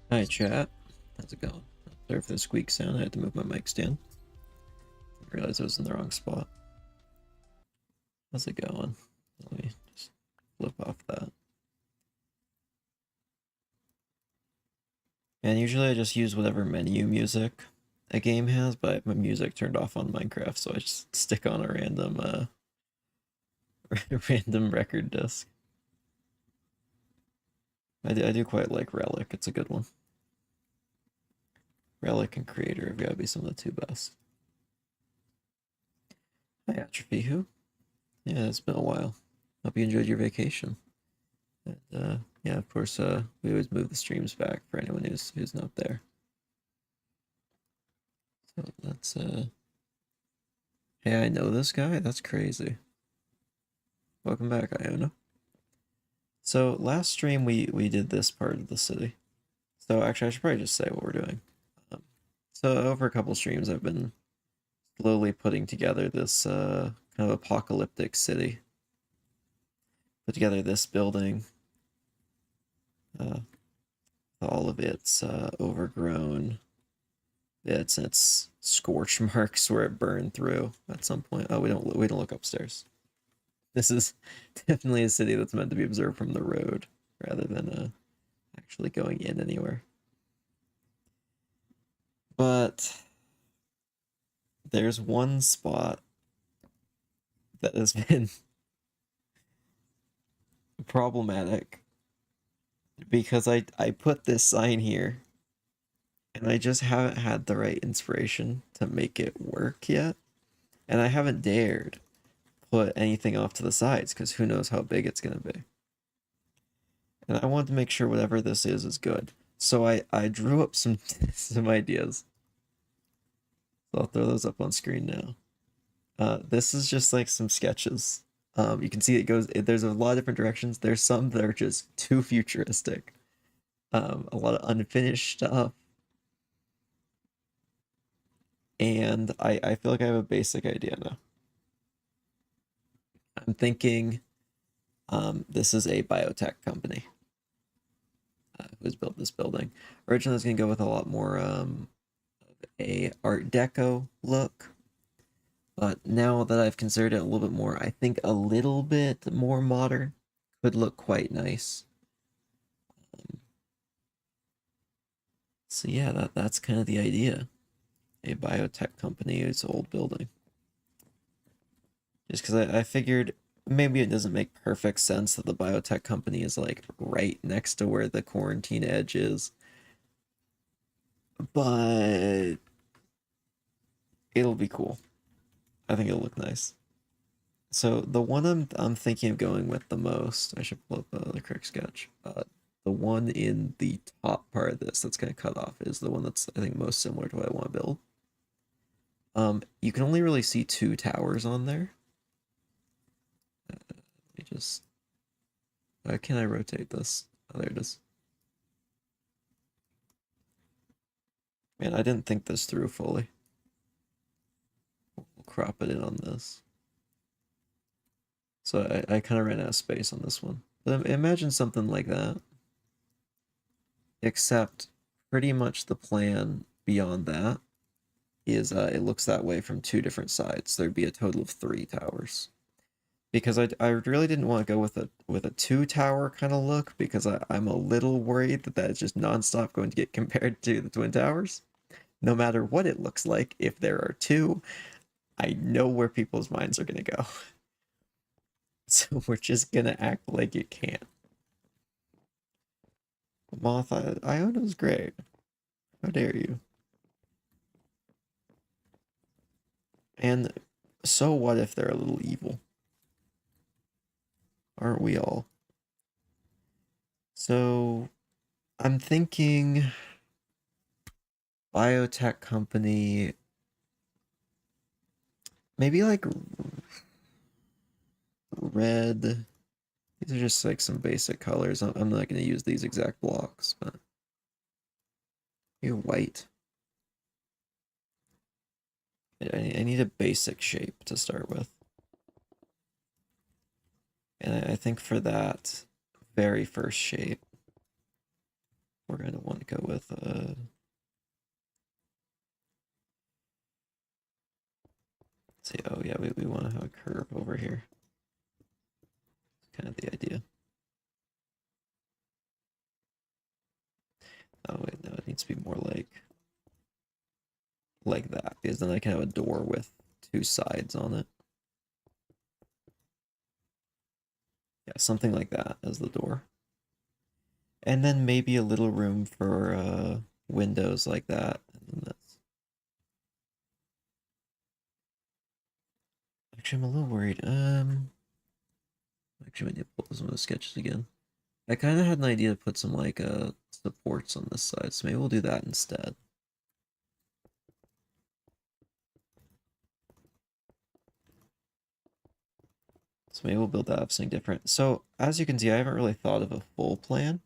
Hi, chat. How's it going? Sorry for the squeak sound. I had to move my mic stand. I realized I was in the wrong spot. How's it going? Let me just flip off that. And usually I just use whatever menu music a game has, but I have my music turned off on Minecraft, so I just stick on a random random record disc. I do quite like Relic. It's a good one. Relic and Creator have got to be some of the two best. Hi, Atrophy. Who? Yeah, it's been a while. Hope you enjoyed your vacation. And yeah, of course, we always move the streams back for anyone who's not there. So that's hey, I know this guy. That's crazy. Welcome back, Iona. So last stream we did this part of the city. So actually, I should probably just say what we're doing. Um, so over a couple streams, I've been slowly putting together this kind of apocalyptic city. Put together this building. All of its overgrown bits and its scorch marks where it burned through at some point. Oh, we don't look upstairs. This is definitely a city that's meant to be observed from the road rather than actually going in anywhere. But there's one spot that has been problematic because I put this sign here and I just haven't had the right inspiration to make it work yet. And I haven't dared put anything off to the sides because who knows how big it's going to be. And I wanted to make sure whatever this is good. So I drew up some some ideas. So I'll throw those up on screen now. This is just like some sketches. You can see there's a lot of different directions. There's some that are just too futuristic. A lot of unfinished stuff. And I feel like I have a basic idea now. I'm thinking this is a biotech company who's built this building. Originally, I was going to go with a lot more a Art Deco look. But now that I've considered it a little bit more, I think a little bit more modern could look quite nice. So yeah, that's kind of the idea. A biotech company, it's an old building. Just because I figured maybe it doesn't make perfect sense that the biotech company is like right next to where the quarantine edge is, but it'll be cool. I think it'll look nice. So the one I'm thinking of going with the most, I should pull up the correct sketch. The one in the top part of this that's gonna cut off is the one that's I think most similar to what I want to build. You can only really see two towers on there. Let me just. Can I rotate this? Oh, there it is. Man, I didn't think this through fully. We'll crop it in on this. So I kind of ran out of space on this one. But imagine something like that. Except pretty much the plan beyond that is it looks that way from two different sides. There'd be a total of three towers. Because I really didn't want to go with a two tower kind of look because I'm a little worried that that's just nonstop going to get compared to the Twin Towers. No matter what it looks like, if there are two, I know where people's minds are gonna go. So we're just gonna act like it can't. Moth Iona's great. How dare you? And so what if they're a little evil? Aren't we all? So I'm thinking biotech company, maybe like red. These are just like some basic colors. I'm not going to use these exact blocks, but maybe white. I need a basic shape to start with. And I think for that very first shape, we're going to want to go with see, oh yeah, we want to have a curve over here. It's kind of the idea. Oh wait, no, it needs to be more like that, because then I can have a door with two sides on it. Yeah, something like that as the door. And then maybe a little room for windows like that. And that's... Actually, I'm a little worried. Actually, I need to pull some of the sketches again. I kind of had an idea to put some like supports on this side, so maybe we'll do that instead. So maybe we'll build that up something different. So as you can see, I haven't really thought of a full plan.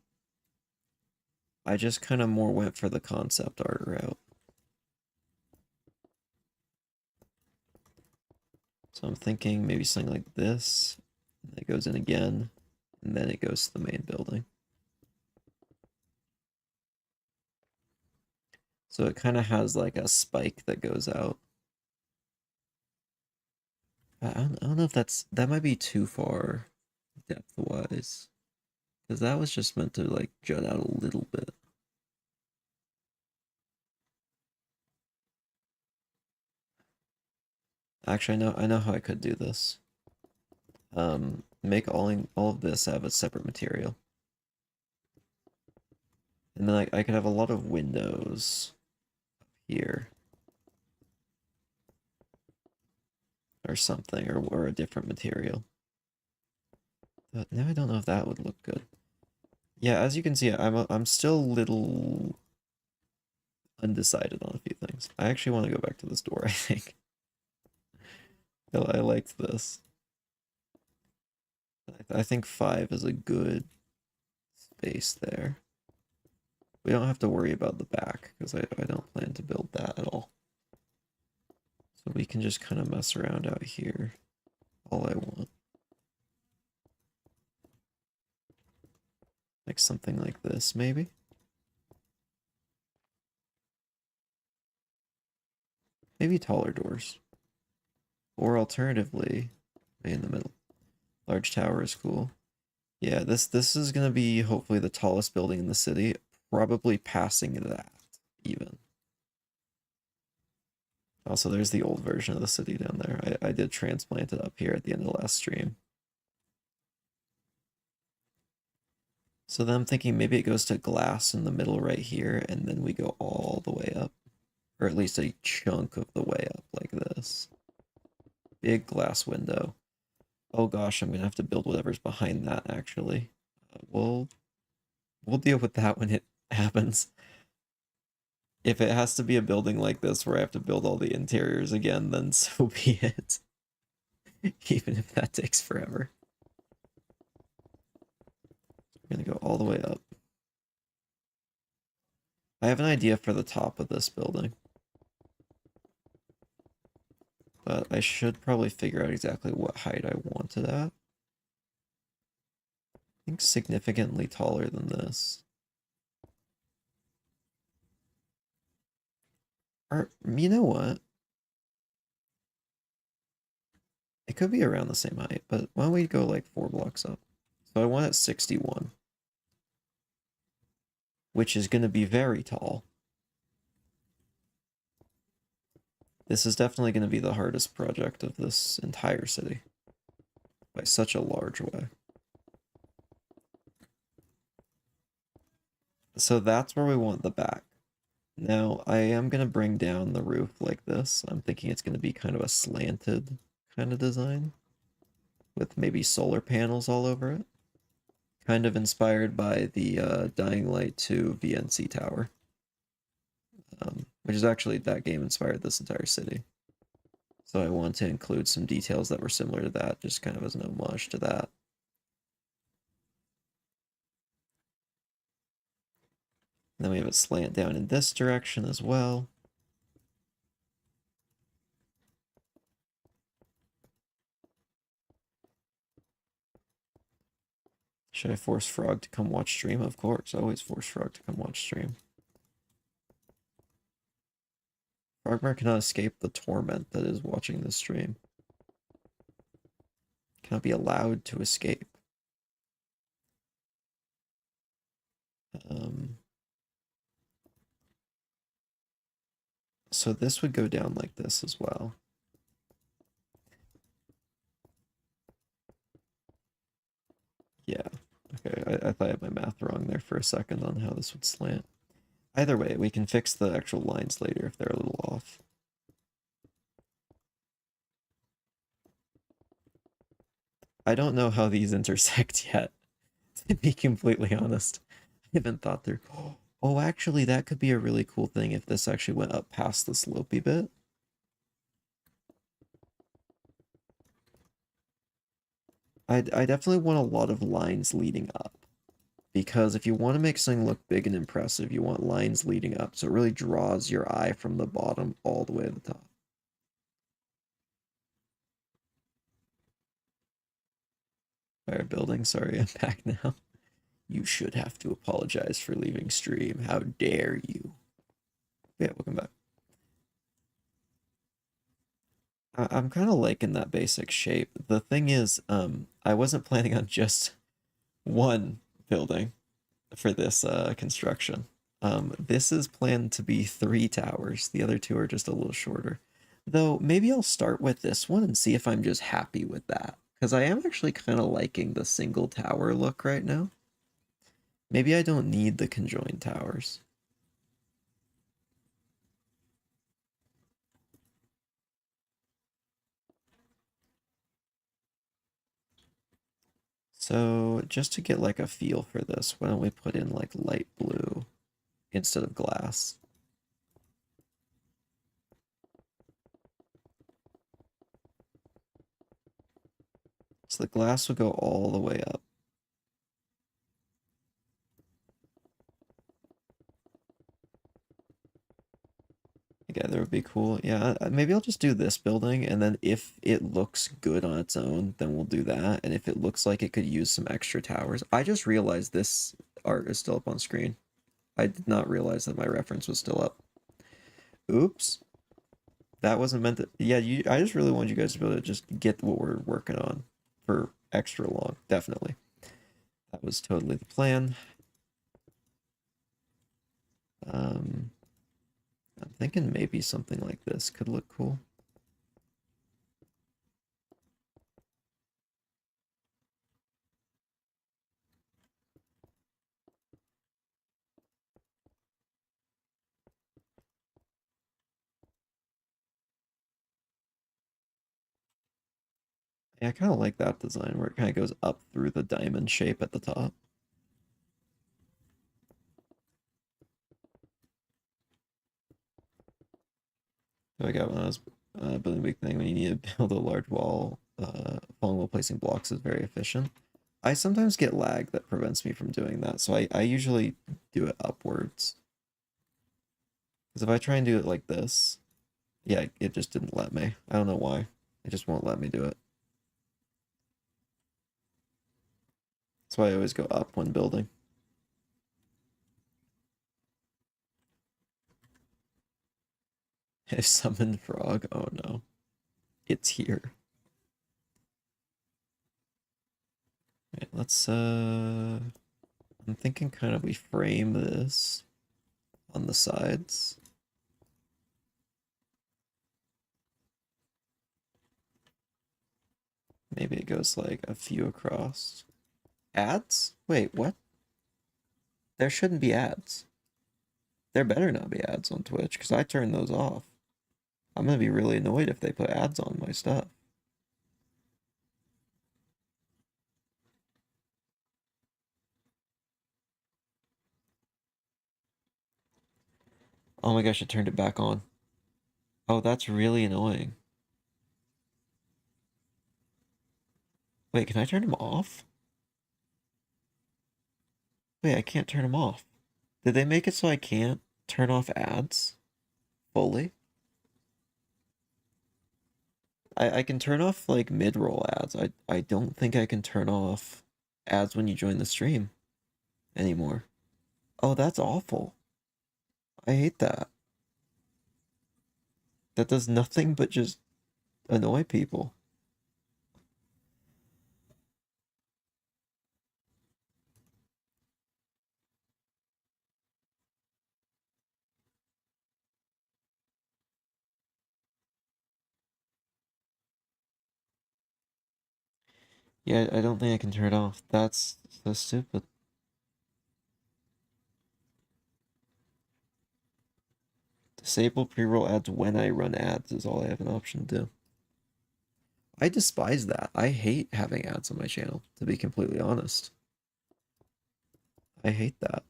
I just kind of more went for the concept art route. So I'm thinking maybe something like this. That goes in again, and then it goes to the main building. So it kind of has like a spike that goes out. I don't know if that might be too far depth wise. Because that was just meant to like jut out a little bit. Actually, I know how I could do this. Make all of this have a separate material. And then I could have a lot of windows here. Or something, or a different material. But now I don't know if that would look good. Yeah, as you can see, I'm still a little undecided on a few things. I actually want to go back to this door, I think. I liked this. I think 5 is a good space there. We don't have to worry about the back, because I don't plan to build that at all. So we can just kind of mess around out here all I want. Like something like this, maybe? Maybe taller doors. Or alternatively, in the middle. Large tower is cool. Yeah, this is gonna be hopefully the tallest building in the city, probably passing that even. Also, there's the old version of the city down there. I did transplant it up here at the end of the last stream. So then I'm thinking maybe it goes to glass in the middle right here, and then we go all the way up. Or at least a chunk of the way up like this. Big glass window. Oh gosh, I'm gonna have to build whatever's behind that actually. We'll deal with that when it happens. If it has to be a building like this where I have to build all the interiors again, then so be it. Even if that takes forever. I'm gonna go all the way up. I have an idea for the top of this building. But I should probably figure out exactly what height I want it at. I think significantly taller than this. Or, you know what? It could be around the same height, but why don't we go like 4 blocks up? So I want it 61. Which is going to be very tall. This is definitely going to be the hardest project of this entire city. By such a large way. So that's where we want the back. Now, I am going to bring down the roof like this. I'm thinking it's going to be kind of a slanted kind of design. With maybe solar panels all over it. Kind of inspired by the Dying Light 2 VNC Tower. Which is actually, that game inspired this entire city. So I want to include some details that were similar to that, just kind of as an homage to that. And then we have it slant down in this direction as well. Should I force Frog to come watch stream? Of course, always force Frog to come watch stream. Frogmare cannot escape the torment that is watching this stream. Cannot be allowed to escape. So this would go down like this as well. Yeah. Okay, I thought I had my math wrong there for a second on how this would slant. Either way, we can fix the actual lines later if they're a little off. I don't know how these intersect yet, to be completely honest. I haven't thought through. Oh, actually, that could be a really cool thing if this actually went up past the slopey bit. I definitely want a lot of lines leading up. Because if you want to make something look big and impressive, you want lines leading up, so it really draws your eye from the bottom all the way to the top. Fire building, sorry, I'm back now. You should have to apologize for leaving stream. How dare you? Yeah, welcome back. I'm kind of liking that basic shape. The thing is, I wasn't planning on just one building for this construction. This is planned to be 3 towers. The other 2 are just a little shorter. Though, maybe I'll start with this one and see if I'm just happy with that. Because I am actually kind of liking the single tower look right now. Maybe I don't need the conjoined towers. So, just to get like a feel for this, why don't we put in like light blue instead of glass? So the glass will go all the way up. Together would be cool. Yeah, maybe I'll just do this building, and then if it looks good on its own, then we'll do that. And if it looks like it could use some extra towers, I just realized this art is still up on screen. I did not realize that my reference was still up. Oops. That wasn't meant to. Yeah, I just really wanted you guys to be able to just get what we're working on for extra long. Definitely. That was totally the plan. I'm thinking maybe something like this could look cool. Yeah, I kind of like that design where it kind of goes up through the diamond shape at the top. So I got when I was building a big thing, when you need to build a large wall, falling while placing blocks is very efficient. I sometimes get lag that prevents me from doing that, so I usually do it upwards. Because if I try and do it like this, yeah, it just didn't let me. I don't know why. It just won't let me do it. That's why I always go up when building. I summoned frog. Oh no. It's here. Right, let's I'm thinking kind of we frame this on the sides. Maybe it goes like a few across. Ads? Wait, what? There shouldn't be ads. There better not be ads on Twitch, because I turned those off. I'm gonna be really annoyed if they put ads on my stuff. Oh my gosh, I turned it back on. Oh, that's really annoying. Wait, can I turn them off? Wait, I can't turn them off. Did they make it so I can't turn off ads fully? I can turn off like mid-roll ads. I don't think I can turn off ads when you join the stream anymore. Oh, that's awful. I hate that. That does nothing but just annoy people. Yeah, I don't think I can turn it off. That's so stupid. Disable pre-roll ads when I run ads is all I have an option to do. I despise that. I hate having ads on my channel, to be completely honest. I hate that.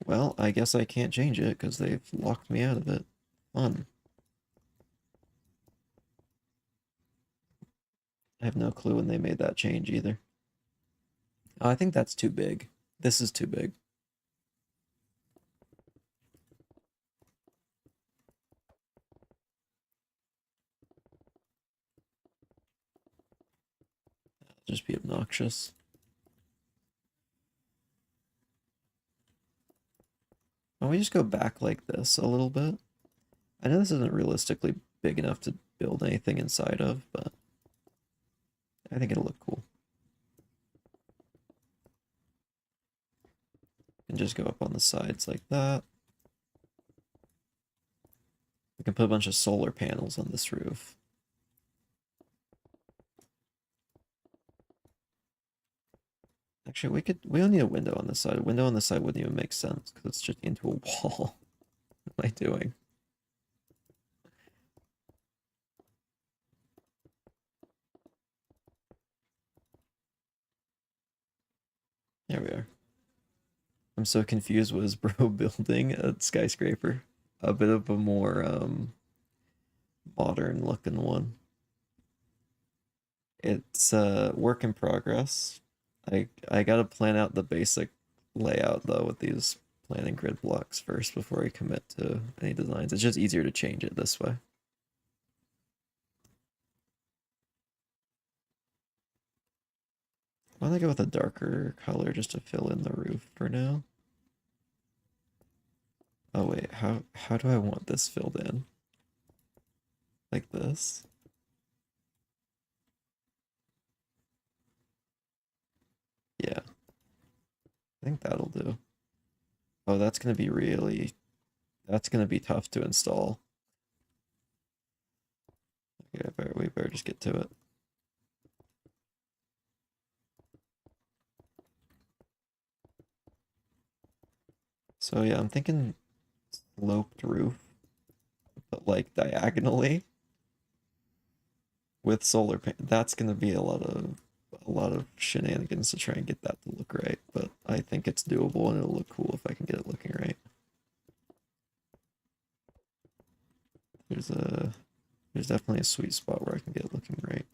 Well, I guess I can't change it because they've locked me out of it. Fun. I have no clue when they made that change either. Oh, I think that's too big. This is too big. Just be obnoxious. Why don't we just go back like this a little bit? I know this isn't realistically big enough to build anything inside of, but I think it'll look cool. And just go up on the sides like that. We can put a bunch of solar panels on this roof. Actually, we don't need a window on this side. A window on this side wouldn't even make sense because it's just into a wall. What am I doing? There we are. I'm so confused. What is bro building? A skyscraper. A bit of a more modern looking one. It's a work in progress. I gotta plan out the basic layout though with these planning grid blocks first before I commit to any designs. It's just easier to change it this way. Why don't I go with a darker color just to fill in the roof for now? Oh wait, how do I want this filled in? Like this? I think that'll do. Oh, that's gonna be tough to install. Okay, we better just get to it. So yeah, I'm thinking sloped roof, but like diagonally with solar panel. That's gonna be a lot of shenanigans to try and get that to look right, but I think it's doable and it'll look cool if I can get it looking right. There's definitely a sweet spot where I can get it looking right.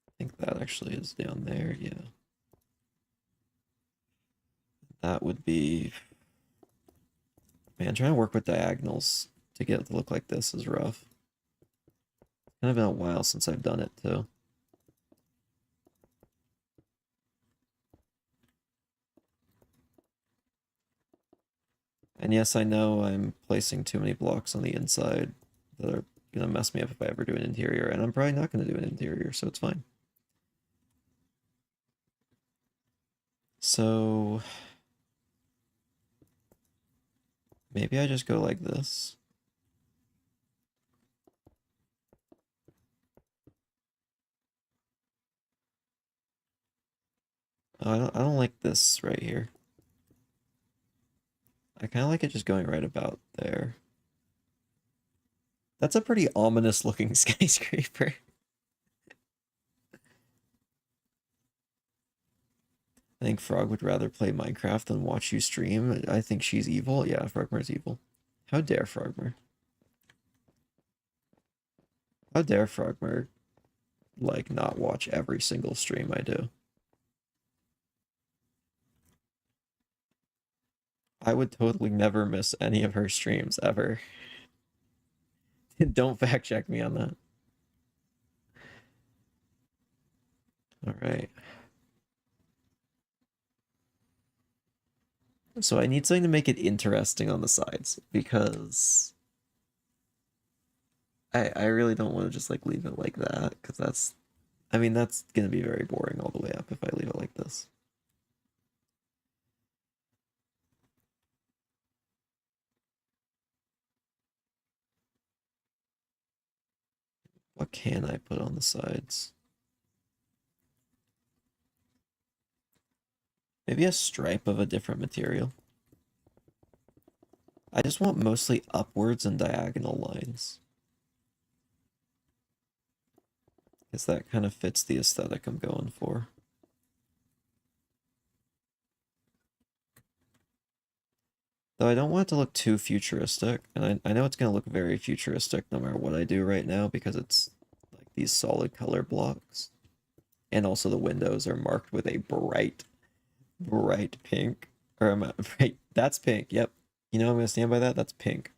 I think that actually is down there, yeah. That would be, man, trying to work with diagonals to get it to look like this is rough. It's kind of been a while since I've done it too. And yes, I know I'm placing too many blocks on the inside that are gonna mess me up if I ever do an interior, and I'm probably not gonna do an interior, so it's fine. So maybe I just go like this. Oh, I don't like this right here. I kind of like it just going right about there. That's a pretty ominous looking skyscraper. I think Frog would rather play Minecraft than watch you stream. I think she's evil. Yeah, Frogmer's evil. How dare Frogmer? How dare Frogmer, like, not watch every single stream I do? I would totally never miss any of her streams ever. Don't fact check me on that. All right. So I need something to make it interesting on the sides because I really don't want to just like leave it like that because that's, I mean, that's gonna be very boring all the way up if I leave it like this. What can I put on the sides? Maybe a stripe of a different material. I just want mostly upwards and diagonal lines. Because that kind of fits the aesthetic I'm going for. Though I don't want it to look too futuristic, and I know it's going to look very futuristic no matter what I do right now because it's like these solid color blocks. And also the windows are marked with a bright pink. Or am I, right, that's pink, yep. You know I'm going to stand by that? That's pink.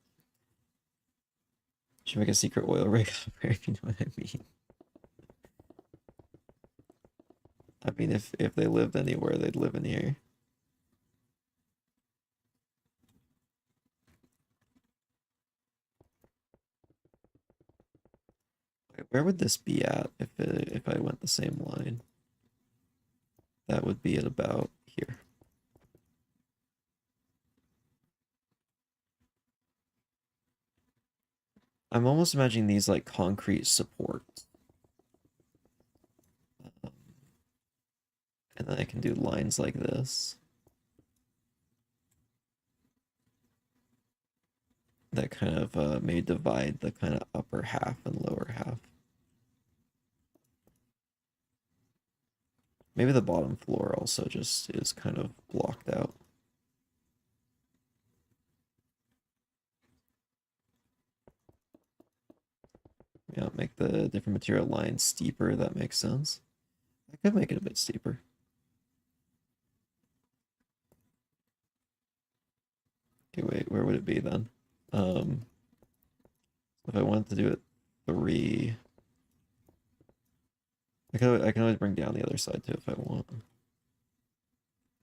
Should make a secret oil rig up here if you know what I mean. I mean, if they lived anywhere, they'd live in here. Wait, where would this be at if I went the same line? That would be at about here. I'm almost imagining these like concrete supports. Um, and then I can do lines like this. That kind of may divide the kind of upper half and lower half. Maybe the bottom floor also just is kind of blocked out. Yeah, make the different material lines steeper. That makes sense. I could make it a bit steeper. Okay, wait, where would it be then? If I wanted to do it 3, I can always bring down the other side too if I want. I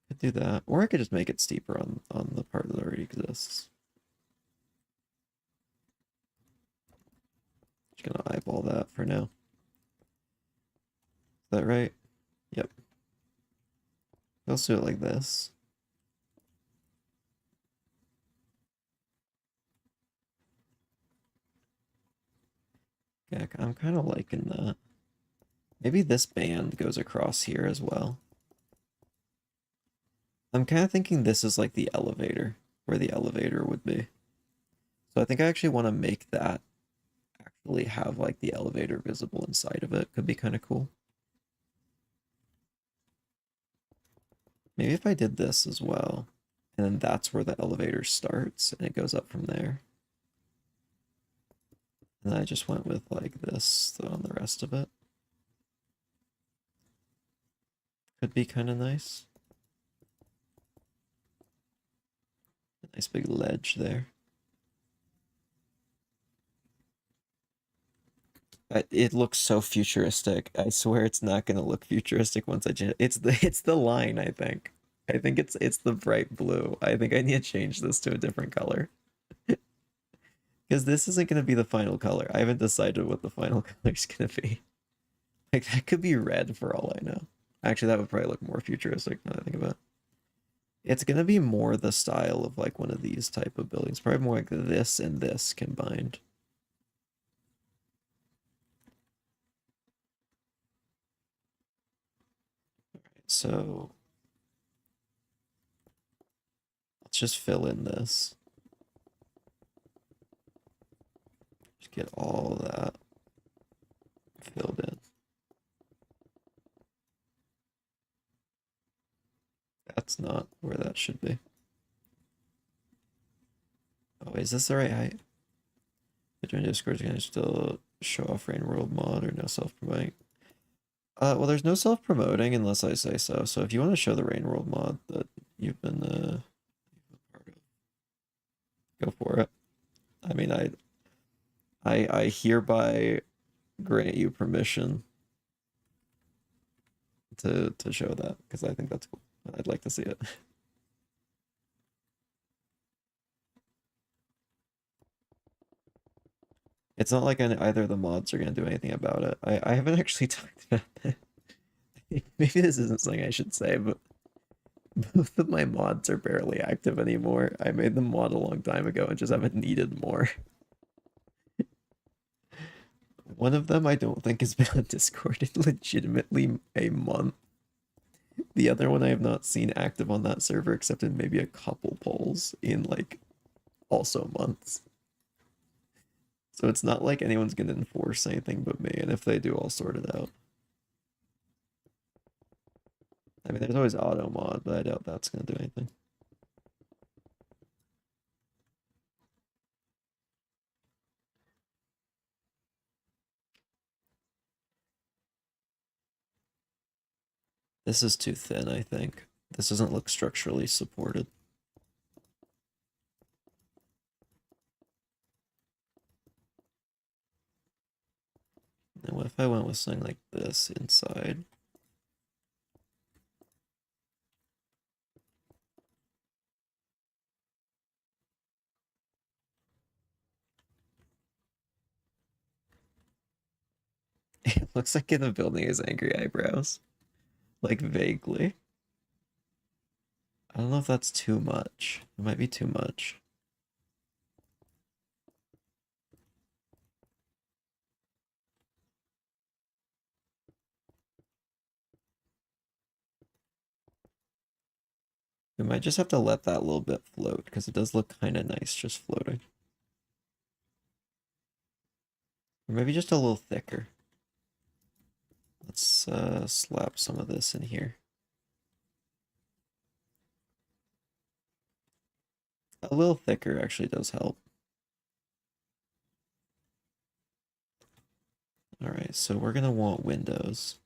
could do that, or I could just make it steeper on the part that already exists. that for now. Is that right? Yep. Let's do it like this. Yeah, I'm kind of liking that. Maybe this band goes across here as well. I'm kind of thinking this is like the elevator, where the elevator would be. So I think I actually want to make that actually have like the elevator visible inside of it. Could be kind of cool. Maybe if I did this as well, and then that's where the elevator starts and it goes up from there. And I just went with like this on the rest of it. Could be kind of nice. A nice big ledge there. It looks so futuristic. I swear it's not gonna look futuristic once I change. It's the line, I think. I think it's the bright blue. I think I need to change this to a different color. Because this isn't gonna be the final color. I haven't decided what the final color is gonna be. Like that could be red for all I know. Actually, that would probably look more futuristic now that I think about it. It's gonna be more the style of like one of these type of buildings. Probably more like this and this combined. So let's just fill in this. Just get all that filled in. That's not where that should be. Oh, is this the right height? Between Discord, can I still show off Rain World mod or no self-promoting? Well, there's no self-promoting unless I say so. So if you want to show the Rain World mod that you've been part of, go for it. I mean, I hereby grant you permission to show that because I think that's cool. I'd like to see it. It's not like either of the mods are gonna do anything about it. I haven't actually talked about that. Maybe this isn't something I should say, but both of my mods are barely active anymore. I made them mod a long time ago and just haven't needed more. One of them I don't think has been on Discord in legitimately a month. The other one I have not seen active on that server except in maybe a couple polls in like also months. So it's not like anyone's gonna enforce anything but me, and if they do, I'll sort it out. I mean, there's always auto mod, but I doubt that's gonna do anything. This is too thin, I think. This doesn't look structurally supported. And what if I went with something like this inside? It looks like in the building has angry eyebrows. Like vaguely. I don't know if that's too much. It might be too much. We might just have to let that little bit float because it does look kind of nice just floating. Or maybe just a little thicker. Let's slap some of this in here. A little thicker actually does help. All right, so we're gonna want windows.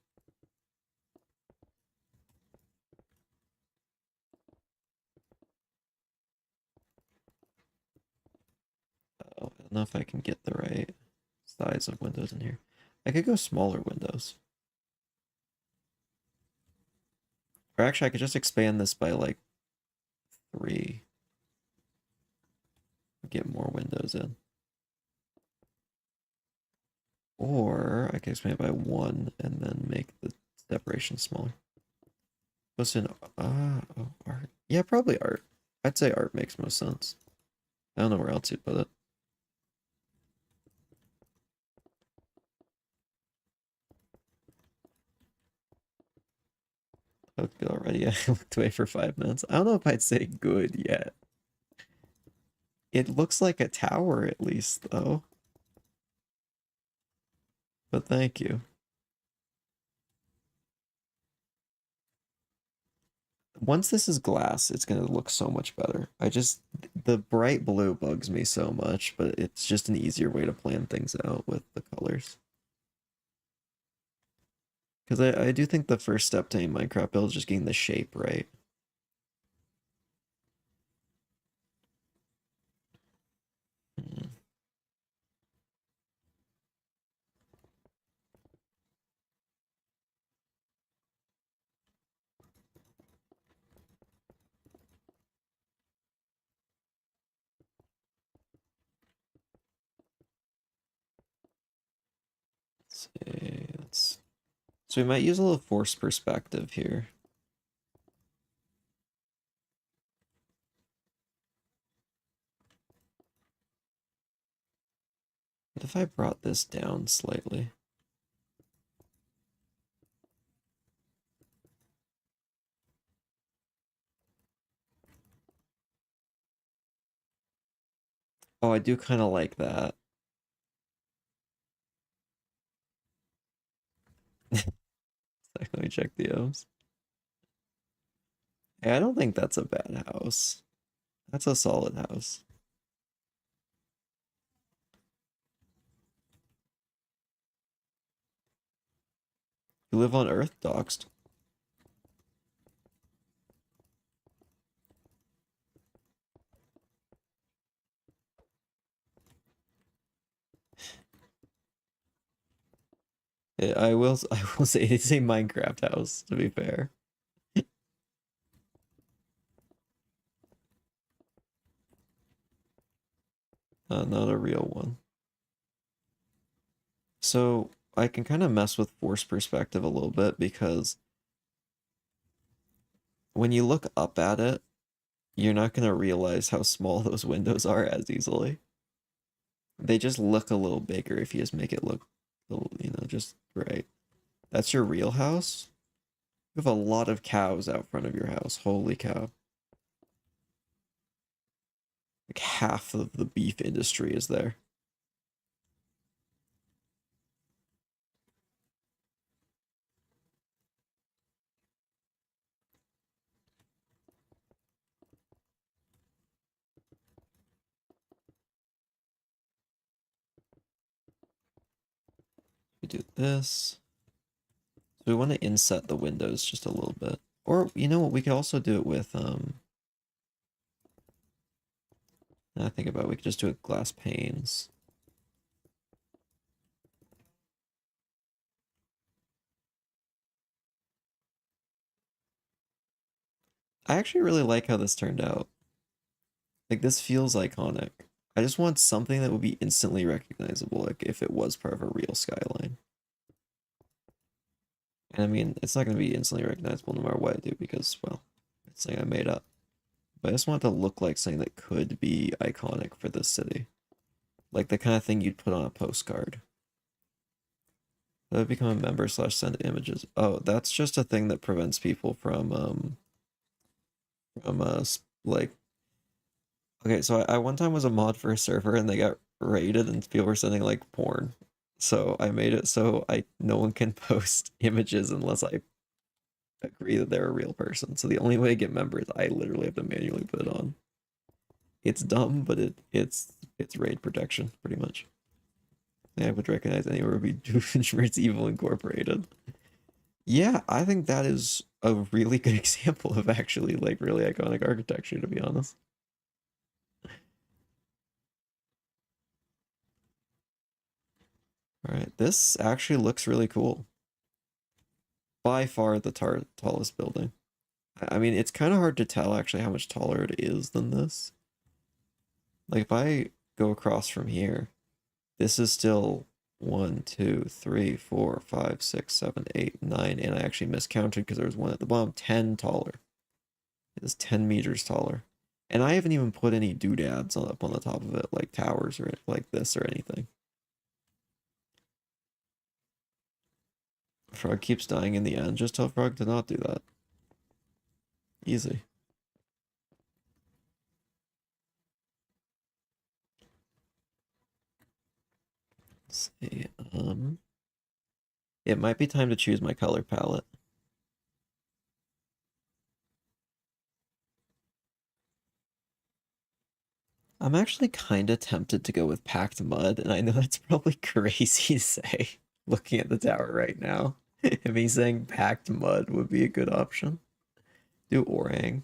Oh, I don't know if I can get the right size of windows in here. I could go smaller windows. Or actually, I could just expand this by like 3. Get more windows in. Or I can expand it by 1 and then make the separation smaller. What's in oh, art? Yeah, probably art. I'd say art makes most sense. I don't know where else you'd put it. Oh, good already. I looked away for 5 minutes. I don't know if I'd say good yet. It looks like a tower at least, though. But thank you. Once this is glass, it's gonna look so much better. The bright blue bugs me so much, but it's just an easier way to plan things out with the colors. Because I do think the first step to any Minecraft build is just getting the shape right. Hmm. Let's see. So we might use a little forced perspective here. What if I brought this down slightly? Oh, I do kind of like that. Let me check the O's. Hey, I don't think that's a bad house. That's a solid house. You live on Earth, doxed. I will say it's a Minecraft house, to be fair. Not a real one. So I can kind of mess with force perspective a little bit because when you look up at it, you're not going to realize how small those windows are as easily. They just look a little bigger if you just make it look, just right. That's your real house? You have a lot of cows out front of your house. Holy cow. Like half of the beef industry is there. We do this. So we want to inset the windows just a little bit. Or, you know what, we could also do it with, now I think about it, we could just do it glass panes. I actually really like how this turned out. Like, this feels iconic. I just want something that would be instantly recognizable, like if it was part of a real skyline. And I mean, it's not going to be instantly recognizable no matter what I do because, well, it's something I made up. But I just want it to look like something that could be iconic for this city. Like the kind of thing you'd put on a postcard. That would become a member slash send images. Oh, that's just a thing that prevents people from like, okay, so I one time was a mod for a server and they got raided and people were sending like porn. So I made it so no one can post images unless I agree that they're a real person. So the only way to get members, I literally have to manually put it on. It's dumb, but it's raid protection pretty much. I would recognize anywhere would be Doofenshmirtz Evil Incorporated. Yeah, I think that is a really good example of actually like really iconic architecture, to be honest. All right, this actually looks really cool. By far the tallest building. I mean, it's kind of hard to tell actually how much taller it is than this. Like if I go across from here, this is still 1, 2, 3, 4, 5, 6, 7, 8, 9, and I actually miscounted because there was one at the bottom. 10 taller. It is 10 meters taller. And I haven't even put any doodads up on the top of it, like towers or like this or anything. Frog keeps dying in the end. Just tell Frog to not do that. Easy. Let's see. It might be time to choose my color palette. I'm actually kind of tempted to go with packed mud, and I know that's probably crazy to say, looking at the tower right now. And me saying packed mud would be a good option. Do orang.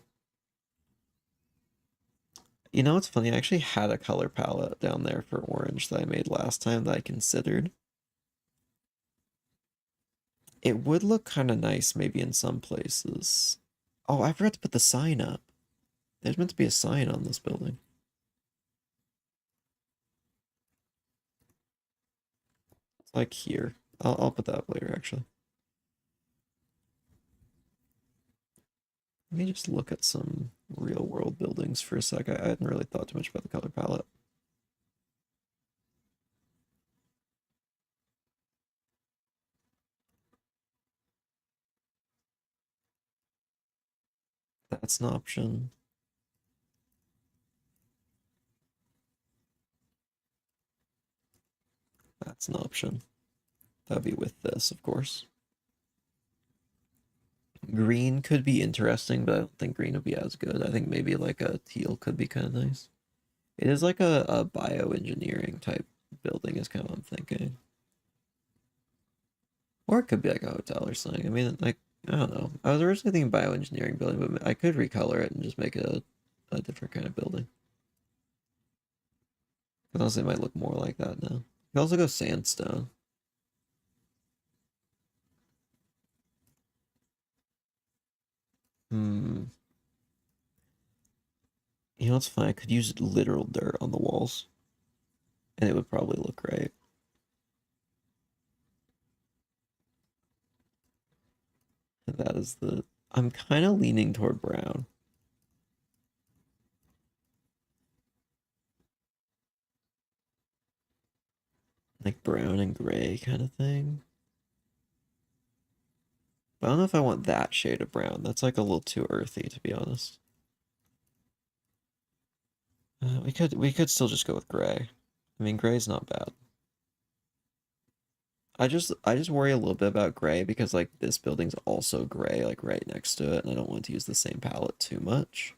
You know what's funny? I actually had a color palette down there for orange that I made last time that I considered. It would look kind of nice maybe in some places. Oh, I forgot to put the sign up. There's meant to be a sign on this building. It's like here. I'll put that up later, actually. Let me just look at some real world buildings for a sec. I hadn't really thought too much about the color palette. That's an option. That's an option. That'd be with this, of course. Green could be interesting, but I don't think green would be as good. I think maybe like a teal could be kind of nice. It is like a bioengineering type building is kind of what I'm thinking. Or it could be like a hotel or something. I mean, like, I don't know. I was originally thinking bioengineering building, but I could recolor it and just make it a different kind of building. Because honestly, it might look more like that now. You can also go sandstone. Hmm. You know what's fun? I could use literal dirt on the walls, and it would probably look great. And that is the. I'm kind of leaning toward brown. Like brown and gray kind of thing. But I don't know if I want that shade of brown. That's like a little too earthy, to be honest. We could still just go with gray. I mean, gray's not bad. I just worry a little bit about gray because like this building's also gray, like right next to it, and I don't want to use the same palette too much.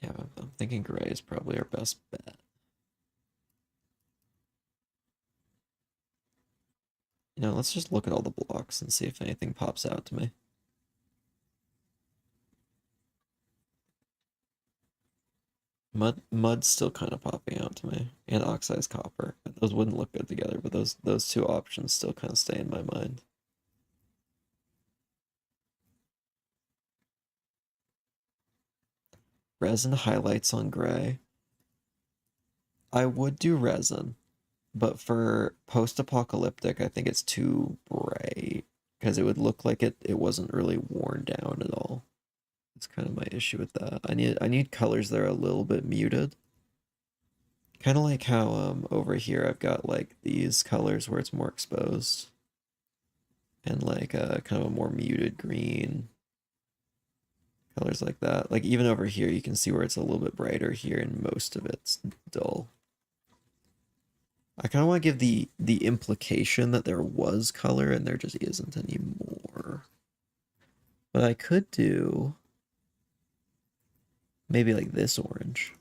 Yeah, I'm thinking gray is probably our best bet. You know, let's just look at all the blocks and see if anything pops out to me. Mud's still kind of popping out to me, and oxidized copper. Those wouldn't look good together, but those two options still kind of stay in my mind. Resin highlights on gray. I would do resin, but for post-apocalyptic, I think it's too bright because it would look like it wasn't really worn down at all. It's kind of my issue with that. I need colors that are a little bit muted. Kind of like how over here I've got like these colors where it's more exposed and like kind of a more muted green, colors like that. Like even over here you can see where it's a little bit brighter here and most of it's dull. I kind of want to give the implication that there was color and there just isn't anymore. But I could do maybe like this orange.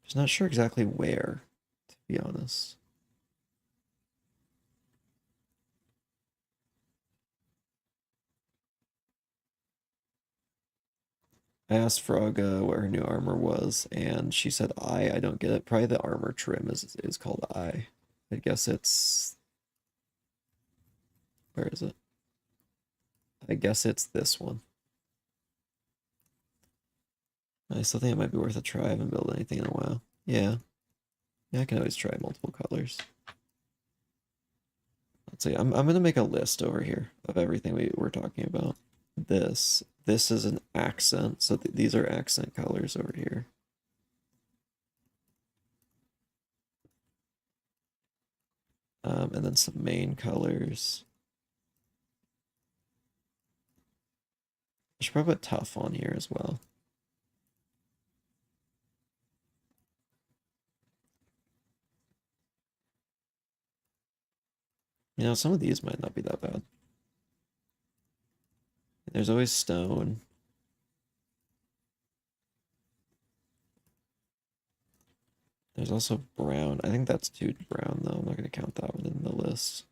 Just not sure exactly where, to be honest. I asked Frog what her new armor was, and she said I. I don't get it. Probably the armor trim is called I. I guess it's, where is it? I guess it's this one. I still think it might be worth a try. I haven't built anything in a while. Yeah. Yeah, I can always try multiple colors. Let's see. I'm gonna make a list over here of everything we're talking about. This is an accent, so these are accent colors over here. And then some main colors. I should probably put tough on here as well. You know, some of these might not be that bad. There's always stone. There's also brown. I think that's too brown though. I'm not going to count that one in the list.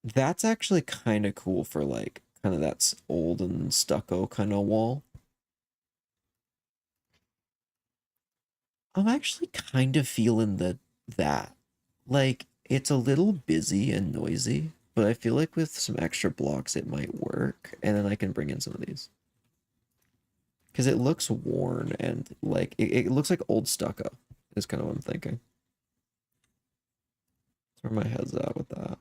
That's actually kind of cool for like kind of that old and stucco kind of wall. I'm actually kind of feeling that. Like it's a little busy and noisy, but I feel like with some extra blocks it might work, and then I can bring in some of these. Because it looks worn and like it looks like old stucco is kind of what I'm thinking. That's where my head's at with that.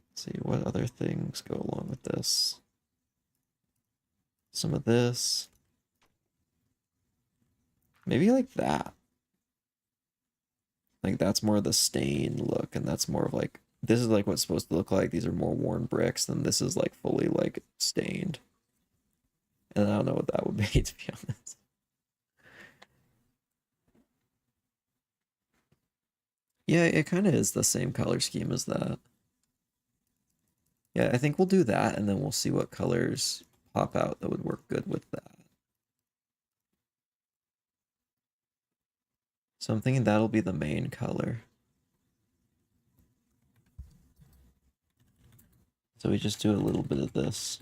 Let's see what other things go along with this. Some of this. Maybe like that. Like that's more of the stain look, and that's more of like this is like what's supposed to look like. These are more worn bricks, than this is like fully like stained. And I don't know what that would be, to be honest. Yeah, it kind of is the same color scheme as that. Yeah, I think we'll do that, and then we'll see what colors pop out that would work good with that. So I'm thinking that'll be the main color. So we just do a little bit of this.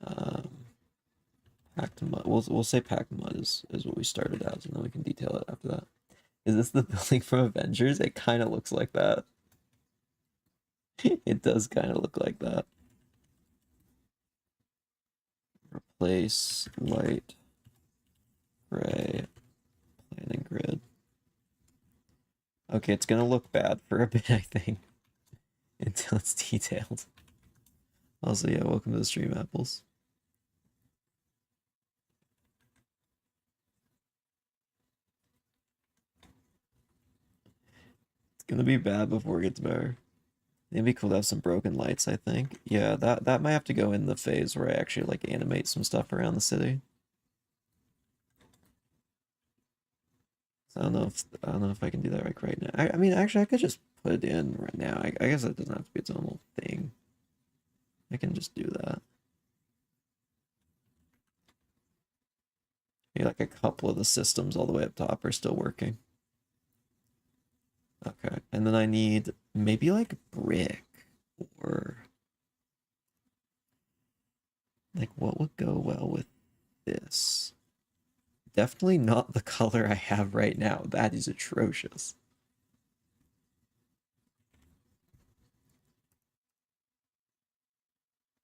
Um, Packed mud. We'll say packed mud is what we started as, and then we can detail it after that. Is this the building from Avengers? It kind of looks like that. It does kind of look like that. Replace light gray planning grid. Okay, it's gonna look bad for a bit, I think, until it's detailed. Also, yeah, welcome to the stream, Apples. It's gonna be bad before it gets better. It'd be cool to have some broken lights, I think. Yeah, that might have to go in the phase where I actually like animate some stuff around the city. So I don't know if I can do that like right now. I mean, actually, I could just put it in right now. I guess it doesn't have to be its own little thing. I can just do that. Maybe like a couple of the systems all the way up top are still working. Okay, and then I need maybe like brick or like what would go well with this? Definitely not the color I have right now. That is atrocious.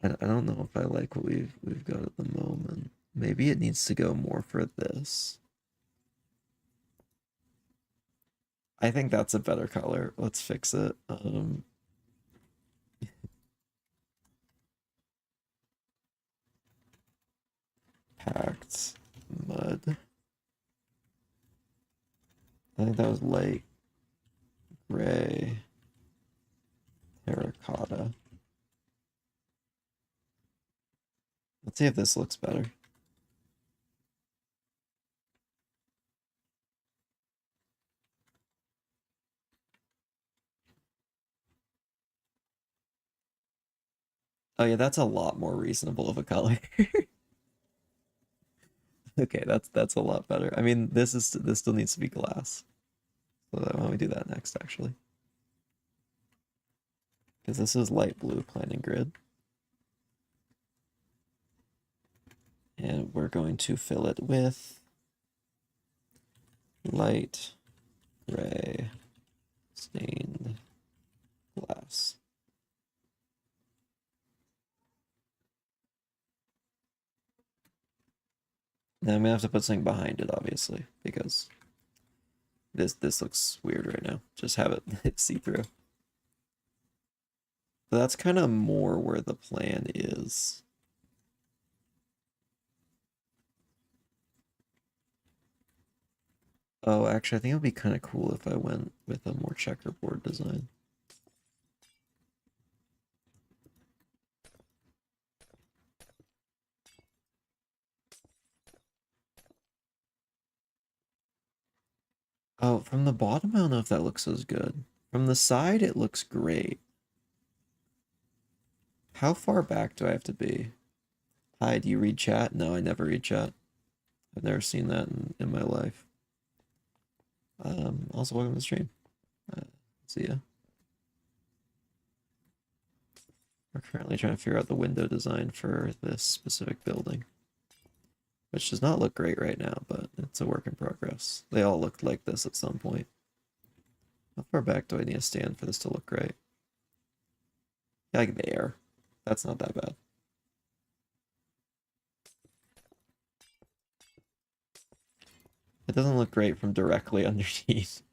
I don't know if I like what we've got at the moment. Maybe it needs to go more for this. I think that's a better color. Let's fix it. Packed mud. I think that was light gray terracotta. Let's see if this looks better. Oh yeah, that's a lot more reasonable of a color. Okay, that's a lot better. I mean, this still needs to be glass. So why don't we do that next, actually? Because this is light blue planning grid. And we're going to fill it with light gray stained glass. Now I'm gonna have to put something behind it, obviously, because this looks weird right now. Just have it see through. But that's kind of more where the plan is. Oh, actually, I think it would be kind of cool if I went with a more checkerboard design. Oh, from the bottom, I don't know if that looks as good. From the side, it looks great. How far back do I have to be? Hi, do you read chat? No, I never read chat. I've never seen that in my life. Also, welcome to the stream. See ya. We're currently trying to figure out the window design for this specific building, which does not look great right now, but it's a work in progress. They all looked like this at some point. How far back do I need to stand for this to look right? Yeah, like there. That's not that bad. It doesn't look great from directly underneath.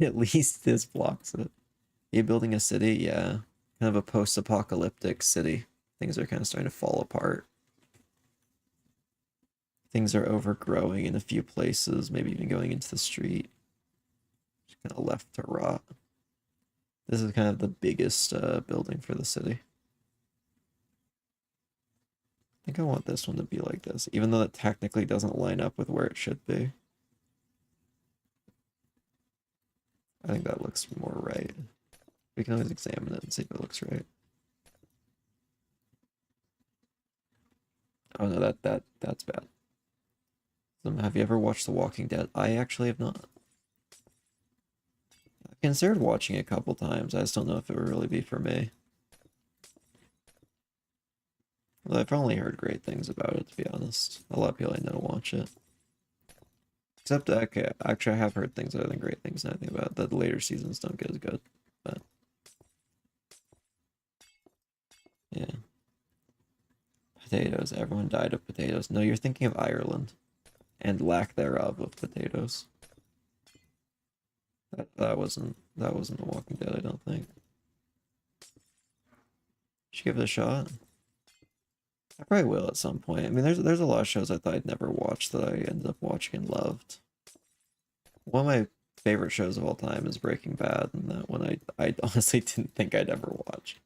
At least this blocks it. Are you building a city? Yeah. Kind of a post-apocalyptic city. Things are kind of starting to fall apart. Things are overgrowing in a few places, maybe even going into the street. Just kind of left to rot. This is kind of the biggest building for the city. I think I want this one to be like this, even though it technically doesn't line up with where it should be. I think that looks more right. We can always examine it and see if it looks right. Oh no, that's bad. Have you ever watched The Walking Dead? I actually have not. I've considered watching it a couple times. I just don't know if it would really be for me. Well, I've only heard great things about it, to be honest. A lot of people I know watch it. Except, okay, actually I have heard things other than great things, and I think about that the later seasons don't get as good. But yeah. Potatoes. Everyone died of potatoes. No, you're thinking of Ireland and lack thereof of potatoes. That wasn't The Walking Dead, I don't think. Should give it a shot. I probably will at some point. I mean, there's a lot of shows I thought I'd never watched that I ended up watching and loved. One of my favorite shows of all time is Breaking Bad, and that one I honestly didn't think I'd ever watch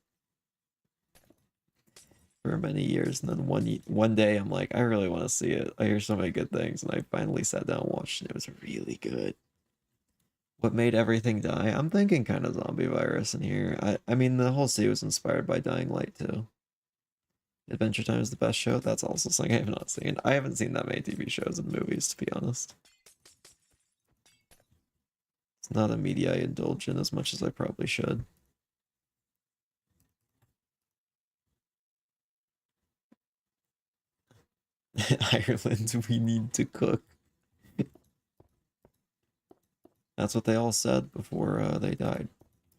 for many years. And then one day I'm like, I really want to see it. I hear so many good things, and I finally sat down and watched it. It was really good. What made everything die? I'm thinking kind of zombie virus in here. I mean, the whole city was inspired by Dying Light too. Adventure Time is the best show. That's also something I have not seen. I haven't seen that many TV shows and movies, to be honest. It's not a media I indulge in as much as I probably should. Ireland, we need to cook. That's what they all said before they died.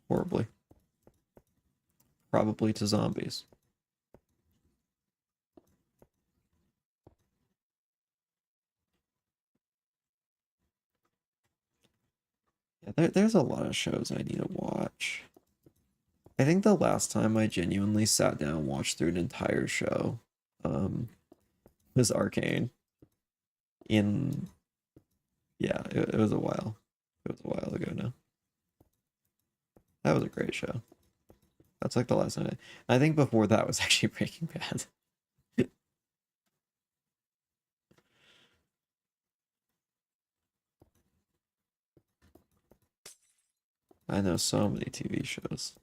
Horribly. Probably to zombies. Yeah, there's a lot of shows I need to watch. I think the last time I genuinely sat down and watched through an entire show um, was Arcane. In Yeah, it was a while. It was a while ago now. That was a great show. That's like the last time. I think before that was actually Breaking Bad. I know so many TV shows.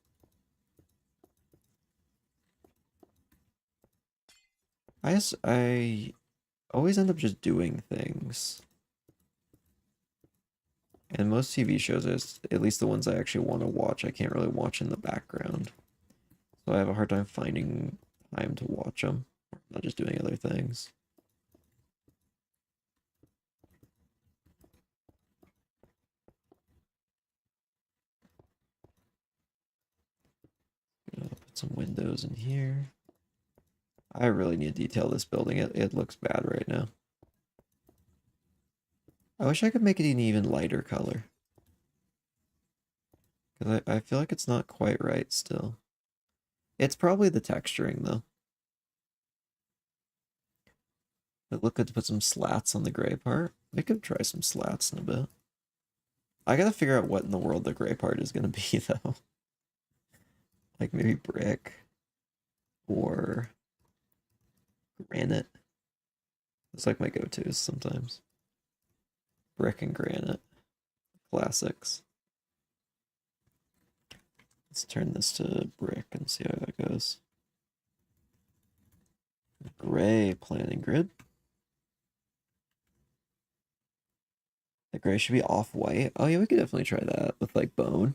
I always end up just doing things. And most TV shows, at least the ones I actually want to watch, I can't really watch in the background. So I have a hard time finding time to watch them. I'm not just doing other things. Put some windows in here. I really need to detail this building. It looks bad right now. I wish I could make it an even lighter color. Because I feel like it's not quite right still. It's probably the texturing though. It looked good to put some slats on the gray part. We could try some slats in a bit. I gotta figure out what in the world the gray part is gonna be though. Like maybe brick or granite. It's like my go-tos sometimes. Brick and granite. Classics. Let's turn this to brick and see how that goes. Gray planning grid. The gray should be off-white. Oh yeah, we could definitely try that with like bone.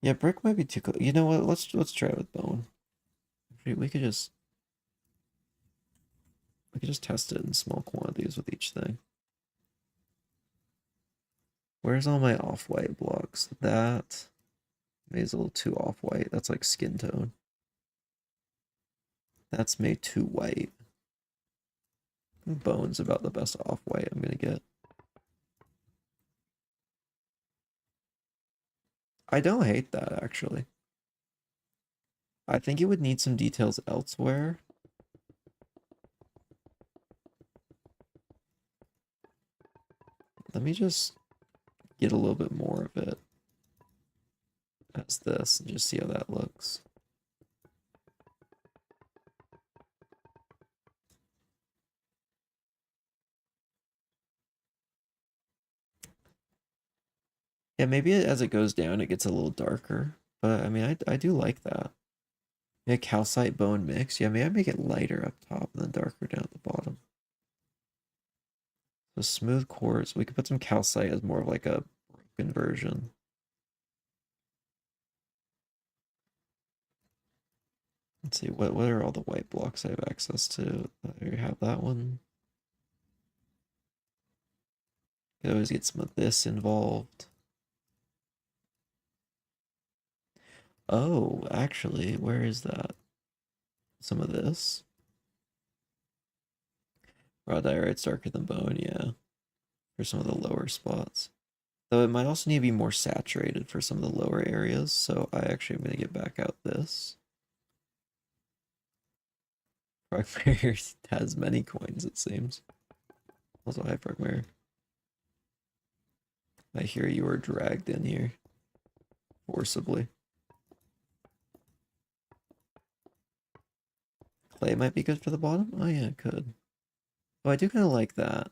Yeah, brick might be too cool. You know what? Let's try it with bone. We could just test it in small quantities with each thing. Where's all my off-white blocks? That maybe is a little too off-white. That's like skin tone. That's made too white. Bone's about the best off-white I'm gonna get. I don't hate that actually. I think it would need some details elsewhere. Let me just get a little bit more of it as this and just see how that looks. Yeah, maybe as it goes down, it gets a little darker. But I mean, I do like that. Yeah, calcite bone mix. Yeah, maybe I make it lighter up top and then darker down at the bottom. So smooth quartz. We could put some calcite as more of like a broken version. Let's see, what are all the white blocks I have access to? I have that one. Could always get some of this involved. Oh, actually, where is that? Some of this. Raw diorite's darker than bone, yeah. For some of the lower spots. Though it might also need to be more saturated for some of the lower areas, so I actually am going to get back out this. Frogmare has many coins, it seems. Also, hi, Frogmare. I hear you were dragged in here. Forcibly. Clay might be good for the bottom? Oh yeah, it could. Oh, I do kind of like that.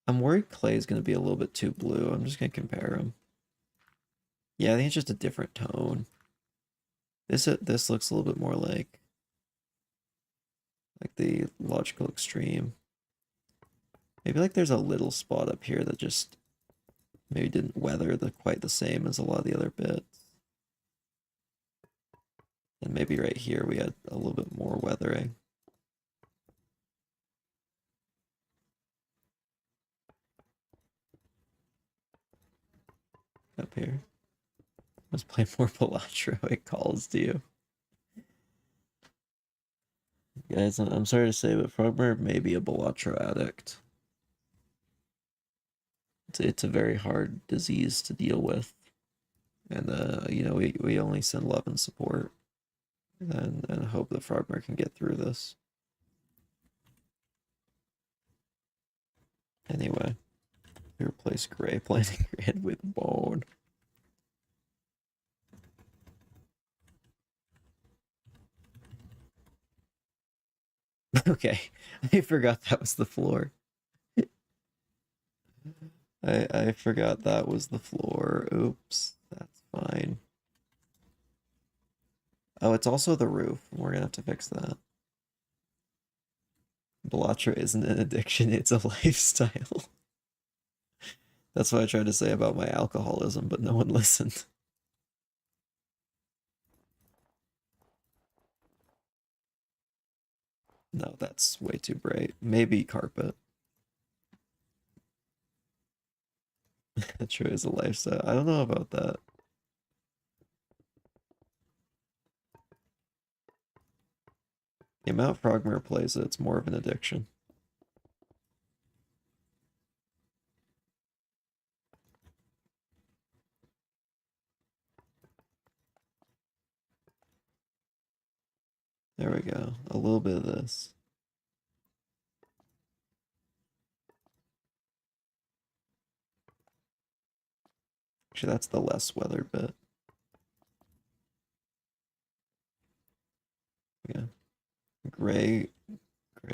I'm worried clay is going to be a little bit too blue. I'm just going to compare them. Yeah, I think it's just a different tone. This looks a little bit more like the logical extreme. Maybe like there's a little spot up here that just maybe didn't weather quite the same as a lot of the other bits. And maybe right here we had a little bit more weathering. Up here. Let's play more Balatro, it calls to you. Guys, I'm sorry to say, but Frogmare may be a Balatro addict. It's a very hard disease to deal with. And, you know, we only send love and support. And hope that Frogmare can get through this. Anyway, we replace gray planting grid with bone. Okay, I forgot that was the floor. I forgot that was the floor. Oops, that's fine. Oh, it's also the roof. We're gonna have to fix that. Balatro isn't an addiction, it's a lifestyle. That's what I tried to say about my alcoholism, but no one listened. No, that's way too bright. Maybe carpet. True is a lifestyle. I don't know about that. The amount Frogmere plays it, it's more of an addiction. There we go. A little bit of this. Actually, that's the less weathered bit. Yeah. Gray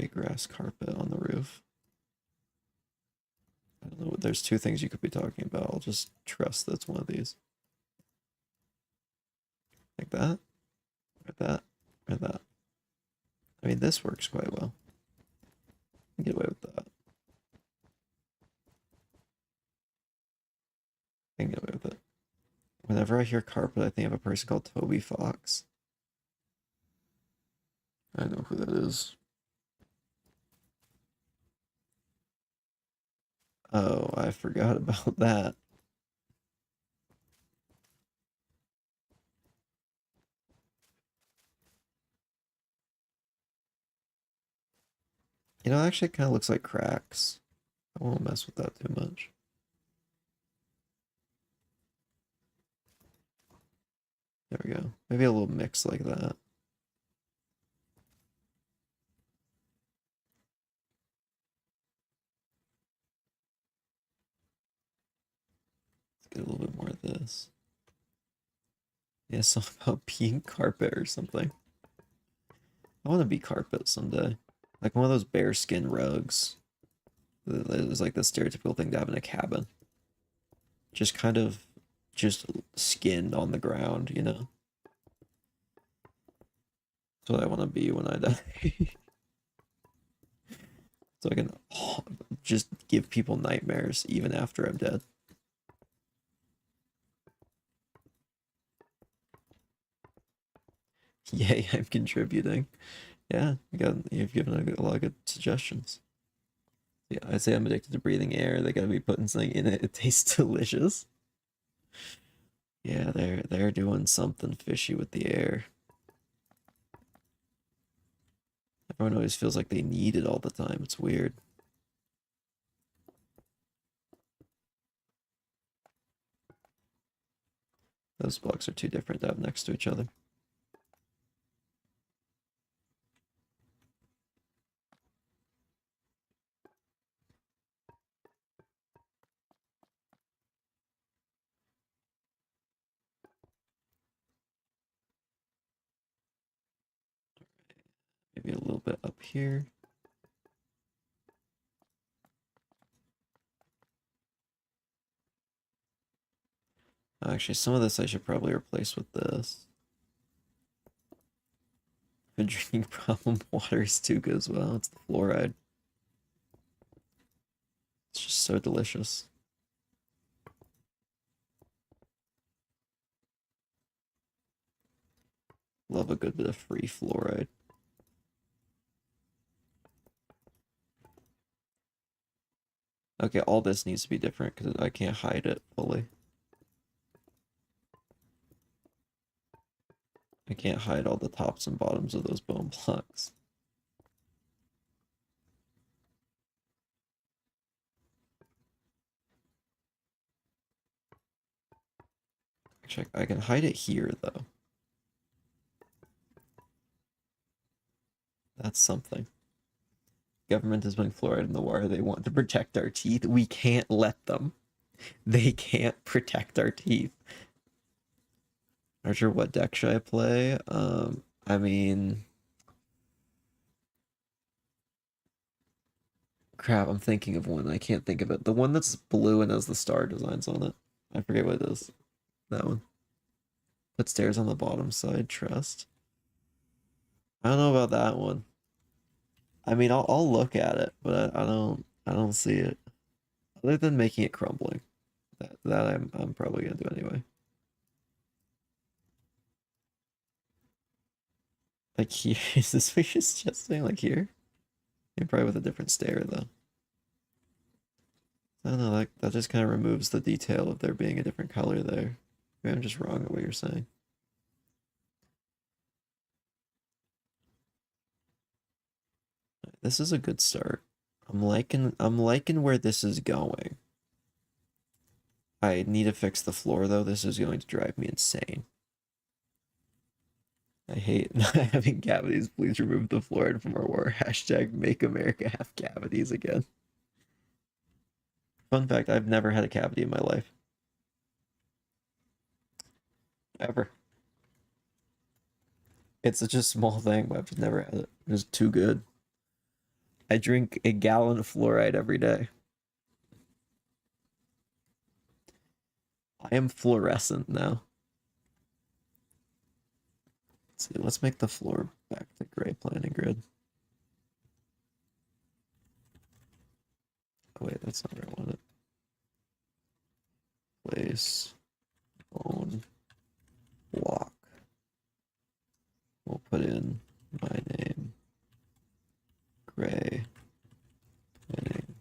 grass carpet on the roof. I don't know. There's two things you could be talking about. I'll just trust that's one of these. Like that, or that, or that. I mean, this works quite well. Get away with that. I can get away with it. Whenever I hear carpet, I think of a person called Toby Fox. I know who that is. Oh, I forgot about that. You know, it actually kind of looks like cracks. I won't mess with that too much. There we go. Maybe a little mix like that. Let's get a little bit more of this. Yeah, something about being carpet or something. I want to be carpet someday. Like one of those bearskin rugs. It's like the stereotypical thing to have in a cabin. Just kind of just skinned on the ground, you know? That's what I want to be when I die. So I can just give people nightmares even after I'm dead. Yay, I'm contributing. Yeah, you've given a lot of good suggestions. Yeah, I say I'm addicted to breathing air. They gotta be putting something in it. It tastes delicious. Yeah, they're doing something fishy with the air. Everyone always feels like they need it all the time. It's weird. Those blocks are too different to have next to each other. Maybe a little bit up here. Actually, some of this I should probably replace with this. The drinking problem water is too good as well. It's the fluoride. It's just so delicious. Love a good bit of free fluoride. Okay, all this needs to be different because I can't hide it fully. I can't hide all the tops and bottoms of those bone blocks. Actually, I can hide it here, though. That's something. Government is putting fluoride in the water. They want to protect our teeth. We can't let them. They can't protect our teeth. Not sure what deck should I play. I mean, crap. I'm thinking of one. I can't think of it. The one that's blue and has the star designs on it. I forget what it is. That one. Put stairs on the bottom side. Trust. I don't know about that one. I mean, I'll look at it, but I don't see it. Other than making it crumbling. That I'm probably gonna do anyway. Like here, is this what you're suggesting? Like here? Yeah, probably with a different stair though. I don't know, like that just kind of removes the detail of there being a different color there. Maybe I'm just wrong at what you're saying. This is a good start. I'm liking where this is going. I need to fix the floor though. This is going to drive me insane. I hate not having cavities. Please remove the fluoride from our war. Hashtag make America have cavities again. Fun fact, I've never had a cavity in my life. Ever. It's such a small thing, but I've just never had it. It's too good. I drink a gallon of fluoride every day. I am fluorescent now. Let's see, let's make the floor back to gray planning grid. Oh wait, that's not where I want it. Place, phone, block. We'll put in my name, gray, planning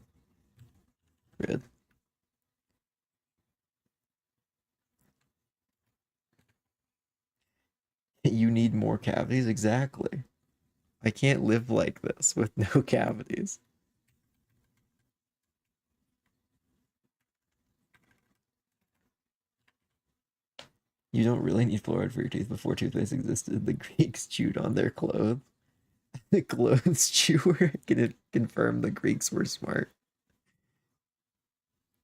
grid. You need more cavities? Exactly. I can't live like this with no cavities. You don't really need fluoride for your teeth. Before toothpaste existed, the Greeks chewed on their clothes. The clothes chewer can confirm the Greeks were smart.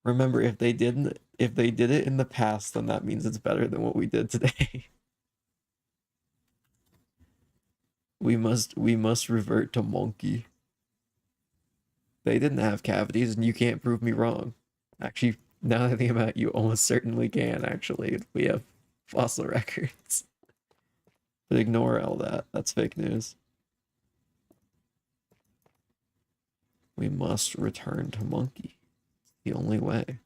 Remember, if they did it in the past, then that means it's better than what we did today. We must revert to monkey. They didn't have cavities, and you can't prove me wrong. Actually, now that I think about it, you almost certainly can, actually. We have fossil records. But ignore all that. That's fake news. We must return to monkey. The only way.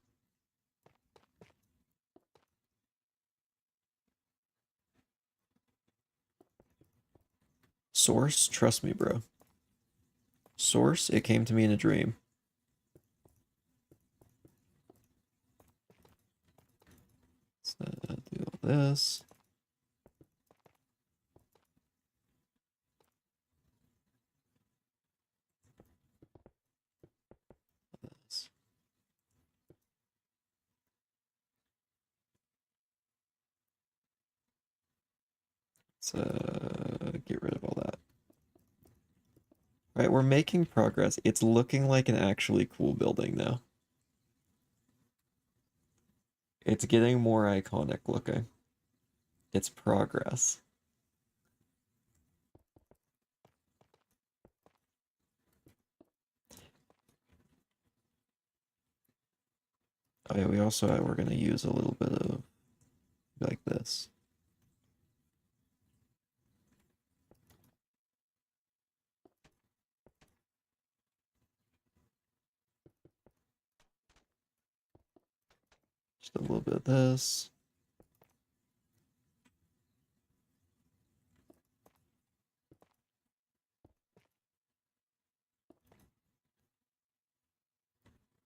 Source? Trust me, bro. Source? It came to me in a dream. Let's do all this. This. Let's get rid of all that. Right, we're making progress. It's looking like an actually cool building now. It's getting more iconic looking. It's progress. Oh yeah, we're gonna use a little bit of like this. Just a little bit of this.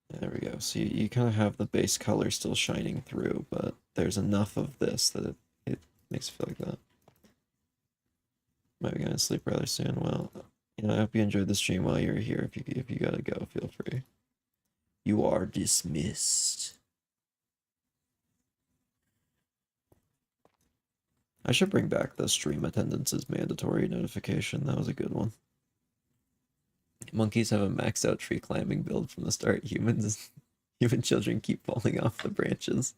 There we go. So you kind of have the base color still shining through, but there's enough of this that it makes it feel like that. Might be gonna sleep rather soon. Well, I hope you enjoyed the stream while you're here. If you gotta go, feel free. You are dismissed. I should bring back the stream attendance is mandatory notification. That was a good one. Monkeys have a maxed out tree climbing build from the start. Human children keep falling off the branches.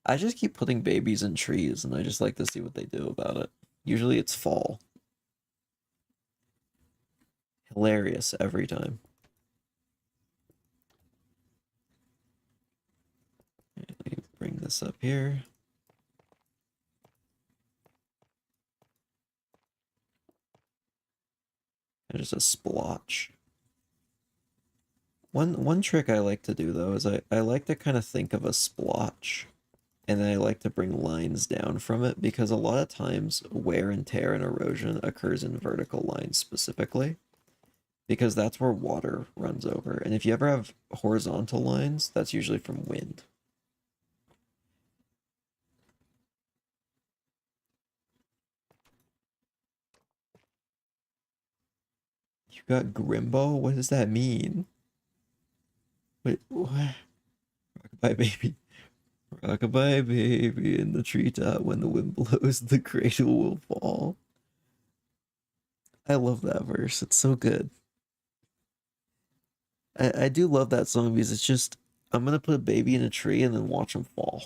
I just keep putting babies in trees, and I just like to see what they do about it. Usually it's fall. Hilarious every time. Let me bring this up here. And just a splotch. One trick I like to do though is I like to kind of think of a splotch, and then I like to bring lines down from it because a lot of times wear and tear and erosion occurs in vertical lines specifically because that's where water runs over. And if you ever have horizontal lines, that's usually from wind. You got Grimbo? What does that mean? Wait, what? Rockabye baby. Rockabye baby in the treetop when the wind blows, the cradle will fall. I love that verse. It's so good. I do love that song because it's just I'm gonna put a baby in a tree and then watch them fall.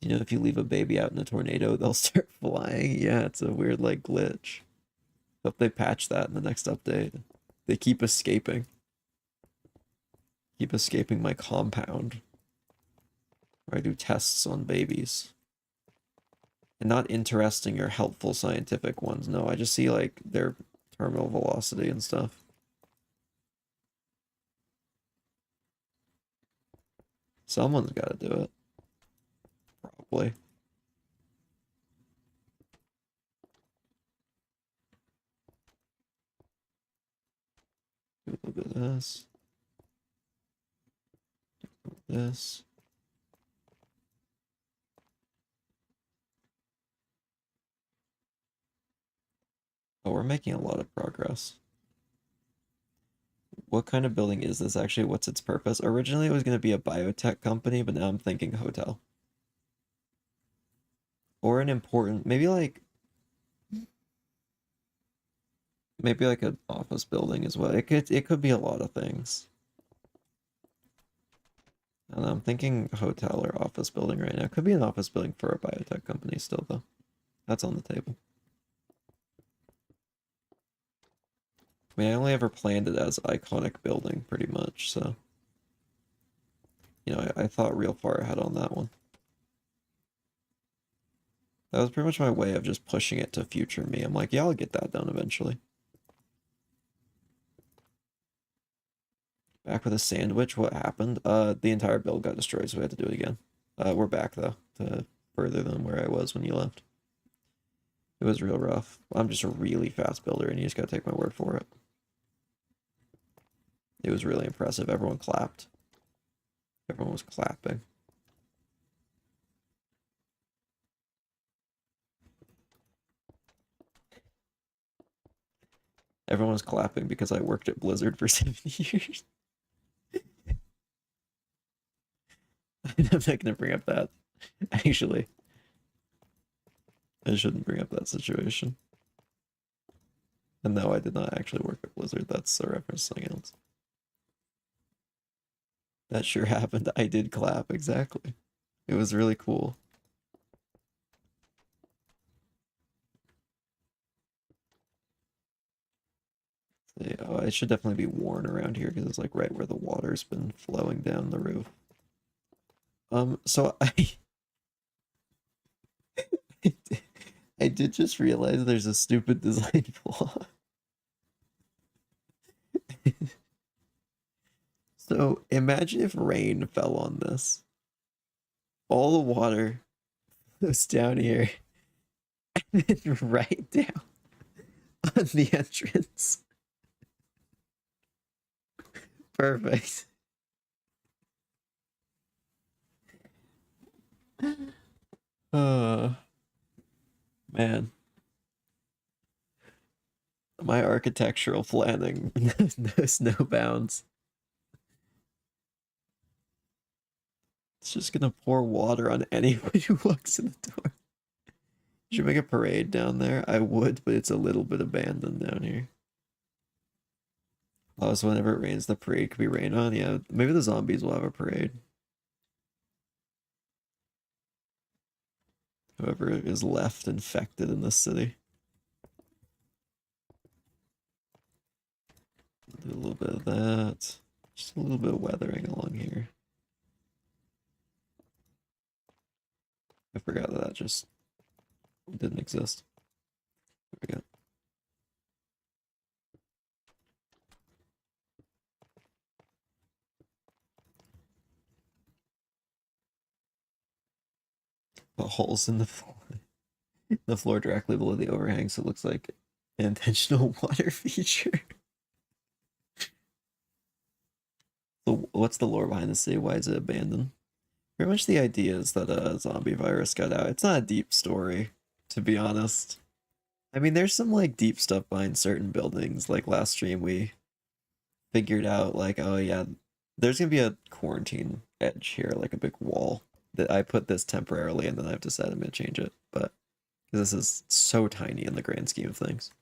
You know, if you leave a baby out in a tornado, they'll start flying. Yeah, it's a weird like glitch. Hope they patch that in the next update. They keep escaping. Keep escaping my compound where I do tests on babies. And not interesting or helpful scientific ones. No, I just see like their terminal velocity and stuff. Someone's got to do it. Probably. Do a little bit of this. This. Oh, we're making a lot of progress. What kind of building is this actually? What's its purpose? Originally, it was going to be a biotech company, but now I'm thinking hotel. Or an important, maybe like an office building as well. It could be a lot of things. And I'm thinking hotel or office building right now. Could be an office building for a biotech company still though. That's on the table. I mean, I only ever planned it as iconic building pretty much, so I thought real far ahead on that one. That was pretty much my way of just pushing it to future me. I'm like, yeah, I'll get that done eventually. Back with a sandwich, what happened? The entire build got destroyed, so we had to do it again. We're back though, to further than where I was when you left. It was real rough. I'm just a really fast builder, and you just gotta take my word for it. It was really impressive. Everyone clapped. Everyone was clapping. Everyone was clapping because I worked at Blizzard for 7 years. I'm not gonna bring up that. Actually, I shouldn't bring up that situation. And no, I did not actually work at Blizzard. That's a reference to something else. That sure happened. I did clap, exactly. It was really cool. Oh, it should definitely be worn around here because it's like right where the water's been flowing down the roof. So I did just realize there's a stupid design flaw. So imagine if rain fell on this. All the water goes down here and then right down on the entrance. Perfect. Uh, man, my architectural planning knows no bounds. It's just gonna pour water on anyone who walks in the door. Should make a parade down there. I would, but it's a little bit abandoned down here. Oh, so whenever it rains, the parade could be rain on. Yeah, maybe the zombies will have a parade. Whoever is left infected in this city. Do a little bit of that. Just a little bit of weathering along here. I forgot that that just didn't exist. There we go. Put holes in the floor directly below the overhang, so it looks like an intentional water feature. So what's the lore behind the city? Why is it abandoned? Pretty much the idea is that a zombie virus got out. It's not a deep story, to be honest. I mean, there's some like deep stuff behind certain buildings. Like last stream, we figured out like, oh yeah, there's gonna be a quarantine edge here, like a big wall. That I put this temporarily, and then I've decided I'm gonna change it. But because this is so tiny in the grand scheme of things.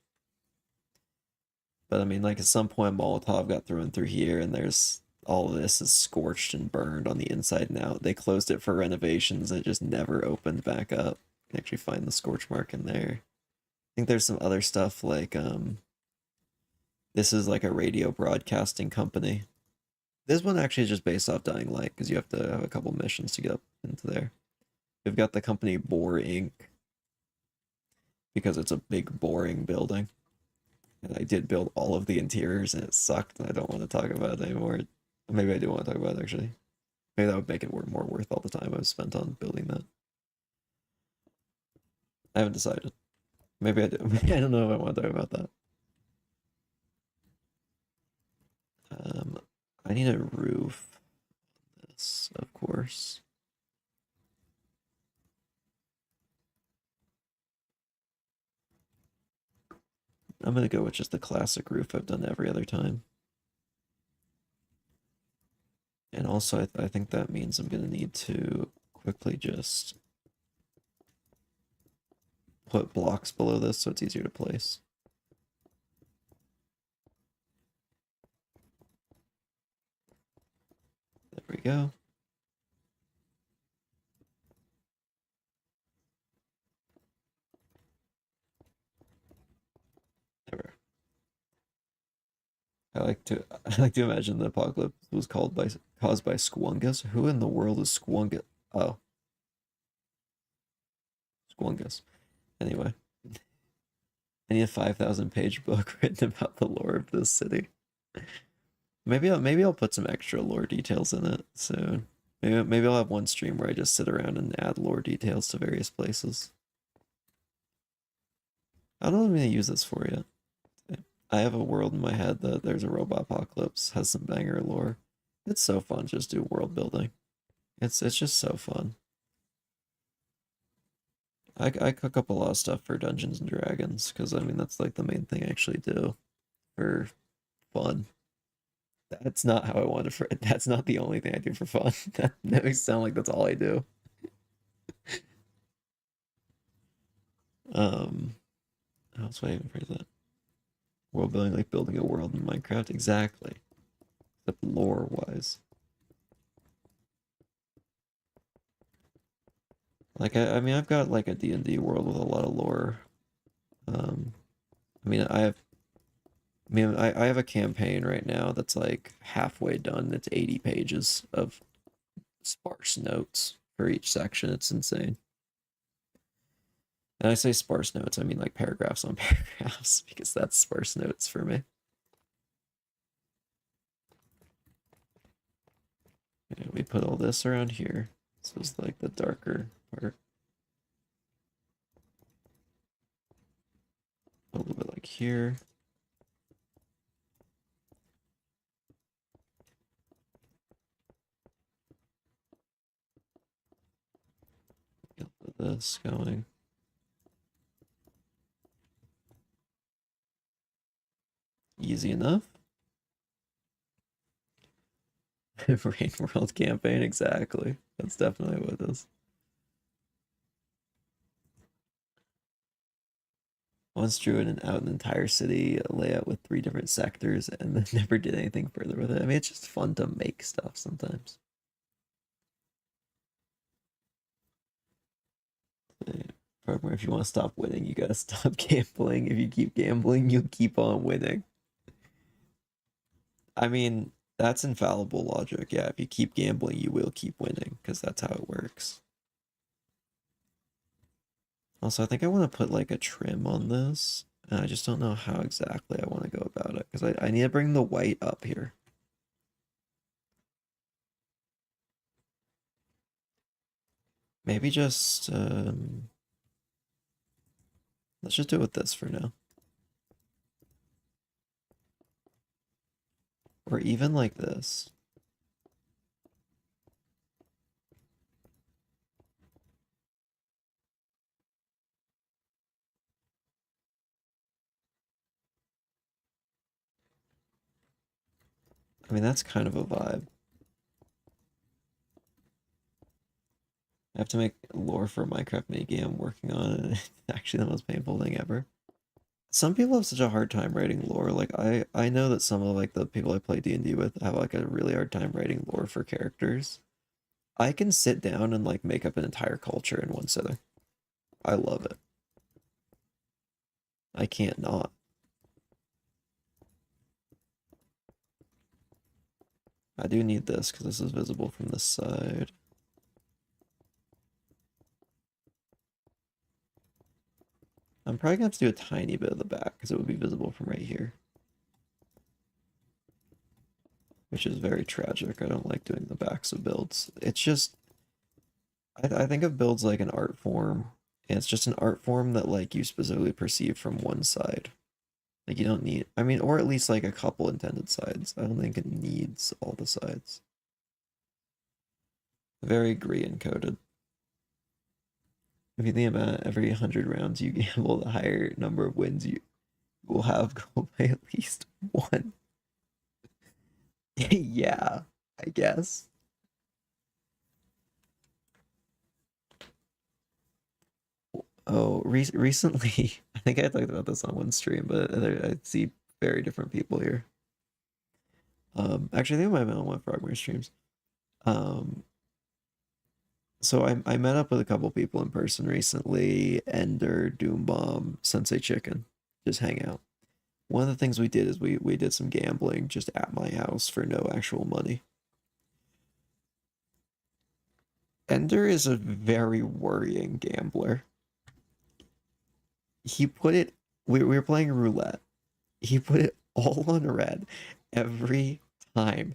But I mean, like at some point, Molotov got thrown through here, and there's all of this is scorched and burned on the inside and out. They closed it for renovations, and it just never opened back up. You can actually find the scorch mark in there. I think there's some other stuff like this is like a radio broadcasting company. This one actually is just based off Dying Light because you have to have a couple missions to get up into there. We've got the company Bore Inc. because it's a big boring building. And I did build all of the interiors and it sucked and I don't want to talk about it anymore. Maybe I do want to talk about it actually. Maybe that would make it more worth all the time I've spent on building that. I haven't decided. Maybe I do. I don't know if I want to talk about that. I need a roof. This, of course. I'm gonna go with just the classic roof I've done every other time. And also, I think that means I'm gonna need to quickly just put blocks below this so it's easier to place. There we go. There. I like to imagine the apocalypse was caused by Squungus. Who in the world is Squungus? Oh, Squungus. Anyway, I need a 5,000 page book written about the lore of this city. Maybe I'll put some extra lore details in it soon. Maybe I'll have one stream where I just sit around and add lore details to various places. I don't know what I'm gonna use this for yet. I have a world in my head that there's a robot apocalypse, has some banger lore. It's so fun to just do world building. It's just so fun. I cook up a lot of stuff for Dungeons and Dragons because I mean that's like the main thing I actually do for fun. That's not how I want it for. That's not the only thing I do for fun. That makes it sound like that's all I do. How else would I even phrase that? World building, like building a world in Minecraft, exactly. Except lore wise. Like I mean, I've got like a D&D world with a lot of lore. I mean, I have a campaign right now that's like halfway done. It's 80 pages of sparse notes for each section. It's insane. And I say sparse notes, I mean like paragraphs on paragraphs because that's sparse notes for me. Okay, we put all this around here. This is like the darker part. A little bit like here. Get this going. Easy enough. Rain World campaign, exactly. That's definitely what it is. Once drew out an entire city layout with 3 different sectors and then never did anything further with it. I mean, it's just fun to make stuff sometimes. If you want to stop winning, you gotta stop gambling. If you keep gambling, you'll keep on winning. I mean, that's infallible logic. Yeah, if you keep gambling, you will keep winning because that's how it works. Also, I think I want to put like a trim on this. And I just don't know how exactly I want to go about it because I need to bring the white up here. Maybe just let's just do it with this for now. Or even like this. I mean, that's kind of a vibe. I have to make lore for a Minecraft minigame I'm working on, and it's actually the most painful thing ever. Some people have such a hard time writing lore. Like I know that some of like the people I play D&D with have like a really hard time writing lore for characters. I can sit down and like make up an entire culture in one sitting. I love it. I can't not. I do need this because this is visible from this side. I'm probably gonna have to do a tiny bit of the back because it would be visible from right here. Which is very tragic. I don't like doing the backs of builds. It's just, I think of builds like an art form, and it's just an art form that like you specifically perceive from one side. Like you don't need, I mean, or at least like a couple intended sides. I don't think it needs all the sides. Very green coded. If you think about every 100 rounds you gamble, the higher number of wins you will have go by at least one. Yeah, I guess. Oh, recently, I think I talked about this on one stream, but I see very different people here. Actually, I think I might have been on one of Frogmere streams. Um, so I met up with a couple people in person recently. Ender, Doombomb, Sensei Chicken, just hang out. One of the things we did is we did some gambling just at my house for no actual money. Ender is a very worrying gambler. He put it, we were playing roulette. He put it all on red every time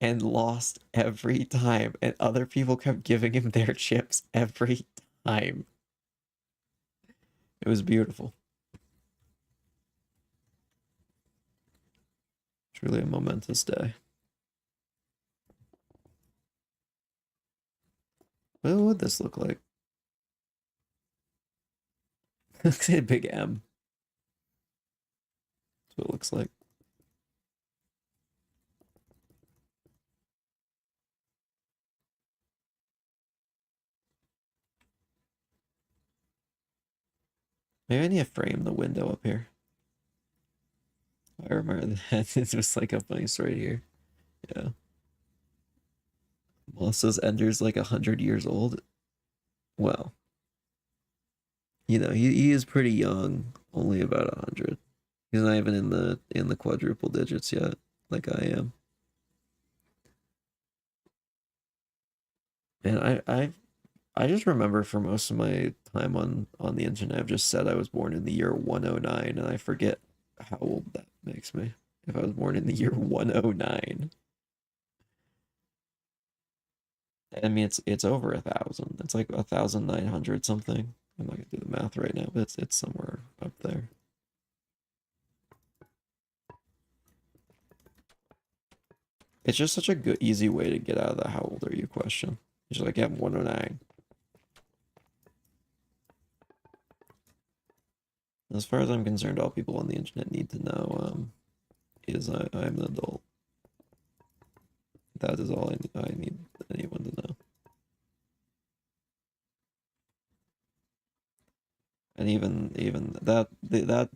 and lost every time, and other people kept giving him their chips every time. It was beautiful. It's really a momentous day. What would this look like? Looks like a big M. That's what it looks like. Maybe I need to frame the window up here. I remember that. It's just like a funny story here. Yeah. Moss says Ender's like 100 years old. Well, he is pretty young, only about 100. He's not even in the quadruple digits yet, like I am. And I just remember for most of my time on the internet, I've just said I was born in the year 109, and I forget how old that makes me. If I was born in the year 109, I mean it's over 1,000. It's like 1,900 something. I'm not gonna do the math right now, but it's somewhere up there. It's just such a good easy way to get out of the how old are you question. It's just like, yeah, I'm 109. As far as I'm concerned, all people on the internet need to know is I'm an adult. That is all I need anyone to know. And even that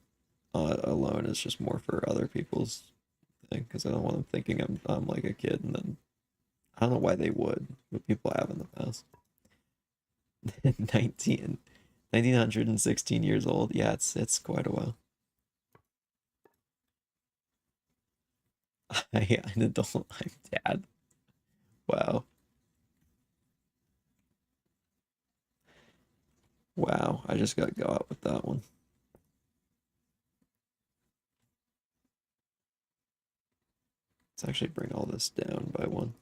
alone is just more for other people's thing because I don't want them thinking I'm like a kid, and then I don't know why they would, but people have in the past. 19 1916 years old. Yeah, it's quite a while. I'm an adult. I'm dad. Wow. Wow. I just got go out with that one. Let's actually bring all this down by one.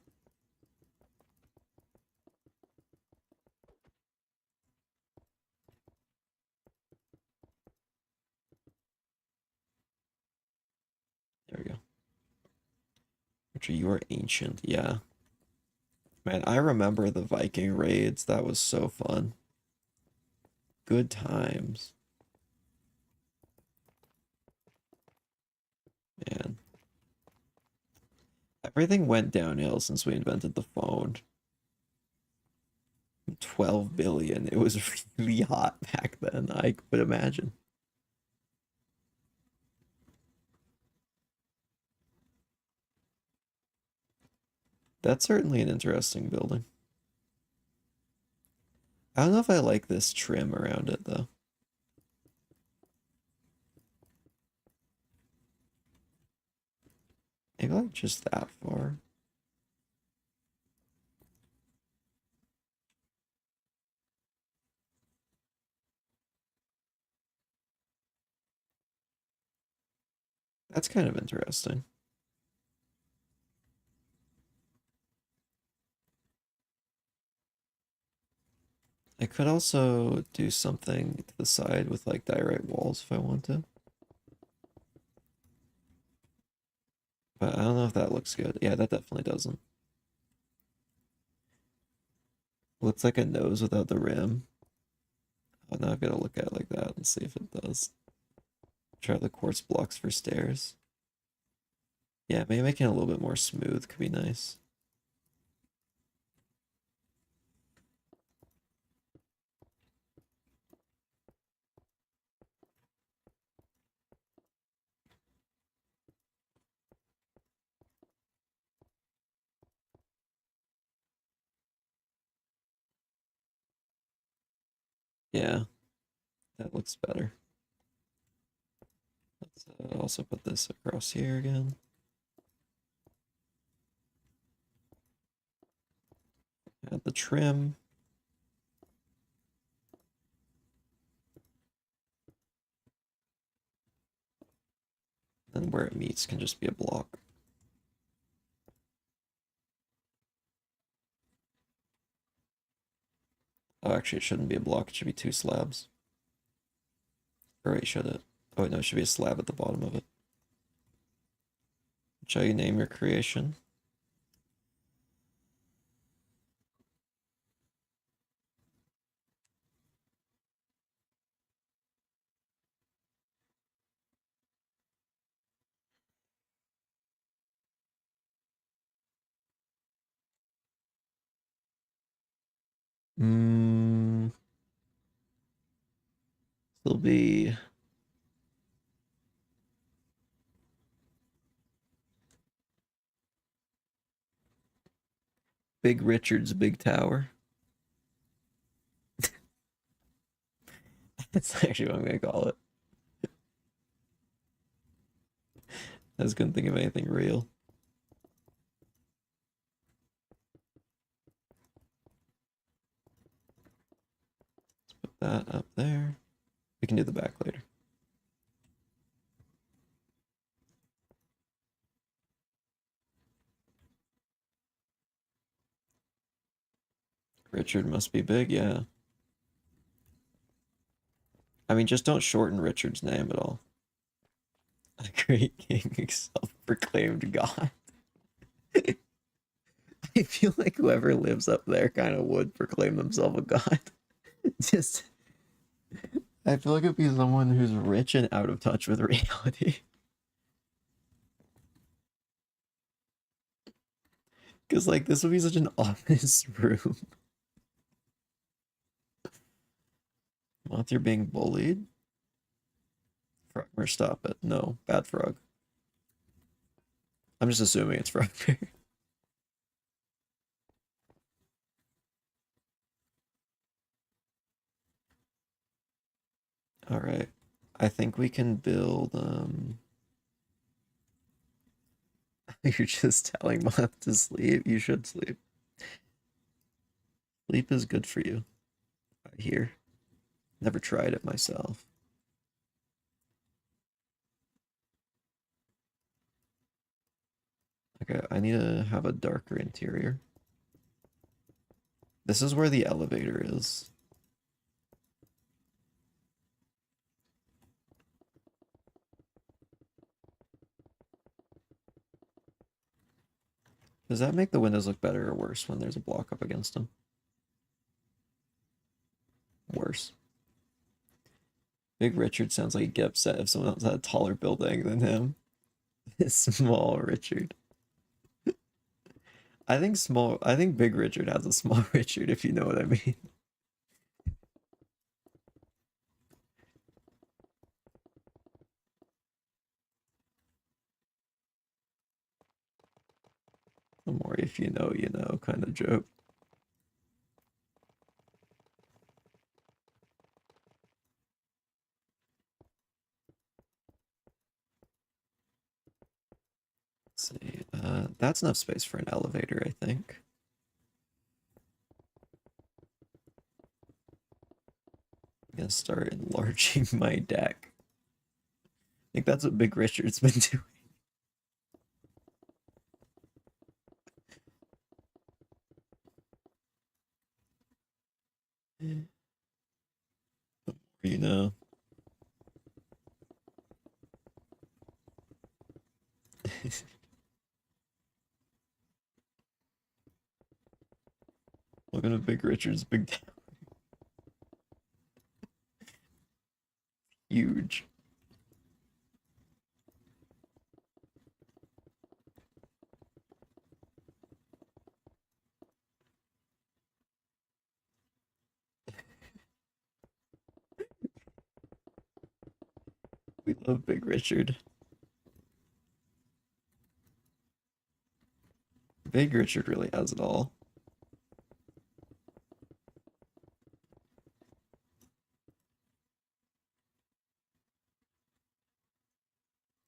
You are ancient, yeah. Man, I remember the Viking raids. That was so fun. Good times. Man. Everything went downhill since we invented the phone. 12 billion. It was really hot back then, I would imagine. That's certainly an interesting building. I don't know if I like this trim around it though. Maybe like just that far. That's kind of interesting. I could also do something to the side with like diorite walls if I want to. But I don't know if that looks good. Yeah, that definitely doesn't. Looks like a nose without the rim. Oh, now I've got to look at it like that and see if it does. Try the quartz blocks for stairs. Yeah, maybe making it a little bit more smooth could be nice. Yeah, that looks better. Let's also put this across here again. Add the trim. And where it meets can just be a block. Oh, actually, it shouldn't be a block. It should be two slabs. Or wait, should it? Oh, wait, no, it should be a slab at the bottom of it. Shall you name your creation? Mm, It'll be Big Richard's Big Tower. That's actually what I'm gonna call it. I just couldn't think of anything real. Put that up there. We can do the back later. Richard must be big, yeah. I mean, just don't shorten Richard's name at all. A great king, self-proclaimed god. I feel like whoever lives up there kind of would proclaim themselves a god. Just, I feel like it'd be someone who's rich and out of touch with reality. Because, like, this would be such an ominous room. Moth, you're being bullied? Frogmer, stop it. No, bad frog. I'm just assuming it's Frogmer. All right. I think we can build, you're just telling Moth to sleep. You should sleep. Sleep is good for you. I hear. Never tried it myself. Okay, I need to have a darker interior. This is where the elevator is. Does that make the windows look better or worse when there's a block up against them? Worse. Big Richard sounds like he'd get upset if someone else had a taller building than him. Small Richard. I think Big Richard has a small Richard, if you know what I mean. The more if you know kind of joke. Let's see. That's enough space for an elevator, I think. I'm gonna start enlarging my deck. I think that's what Big Richard's been doing. You know. Welcome to Big Richard's big town. Huge. We love Big Richard. Big Richard really has it all.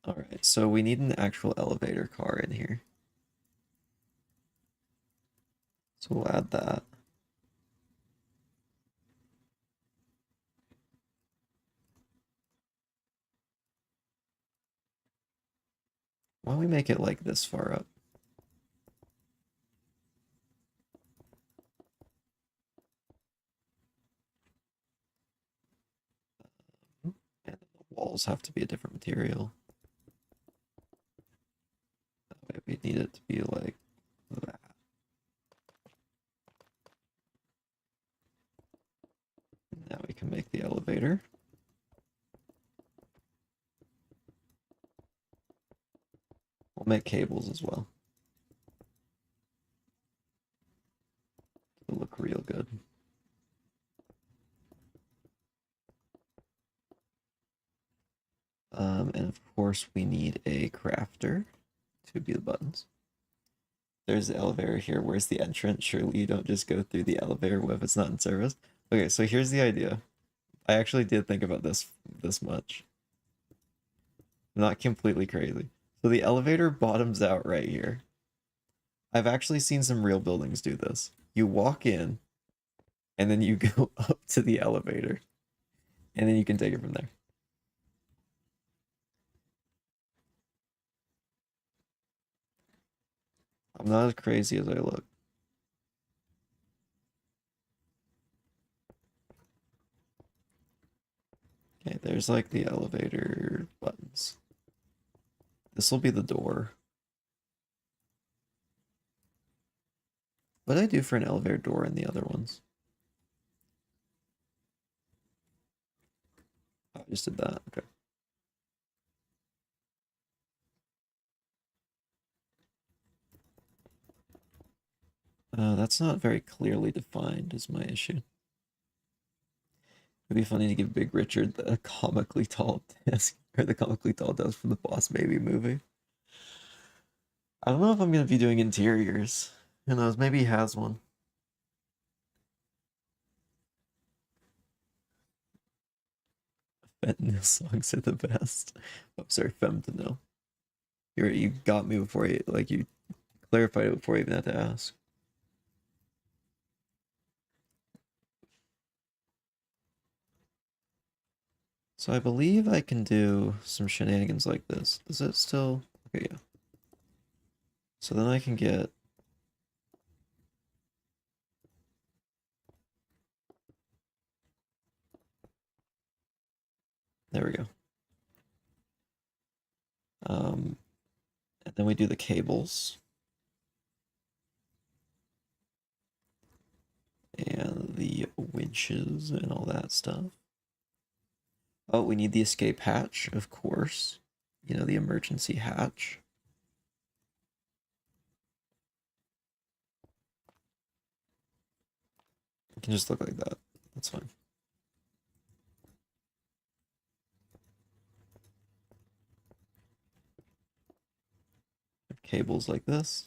Alright, so we need an actual elevator car in here. So we'll add that. Why don't we make it like this far up? And the walls have to be a different material. That way we need it to be like that. Now we can make the elevator. We'll make cables as well. It'll look real good. And of course we need a crafter to be the buttons. There's the elevator here. Where's the entrance? Surely you don't just go through the elevator if it's not in service. Okay, so here's the idea. I actually did think about this much. I'm not completely crazy. So the elevator bottoms out right here. I've actually seen some real buildings do this. You walk in, and then you go up to the elevator, and then you can take it from there. I'm not as crazy as I look. Okay, there's like the elevator buttons. This will be the door. What did I do for an elevator door in the other ones? Oh, I just did that. Okay. That's not very clearly defined is my issue. It'd be funny to give Big Richard the comically tall desk, or the comically tall desk from the Boss Baby movie. I don't know if I'm gonna be doing interiors. Who knows? Maybe he has one. Fentanyl songs are the best. Oh, sorry, Fem to know. You got me before you clarified it before you even had to ask. So I believe I can do some shenanigans like this. Is it still? Okay, yeah. So then I can get... There we go. And then we do the cables. And the winches and all that stuff. Oh, we need the escape hatch, of course. You know, the emergency hatch. It can just look like that. That's fine. Cables like this.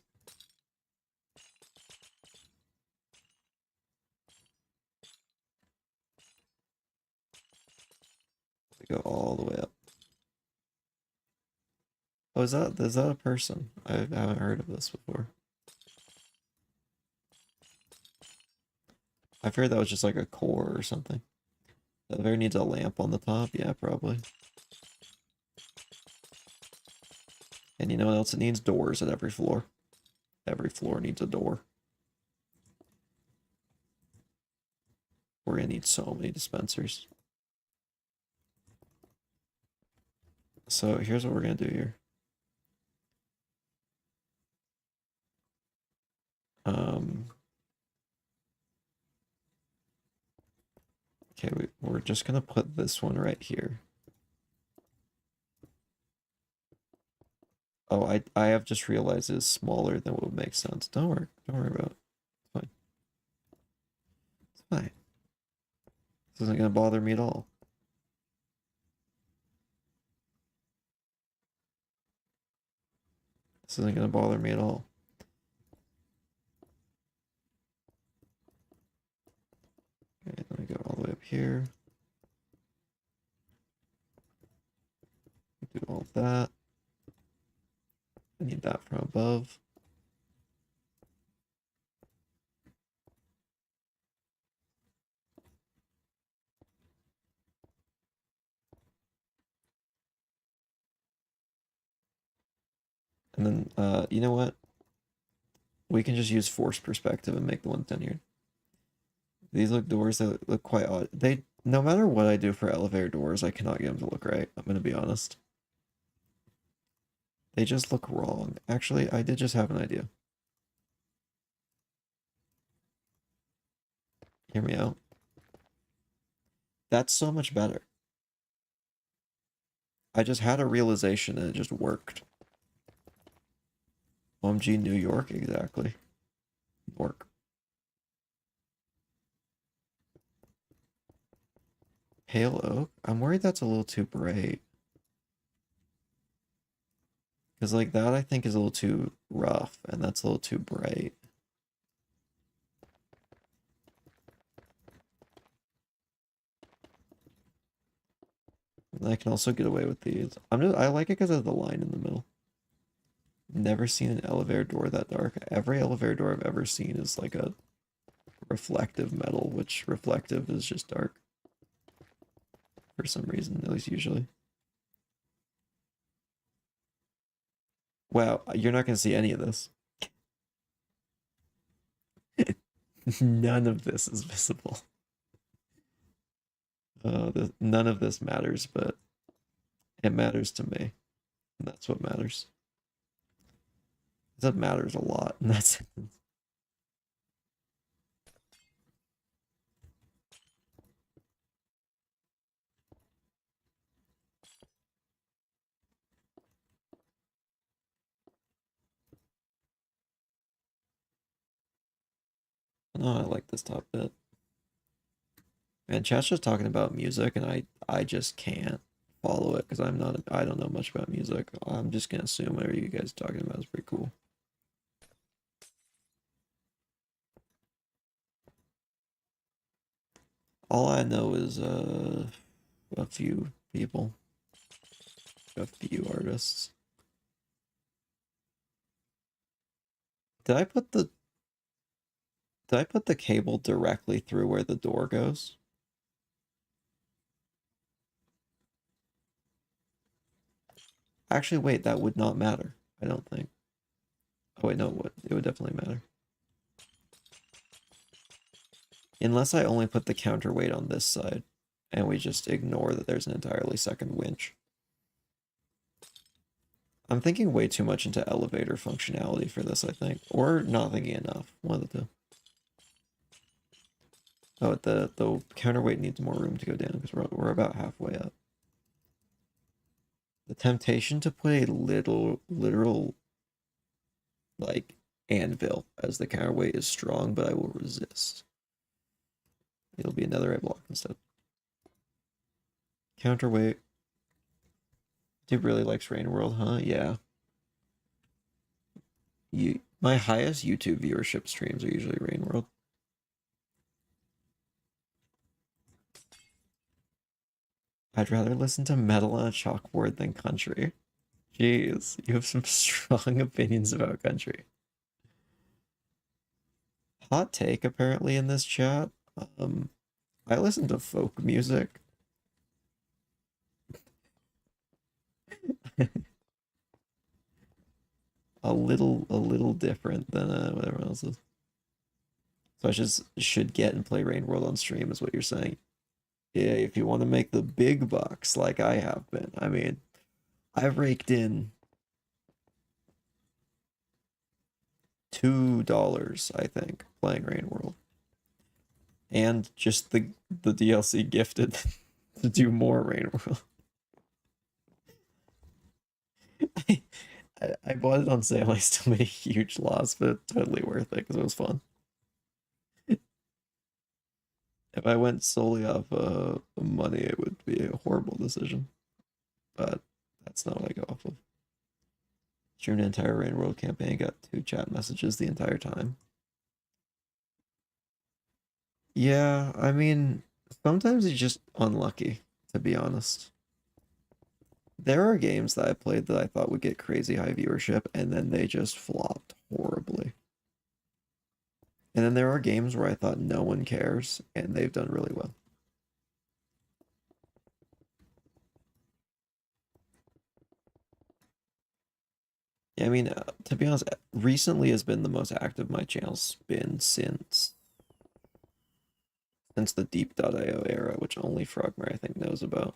They go all the way up. Oh, is that a person? I haven't heard of this before. I figured that was just like a core or something. The elevator needs a lamp on the top? Yeah, probably. And you know what else it needs? Doors at every floor. Every floor needs a door. We're gonna need so many dispensers. So here's what we're gonna do here. Okay, we're just gonna put this one right here. Oh, I have just realized it's smaller than what would make sense. Don't worry about it. It's fine. It's fine. This isn't gonna bother me at all. This isn't gonna bother me at all. Okay, let me go all the way up here. Do all that. I need that from above. And then, you know what? We can just use force perspective and make the ones down here. These look doors that look quite odd. No matter what I do for elevator doors, I cannot get them to look right. I'm gonna be honest. They just look wrong. Actually, I did just have an idea. Hear me out. That's so much better. I just had a realization and it just worked. OMG, New York, exactly. Work. Pale oak? I'm worried that's a little too bright. Because like that I think is a little too rough and that's a little too bright. And I can also get away with these. I like it because of the line in the middle. Never seen an elevator door that dark. Every elevator door I've ever seen is like a reflective metal, which reflective is just dark. For some reason, at least usually. Wow, you're not going to see any of this. None of this is visible. None of this matters, but it matters to me. And that's what matters. That matters a lot in that sentence. Oh, I like this top bit. Man, chat's just talking about music, and I just can't follow it because I don't know much about music. I'm just gonna assume whatever you guys are talking about is pretty cool. All I know is a few people, a few artists. Did I put the did I put the cable directly through where the door goes? Actually, wait, that would not matter. I don't think. Oh wait, no, it would. It would definitely matter. Unless I only put the counterweight on this side, and we just ignore that there's an entirely second winch. I'm thinking way too much into elevator functionality for this, I think. Or not thinking enough. One of the two. Oh, the counterweight needs more room to go down because we're about halfway up. The temptation to put a literal like anvil as the counterweight is strong, but I will resist. It'll be another A block instead. Counterweight. Dude really likes Rain World, huh? Yeah. My highest YouTube viewership streams are usually Rain World. I'd rather listen to metal on a chalkboard than country. Jeez, you have some strong opinions about country. Hot take apparently in this chat. Um, I listen to folk music. a little different than whatever else is. So I just should get and play Rain World on stream is what you're saying. Yeah, if you want to make the big bucks like I have been. I mean, I've raked in $2, I think, playing Rain World. And just the DLC gifted to do more Rain World. I bought it on sale. I still made a huge loss, but totally worth it because it was fun. If I went solely off money, it would be a horrible decision. But that's not what I go off of. Streamed an entire Rain World campaign, got 2 chat messages the entire time. Yeah, I mean, sometimes it's just unlucky, to be honest. There are games that I played that I thought would get crazy high viewership, and then they just flopped horribly. And then there are games where I thought no one cares, and they've done really well. Yeah, I mean, to be honest, recently has been the most active my channel's been since the Deep.io era, which only Frogmare I think knows about.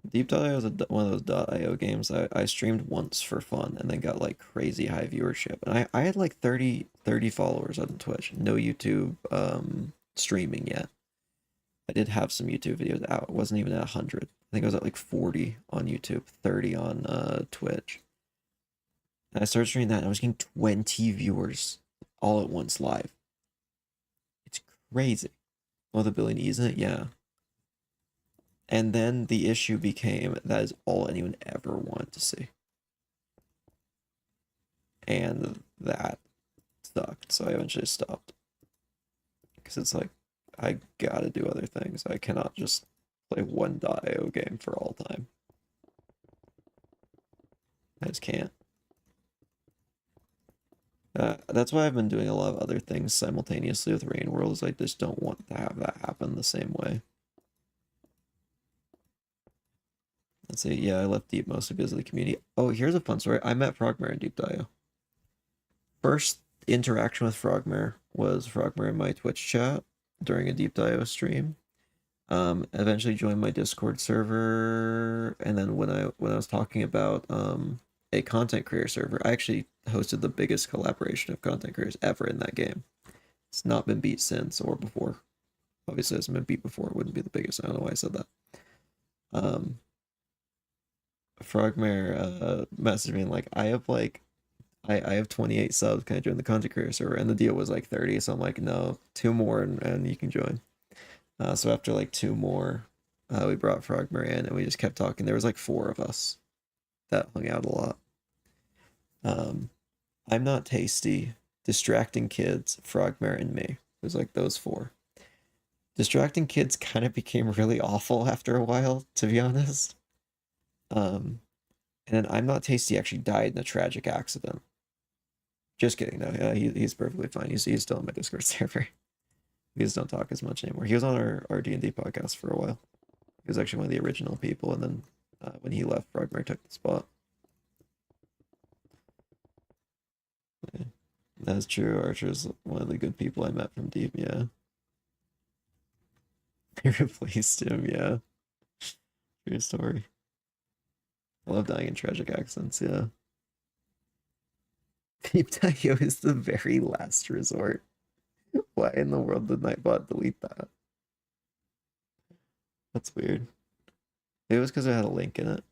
Deep.io is one of those .io games I streamed once for fun and then got like crazy high viewership. And I had like 30 followers on Twitch. No YouTube streaming yet. I did have some YouTube videos out. It wasn't even at 100. I think I was at like 40 on YouTube, 30 on Twitch. And I started streaming that and I was getting 20 viewers all at once live. It's crazy. With a billion E's in it, yeah. And then the issue became that is all anyone ever wanted to see. And that sucked, so I eventually stopped. Because it's like, I gotta do other things. I cannot just play one .io game for all time. I just can't. That's why I've been doing a lot of other things simultaneously with Rain World, is I just don't want to have that happen the same way. Let's see, yeah, I left Deep mostly because of the community. Oh, here's a fun story. I met Frogmare in Deep.io. First interaction with Frogmare was Frogmare in my Twitch chat during a Deep.io stream. Eventually joined my Discord server, and then when I was talking about a content creator server, I actually hosted the biggest collaboration of content creators ever in that game. It's not been beat since or before. Obviously, it hasn't been beat before. It wouldn't be the biggest. I don't know why I said that. Frogmare messaged me and like, I have 28 subs. Can I join the content creator server? And the deal was like 30, so I'm like, no, 2 more and you can join. So after like 2 more, we brought Frogmare in and we just kept talking. There was like 4 of us that hung out a lot. I'm Not Tasty, Distracting Kids, Frogmare, and me. It was like those 4. Distracting Kids kind of became really awful after a while, to be honest. And then I'm Not Tasty actually died in a tragic accident. Just kidding, though. Yeah, he's perfectly fine. He's still on my Discord server. We just don't talk as much anymore. He was on our D&D podcast for a while. He was actually one of the original people, and then when he left, Frogmare took the spot. Yeah. That's true. Archer's one of the good people I met from Deep, yeah. They replaced him, yeah. True story. I love dying in tragic accidents, yeah. Deep Dio is the very last resort. Why in the world did Nightbot delete that? That's weird. It was because it had a link in it.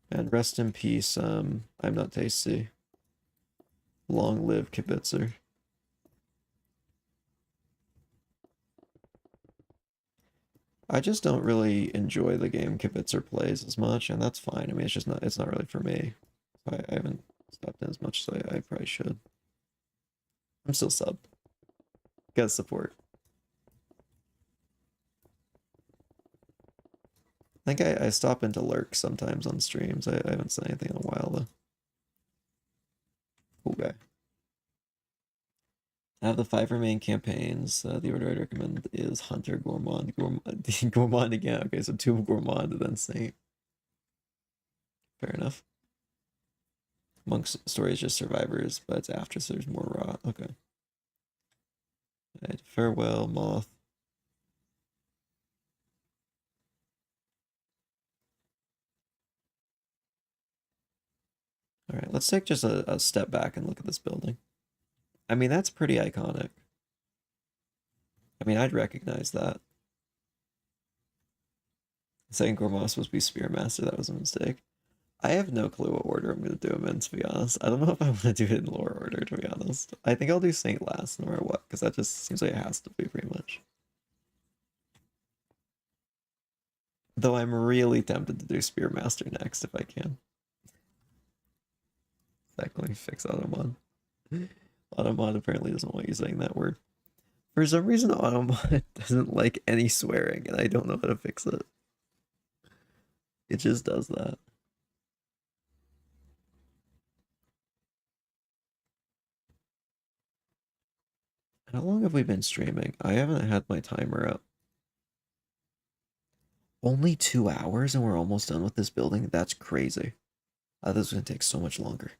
And rest in peace, I'm not tasty. Long live Kibitzer. I just don't really enjoy the game Kibitzer plays as much, and that's fine. I mean, it's not really for me. I haven't stopped in as much as I probably should. I'm still subbed. Got support. I think I stop into lurk sometimes on streams. I haven't said anything in a while though. Cool guy. Out of the 5 remaining campaigns, the order I'd recommend is Hunter, Gourmand, Gourmand again. Okay, so 2 Gourmand and then Saint. Fair enough. Monk's story is just survivors, but it's after, so there's more raw. Okay. Right, farewell, Moth. All right, let's take just a step back and look at this building. I mean, that's pretty iconic. I mean, I'd recognize that. Saying Gourmand was supposed to be Spearmaster, that was a mistake. I have no clue what order I'm going to do them in, to be honest. I don't know if I want to do it in lower order, to be honest. I think I'll do Saint last, no matter what, because that just seems like it has to be, pretty much. Though I'm really tempted to do Spearmaster next, if I can. Exactly, fix Automod. Automod apparently doesn't want you saying that word. For some reason, Automod doesn't like any swearing, and I don't know how to fix it. It just does that. How long have we been streaming? I haven't had my timer up. Only 2 hours and we're almost done with this building? That's crazy. I thought this was going to take so much longer.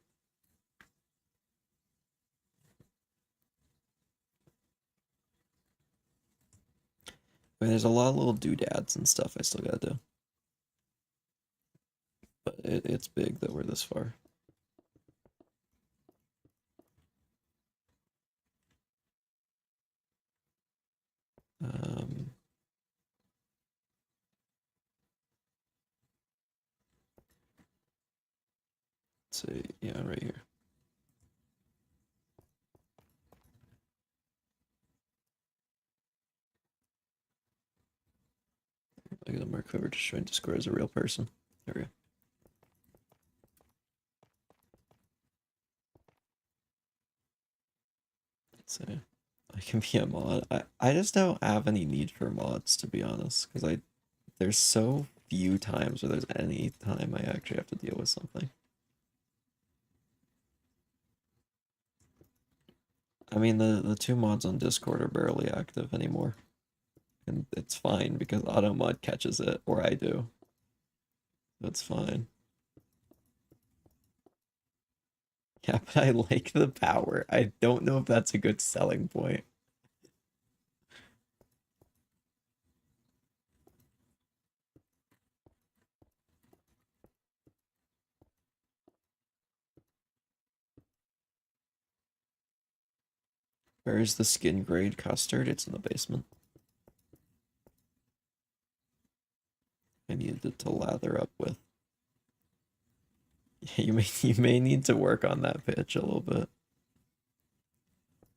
I mean, there's a lot of little doodads and stuff I still gotta do. But it's big that we're this far. Um, let's see, yeah, right here. Look at the Mark Clever just trying to score as a real person. There we go. Let's see. I can be a mod. I just don't have any need for mods, to be honest, because there's so few times where there's any time I actually have to deal with something. I mean, the 2 mods on Discord are barely active anymore. And it's fine because Automod catches it, or I do. That's fine. Yeah, but I like the power. I don't know if that's a good selling point. Where is the skin grade custard? It's in the basement. I needed it to lather up with. Yeah, you may need to work on that pitch a little bit.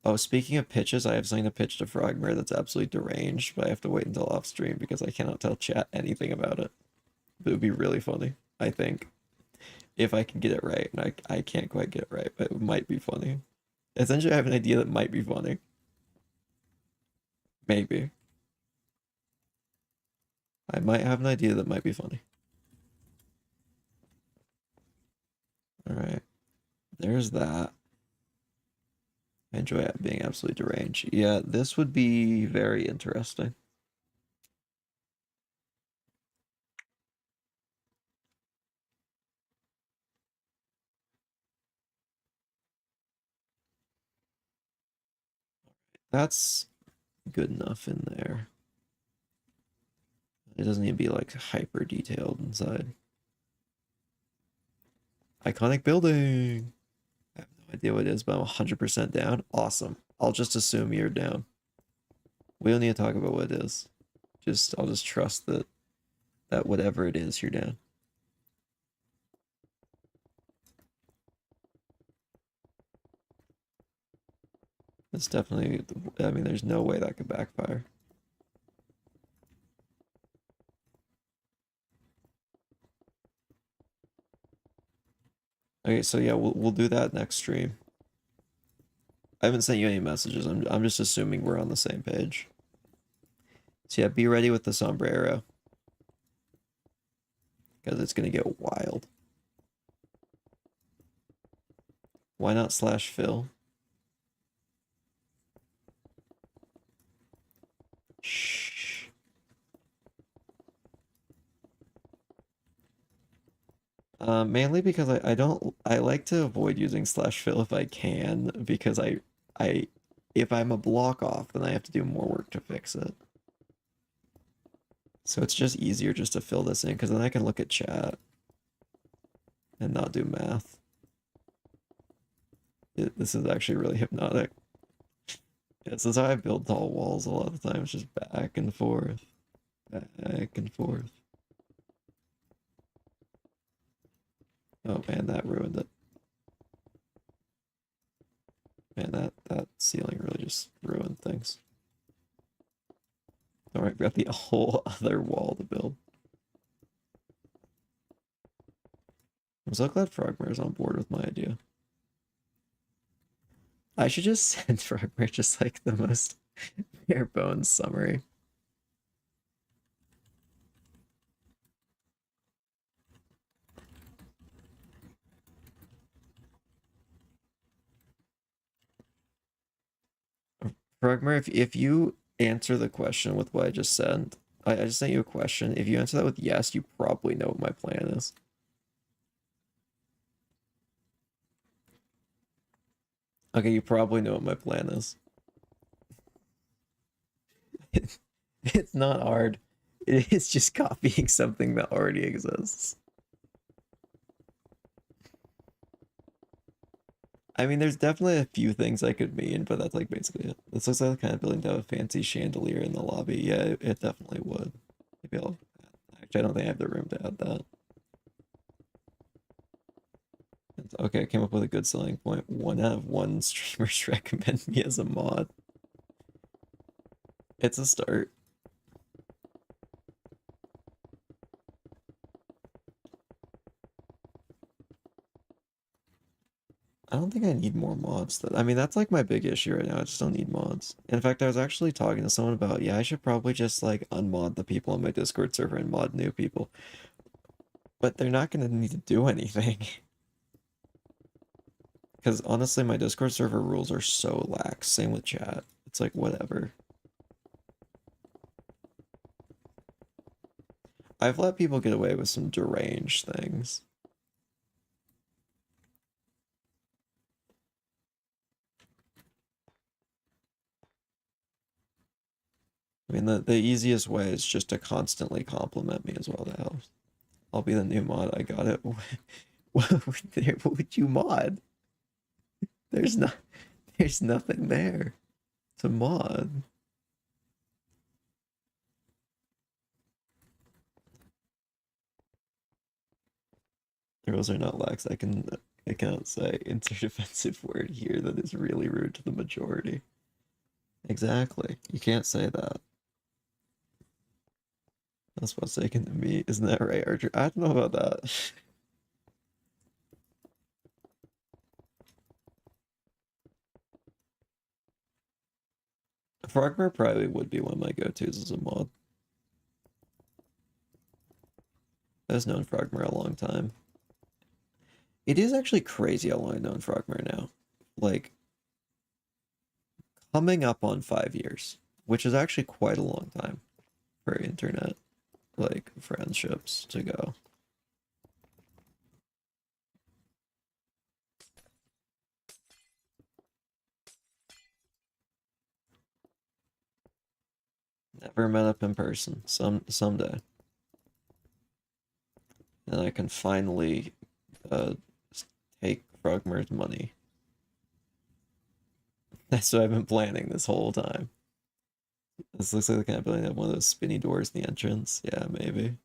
Oh, speaking of pitches, I have something to pitch to Frogmere that's absolutely deranged, but I have to wait until off stream because I cannot tell chat anything about it. But it would be really funny, I think, if I can get it right. And I can't quite get it right, but it might be funny. Essentially, I have an idea that might be funny. Maybe. I might have an idea that might be funny. Alright. There's that. I enjoy being absolutely deranged. Yeah, this would be very interesting. That's good enough in there. It doesn't need to be like hyper detailed inside. Iconic building. I have no idea what it is, but I'm 100% down. Awesome. I'll just assume you're down. We don't need to talk about what it is. I'll just trust that whatever it is, you're down. It's definitely, I mean, there's no way that could backfire. Okay, so yeah, we'll do that next stream. I haven't sent you any messages. I'm just assuming we're on the same page. So yeah, be ready with the sombrero. Because it's gonna get wild. Why not slash Phil? Shh. Mainly because I like to avoid using slash Phil if I can, because I if I'm a block off, then I have to do more work to fix it. So it's just easier just to fill this in, because then I can look at chat and not do math. This is actually really hypnotic. Yeah, this is how I build tall walls a lot of the time. It's just back and forth, back and forth. Oh man, that ruined it. Man, that ceiling really just ruined things. Alright, we got the whole other wall to build. I'm so glad Frogmare's on board with my idea. I should just send Frogmare just like the most bare bones summary. Frogmare, if you answer the question with what I just said, I just sent you a question. If you answer that with yes, you probably know what my plan is. Okay, you probably know what my plan is. It's not hard. It is just copying something that already exists. I mean, there's definitely a few things I could mean, but that's like basically it. This looks like the kind of building to have a fancy chandelier in the lobby. Yeah, it definitely would. Maybe I'll. Actually, I don't think I have the room to add that. Okay, I came up with a good selling point. 1 out of 1 streamers recommend me as a mod. It's a start. I don't think I need more mods. I mean, that's like my big issue right now. I just don't need mods. In fact, I was actually talking to someone about, yeah, I should probably just like unmod the people on my Discord server and mod new people. But they're not going to need to do anything. Because honestly, my Discord server rules are so lax. Same with chat. It's like, whatever. I've let people get away with some deranged things. I mean, the easiest way is just to constantly compliment me as well. That helps. I'll be the new mod. I got it. What would you mod? There's not. There's nothing there to mod. The rules are not lax. I cannot say insert offensive word here that is really rude to the majority. Exactly. You can't say that. That's what's taken to me. Isn't that right, Archer? I don't know about that. Frogmare probably would be one of my go-tos as a mod. I've known Frogmare a long time. It is actually crazy how long I've known Frogmare now. Like, coming up on 5 years, which is actually quite a long time for internet, like, friendships to go. Never met up in person. Someday. And I can finally Frogmer's money. That's what I've been planning this whole time. This looks like the kind of building that have one of those spinny doors in the entrance. Yeah, maybe.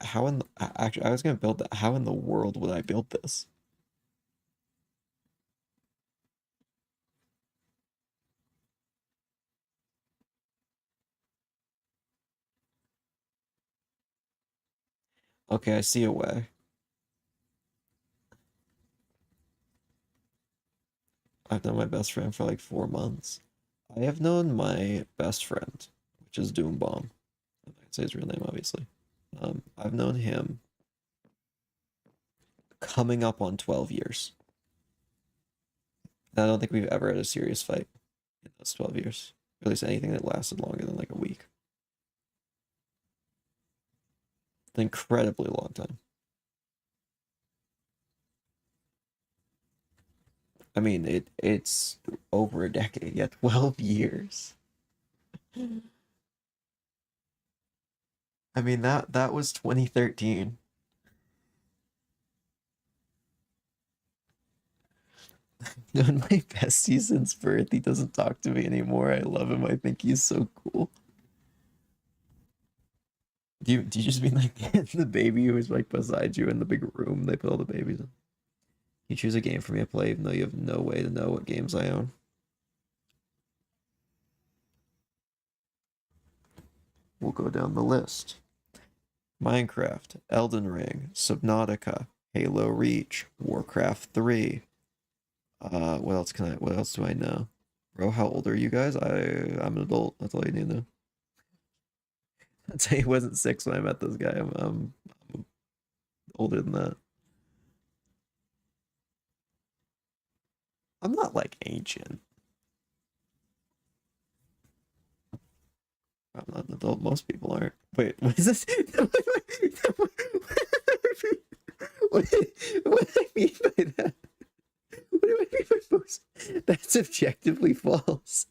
How in the, actually I was gonna build that. How in the world would I build this? Okay, I see a way. I've known my best friend for like 4 months. I have known my best friend, which is Doombomb. I can say his real name, obviously. I've known him coming up on 12 years. And I don't think we've ever had a serious fight in those 12 years. Or at least anything that lasted longer than like a week. An incredibly long time. I mean, it's over a decade, yeah, 12 years. I mean, that was 2013. Known my bestie since birth. He doesn't talk to me anymore. I love him. I think he's so cool. Do you just mean like the baby who was like beside you in the big room they put all the babies in? You choose a game for me to play even though you have no way to know what games I own. We'll go down the list. Minecraft, Elden Ring, Subnautica, Halo Reach, Warcraft 3. What else do I know? Bro, how old are you guys? I'm an adult. That's all you need to know. I'd say he wasn't 6 when I met this guy. I'm older than that. I'm not like ancient. I'm not an adult. Most people aren't. Wait, what is this? What, what do I mean by that? What do I mean by most? That's objectively false.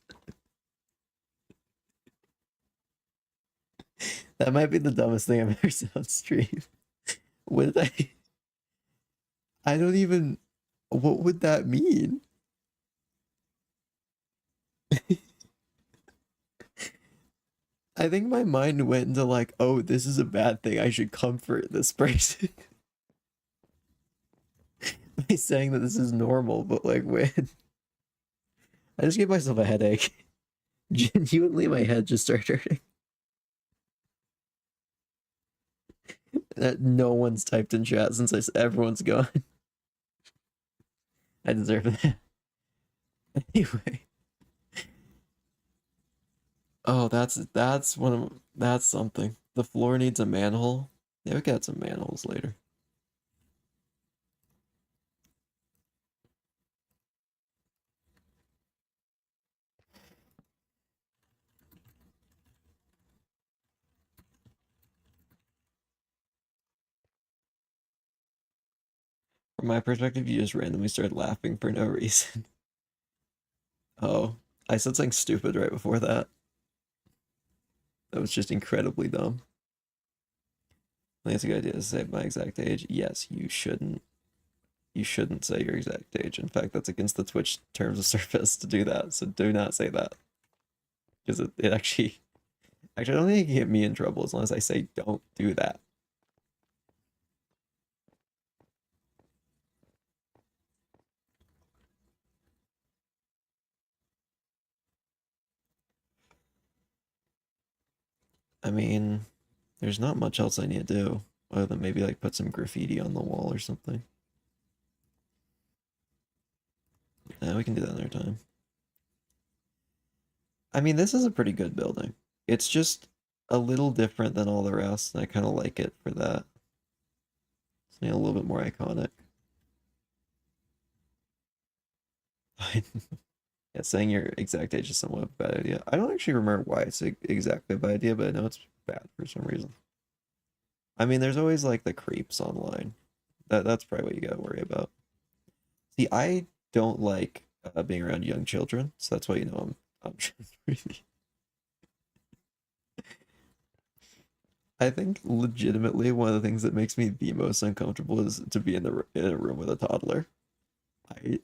That might be the dumbest thing I've ever said on stream. What did I don't even. What would that mean? I think my mind went into like, oh, this is a bad thing. I should comfort this person by saying that this is normal. But like, when I just gave myself a headache. Genuinely, my head just started hurting. That no one's typed in chat since everyone's gone. I deserve that. Anyway. Oh, that's one of that's something. The floor needs a manhole. Yeah, we got some manholes later. From my perspective, you just randomly started laughing for no reason. Oh, I said something stupid right before that. That was just incredibly dumb. I think it's a good idea to say my exact age. Yes, you shouldn't. You shouldn't say your exact age. In fact, that's against the Twitch terms of service to do that. So do not say that. Because it actually I don't think it can get me in trouble as long as I say don't do that. I mean, there's not much else I need to do other than maybe like put some graffiti on the wall or something. Yeah, we can do that another time. I mean, this is a pretty good building. It's just a little different than all the rest, and I kind of like it for that. It's a little bit more iconic. Yeah, saying your exact age is somewhat a bad idea. I don't actually remember why it's exactly a bad idea, but I know it's bad for some reason. I mean, there's always like the creeps online. That's probably what you gotta worry about. See, I don't like being around young children, so that's why I'm just really. I think legitimately one of the things that makes me the most uncomfortable is to be in a room with a toddler. I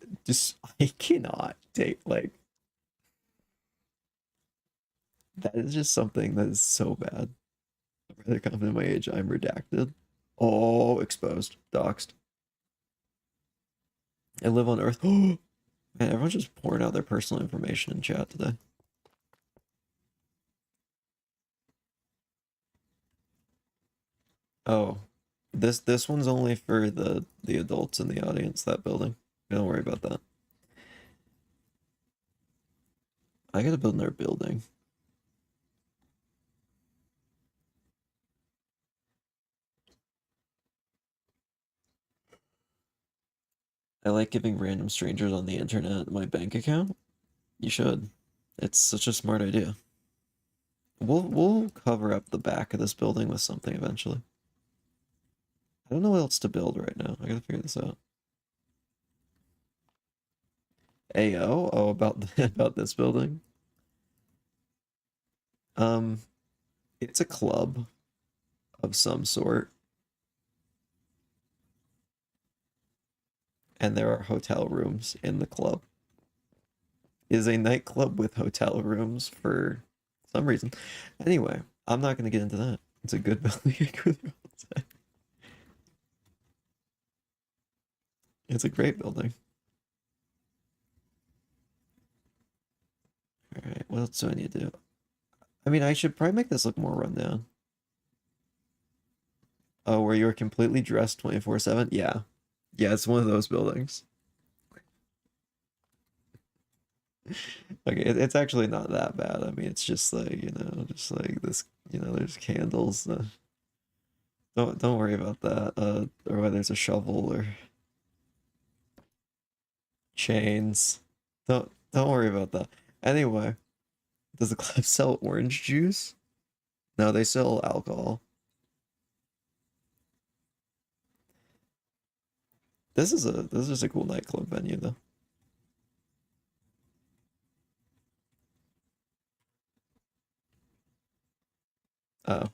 I cannot take like that is just something that is so bad. I'm rather confident in my age. I'm redacted. Oh, exposed, doxed. I live on Earth. Man, everyone's just pouring out their personal information in chat today. Oh, this one's only for the adults in the audience. That building. Don't worry about that. I gotta build another building. I like giving random strangers on the internet my bank account. You should. It's such a smart idea. We'll cover up the back of this building with something eventually. I don't know what else to build right now. I gotta figure this out. AO? Oh, about about this building. Um, it's a club of some sort, and there are hotel rooms in the club. It is a nightclub with hotel rooms for some reason. Anyway, I'm not gonna get into that. It's a good building. It's a great building. All right, what else do I need to do? I mean, I should probably make this look more rundown. Oh, where you're completely dressed 24/7? Yeah. Yeah, it's one of those buildings. Okay, it's actually not that bad. I mean, it's just like, just like this, there's candles. Don't worry about that. Or whether there's a shovel or chains. Don't worry about that. Anyway, does the club sell orange juice? No, they sell alcohol. This is a cool nightclub venue though. Oh,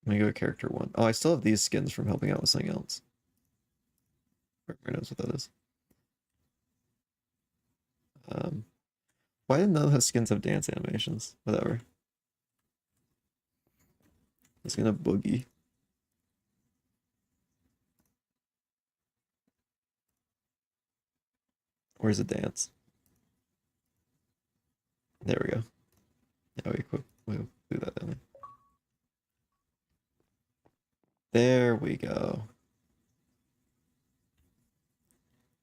let me go to character one. Oh, I still have these skins from helping out with something else. Who knows what that is? Um, why did none of those skins have dance animations? Whatever. It's gonna boogie. Where's the dance? There we go. Now we'll do that then. There we go.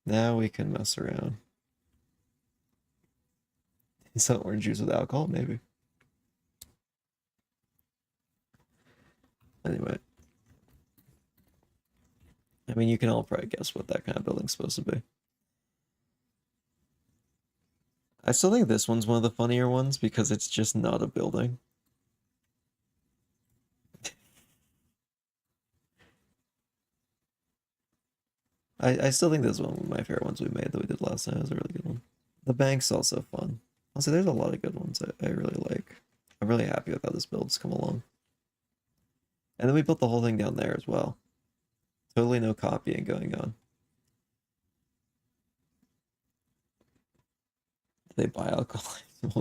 Now we can mess around. Is that orange juice with alcohol? Maybe. Anyway, I mean, you can all probably guess what that kind of building's supposed to be. I still think this one's one of the funnier ones because it's just not a building. I still think this one was my favorite ones we made that we did last time. It was a really good one. The bank's also fun. Also, there's a lot of good ones I really like. I'm really happy with how this build's come along. And then we built the whole thing down there as well. Totally no copying going on. They buy alcohol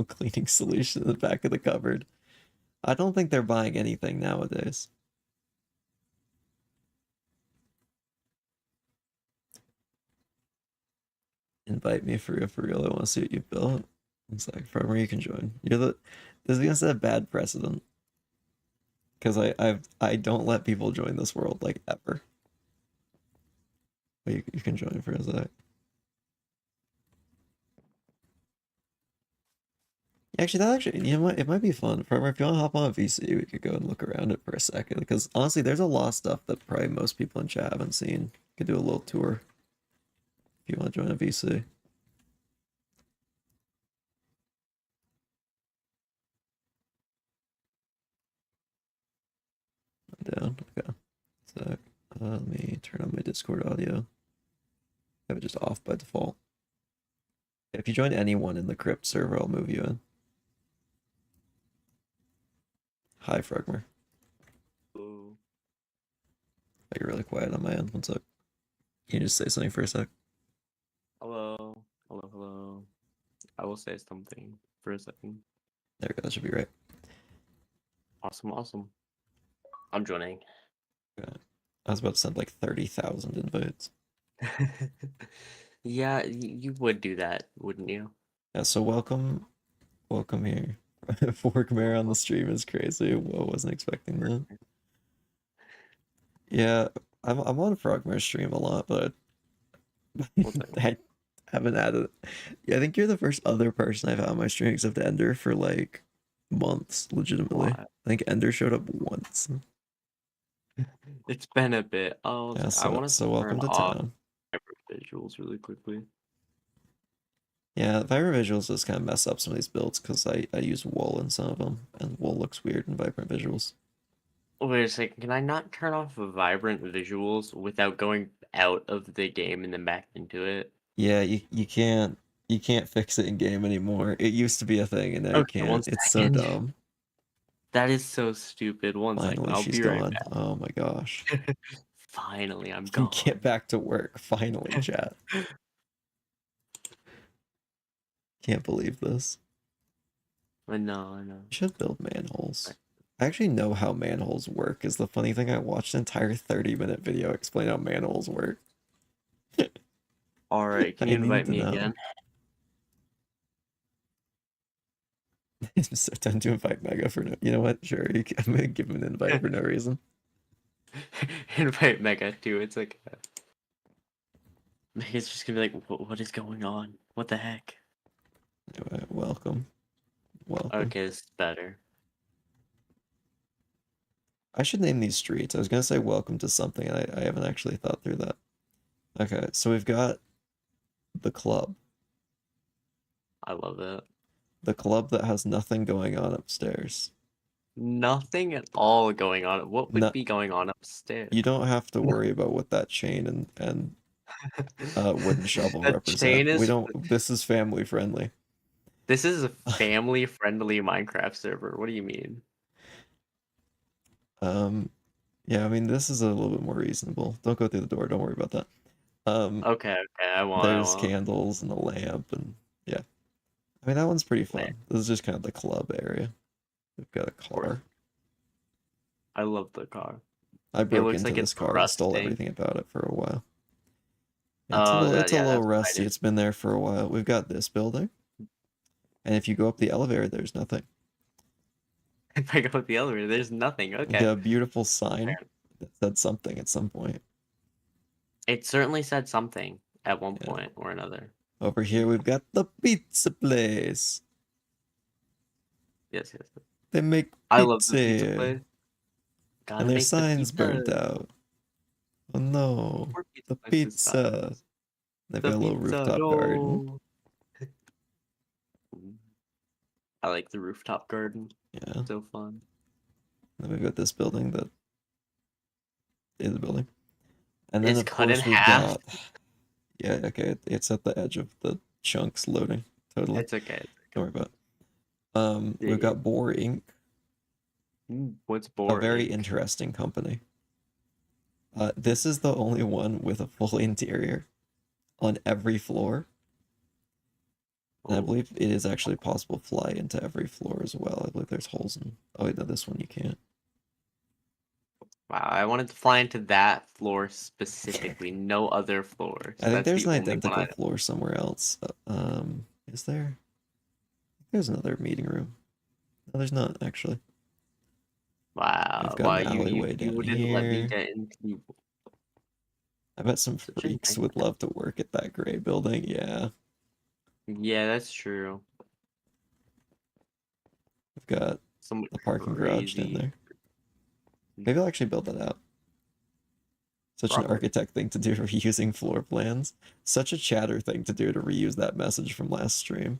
cleaning solution in the back of the cupboard. I don't think they're buying anything nowadays. Invite me for real. I want to see what you built. It's like forever you can join. This is gonna set a bad precedent. Because I don't let people join this world like ever. But you can join for a sec. Actually, it might be fun. Forever, if you want to hop on a VC, we could go and look around it for a second. Because honestly, there's a lot of stuff that probably most people in chat haven't seen. Could do a little tour if you want to join a VC. Down. Okay. So let me turn on my Discord audio. Have it just off by default. If you join anyone in the crypt server, I'll move you in. Hi, Frogmer. Ooh. Oh, you're really quiet on my end. One sec. Can you just say something for a sec? Hello. Hello, hello. I will say something for a second. There we go. That should be right. Awesome, awesome. I'm joining. I was about to send like 30,000 invites. Yeah, you would do that, wouldn't you? Yeah, so welcome here. Forkmare on the stream is crazy. Whoa, wasn't expecting that. Yeah, I'm on Frogmare stream a lot, but One second. I haven't added. Yeah, I think you're the first other person I've had on my stream except Ender for like months, legitimately. Why? I think Ender showed up once. It's been a bit. Oh, Yeah, I wanted to so turn welcome to off town. visuals really quickly. Yeah, Vibrant Visuals does kind of mess up some of these builds because I use wool in some of them, and wool looks weird in Vibrant Visuals. Wait a second. Can I not turn off vibrant visuals without going out of the game and then back into it? Yeah, you can't fix it in game anymore. It used to be a thing, and now you Okay, one can't. It's so second. dumb. That is so stupid. One second. Finally, I'll she's be right gone. Oh my gosh. back. Finally, I'm Get gone. back to work. Finally, chat. Can't believe this. I know, I know. You should build manholes. I actually know how manholes work, is the funny thing. I watched an entire 30-minute video explain how manholes work. Alright, can I you need invite to me know. again? I'm so done to invite Mega for no. You know what? Sure, I'm gonna give him an invite for no reason. Invite Mega too. It's like Mega's just gonna be like, what is going on? What the heck? Anyway, welcome. Okay, this is better. I should name these streets. I was gonna say welcome to something, and I haven't actually thought through that. Okay, so we've got the club. I love it. The club that has nothing going on upstairs. Nothing at all going on. What would No, be going on upstairs? you don't have to worry about what that chain and wooden shovel That represent. chain We is. don't. This is family friendly. This is a family-friendly Minecraft server. What do you mean? Yeah, I mean this is a little bit more reasonable. Don't go through the door. Don't worry about that. Um, Okay, okay, I won't. I there's won't. candles and a lamp, and yeah. I mean that one's pretty fun. This is just kind of the club area. We've got a car. I love the car. I It broke looks into like this it's car and stole rusting. everything about it for a while. Yeah, Oh, it's a yeah, little that's what I rusty. did. It's been there for a while. We've got this building, and if you go up the elevator, there's nothing. If I go with the elevator, there's nothing. We Okay. got a beautiful sign that said something at some point. It certainly said something at one Yeah. point or another. Over here, we've got the pizza place. Yes, yes. They make I love the pizza pizza here, place. Gotta and their make the signs burnt pizza. out. Oh no, Poor pizza the place's pizza. signs. They've The got a little pizza, rooftop garden. no. I like the rooftop garden. Yeah. So fun. Then we've got this building that is a building. And then It's of cut in course we've half. got, yeah, okay, it's at the edge of the chunks loading. Totally. It's okay. Don't worry about it. We've Yeah. got Boar Inc., What's a very boring? interesting company. This is the only one with a full interior on every floor. And I Oh, believe it is actually possible to fly into every floor as well. I believe there's holes in. Oh wait, no, this one you can't. wow, I wanted to fly into that floor specifically, no other floors. I think That's there's the an only one identical I. floor somewhere else. Is there? There's another meeting room. No, there's not actually. Wow, We've got wow, an alleyway you down didn't let me here. get into I bet some such a freaks nice. would love to work at that gray building. Yeah. Yeah, that's true. We've got Some the parking garage down crazy. there. Maybe I'll actually build that out. Such an Probably. architect thing to do, reusing floor plans. Such a chatter thing to do to reuse that message from last stream.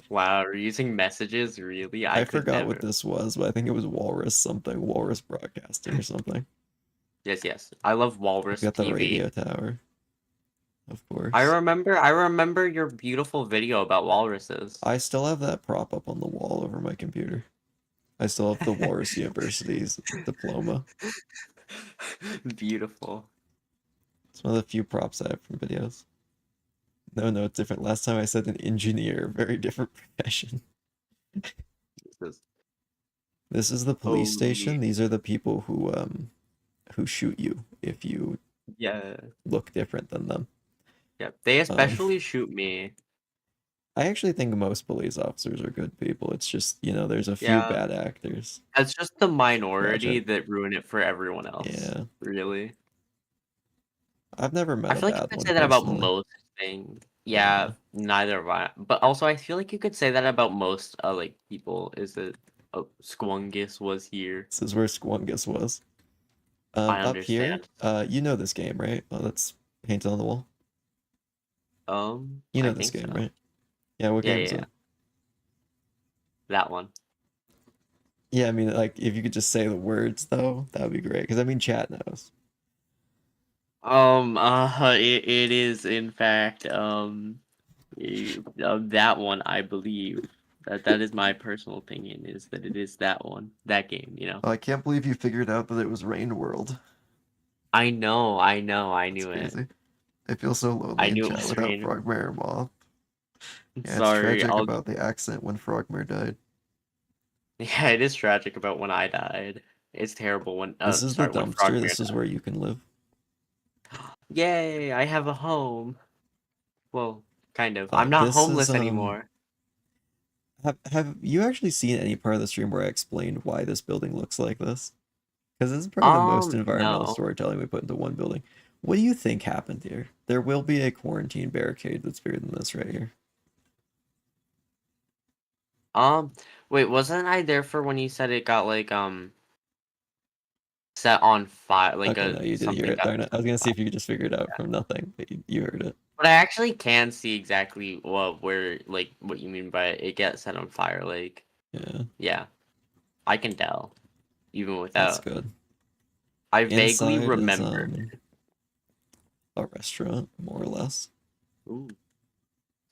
Wow, we're using messages? Really? I I could forgot never. what this was, but I think it was Walrus something, Walrus Broadcasting or something. Yes, yes. I love We've Walrus got the TV. radio tower, of I course. remember your beautiful video about walruses. I still have that prop up on the wall over my computer. I still have the Walrus University's diploma. Beautiful. It's one of the few props I have from videos. No, no, it's different. Last time I said an engineer, very different profession. This is This is the police holy. station. These are the people who shoot you if you Yeah. look different than them. Yeah. They Um, especially shoot me. I actually think most police officers are good people. It's just, there's a few Yeah. bad actors. That's just the minority Tragic. that ruin it for everyone else. Yeah. Really. I've never I met a feel like you bad could one say that about personally. most things. Yeah. Yeah, neither have I. But also, I feel like you could say that about most like people. Is that Squungus was here? This is where Squungus was. I Up here, understand. you know this game, right? Oh, that's painted on the wall. You I know this think game, so. right? Yeah, what Yeah, game yeah, is yeah. it? That one. Yeah, I mean, like, if you could just say the words, though, that would be great. Because, I mean, chat knows. It is in fact that one. I believe that is my personal opinion. Is that it is that one, that game. You know. Oh, I can't believe you figured out that it was Rain World. I That's knew it. crazy. I feel so I lonely in knew it chat was without Rain. Frogmare and Moth. Yeah, it's Sorry, tragic I'll. about the accent when Frogmare died. Yeah, it is tragic about when I died. It's terrible when This is the sorry, when dumpster. Frogmare This is where you can live. died. Yay, I have a home. Well, kind of. I'm not This is homeless anymore. have you actually seen any part of the stream where I explained why this building looks like this? Because this is probably the most environmental No. storytelling we put into one building. What do you think happened here? There will be a quarantine barricade that's bigger than this right here. Um, wait, wasn't I there for when you said it got like set on fire, like Okay, a no, you did hear something it. got Darn it. I set was on gonna see fire? if you could just figure it out from nothing, but you heard it. But I actually can see exactly where like what you mean by it gets set on fire. Like, Yeah, yeah, I can tell even that's without. good. I vaguely Inside is remember. a restaurant, more or less. Ooh,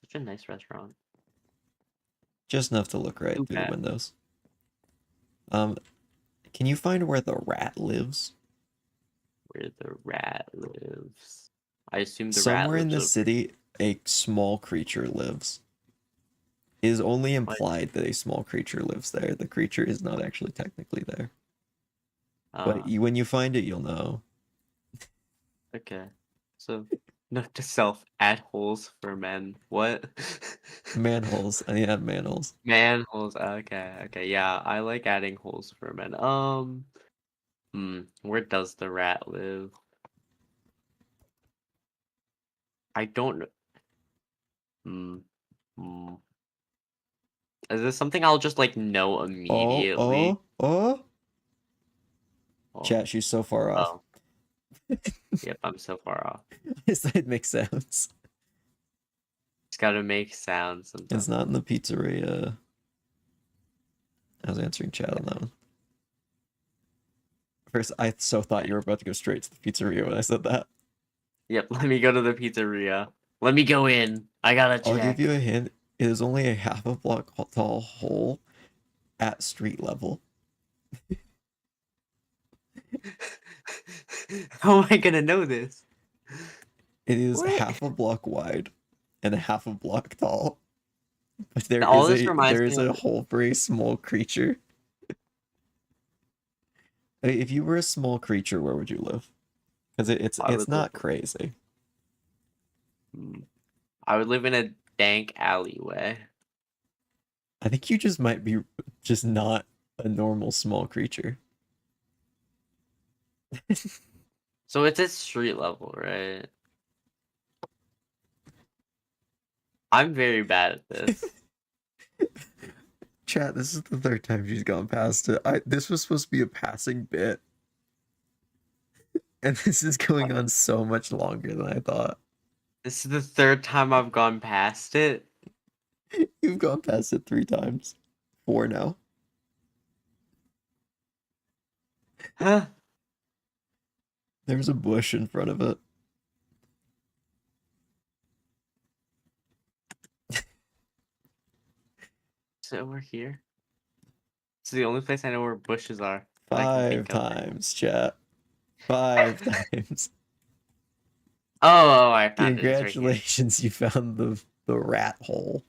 such a nice restaurant. Just enough to look right Too through the bad. windows. Um, can you find where the rat lives? Where the rat lives. I assume the rat Somewhere in lives the over. city, a small creature lives. It is only What? implied that a small creature lives there. The creature is not actually technically there. But Uh, when you find it, you'll know. okay. So, note to self: add holes for men. What? Manholes. I need to add manholes. Manholes. Okay, okay. Yeah, I like adding holes for men. Where does the rat live? I don't know. Hmm. Hmm. Is this something I'll just like know Oh, immediately? oh, oh! Oh, Chat, she's so far off. oh. Yep, I'm so far off. His side makes sounds. It's gotta make sounds It's sometimes. not in the pizzeria. I was answering chat on that one. First, I so thought you were about to go straight to the pizzeria when I said that. Yep, let me go to the pizzeria. Let me go in. I gotta I'll give you check. a hint. It is only a half a block tall hole at street level. How am I gonna know this? It is What? half a block wide and a half a block tall. But there All is this a reminds there me is a of. hole for a small creature. If you were a small creature, where would you live? Because I it's would live. not crazy. I would live in a dank alleyway. I think you just might be just not a normal small creature. So it's at street level, right? I'm very bad at this. Chat, this is the third time she's gone past it. This was supposed to be a passing bit, and this is going on so much longer than I thought. This is the third time I've gone past it. You've gone past it 3 times. 4 now. Huh? There's a bush in front of it. So we're here. It's the only place I know where bushes are that I can 5 think of. times, chat. 5 times. Oh, I found it. It's right here. Congratulations, you found the rat hole.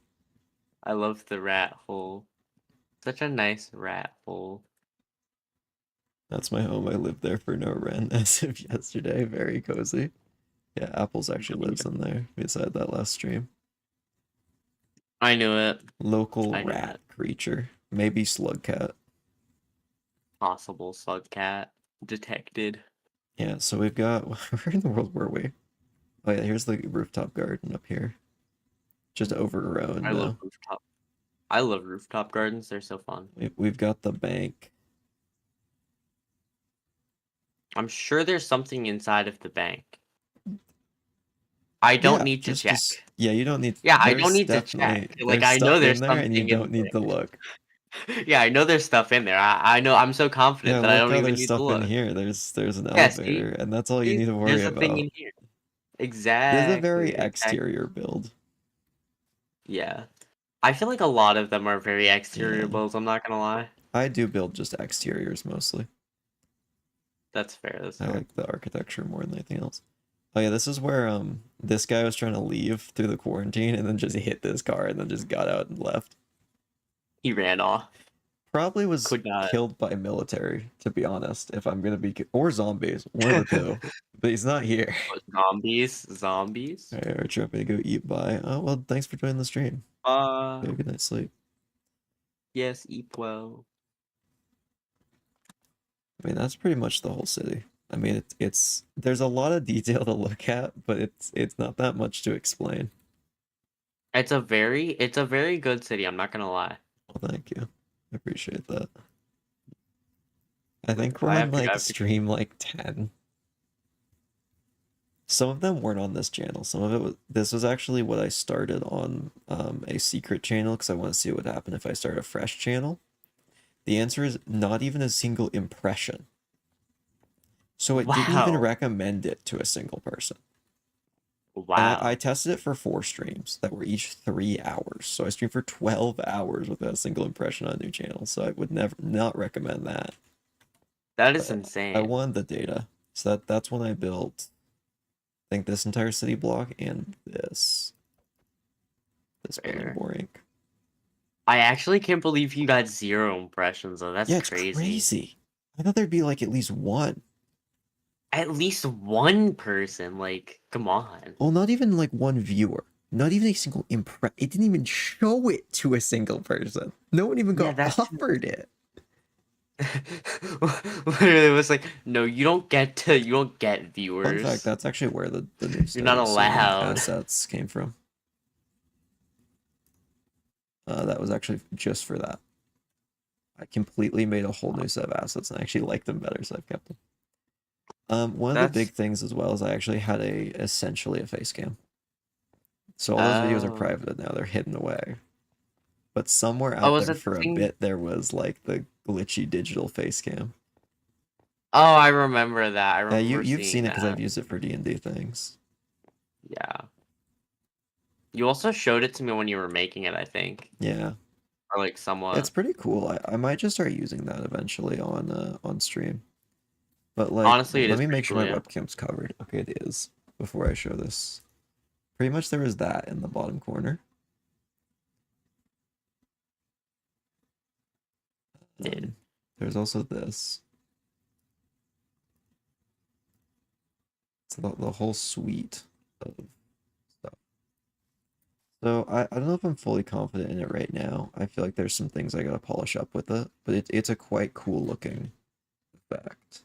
I love the rat hole. Such a nice rat hole. That's my home. I lived there for no rent as of yesterday. Very cozy. Yeah, Apples actually lives in there beside that last stream. I knew it. Local I knew rat it. creature. Maybe slug cat. Possible slug cat detected. Yeah, so we've got where in the world were we? Oh yeah, here's the rooftop garden up here. Just overgrown I love now. rooftop. I love rooftop gardens. They're so fun. We've got the bank. I'm sure there's something inside of the bank. I don't Yeah, need to check. yeah, you don't need Yeah, I don't there's need to definitely check. Like, there's I know stuff in there's there and you something in don't need to there. look. Yeah, I know there's stuff in there. I know. I'm so confident Yeah, that I look don't how even there's need to stuff in look. here. There's an Yeah, elevator, and that's all you see, need to there's worry a thing about. in here. This is a very Exactly. exterior build. Yeah. I feel like a lot of them are very exterior Yeah. builds, I'm not gonna lie. I do build just exteriors mostly. That's fair, that's I fair. like the architecture more than anything else. Oh yeah, this is where this guy was trying to leave through the quarantine and then just hit this car and then just got out and left. He ran off. Probably was Could not. killed by military, to be honest, if I'm gonna be or zombies, one of the two. But he's not here. Zombies? Zombies? Alright, Archer, I'm gonna go eat bye. Oh well, thanks for joining the stream. Have a good night's sleep. Yes, eat well. I mean, that's pretty much the whole city. I mean, it's there's a lot of detail to look at, but it's not that much to explain. It's a very good city, I'm not gonna lie. Well, thank you. I appreciate that. I think Like, we're I on have to like stream like 10. Some of them weren't on this channel. Some of it was this was actually what I started on a secret channel because I want to see what would happen if I start a fresh channel. The answer is not even a single impression. So it didn't even Wow. recommend it to a single person. And Wow. I tested it for 4 streams that were each 3 hours. So I streamed for 12 hours without a single impression on a new channel. So I would never not recommend that. That is I insane. wanted the data. So that's when I built I think this entire city block and this building Fair. boring. I actually can't believe you got 0 impressions though. That's Yeah, it's crazy. crazy. I thought there'd be like at least one. At least one person, like, come on. Well, not even like one viewer. Not even a single It didn't even show it to a single person. No one even Yeah, got that's offered it. literally it was like, no, you don't get Fun viewers. fact, that's actually where the new You're not allowed. assets came from. That was actually just for that. I completely made a whole new set of assets and I actually like them better, so I've kept them. One of the big things as well is I actually had essentially a face cam. So all those videos are Oh. private now, they're hidden away. But somewhere out there for a bit there was like the glitchy digital face cam. Oh, I remember that. I remember Yeah, you've seen it because that. I've used it for D&D things. Yeah. You also showed it to me when you were making it, I think. Yeah. Or like somewhat. It's pretty cool. I might just start using that eventually on stream. But like, Honestly, let me make cool, sure my webcam's covered. Okay, it is. Before I show this. Pretty much there was that in the bottom corner. There's also this. It's the whole suite of stuff. So I don't know if I'm fully confident in it right now. I feel like there's some things I gotta polish up with it, but it's a quite cool looking effect.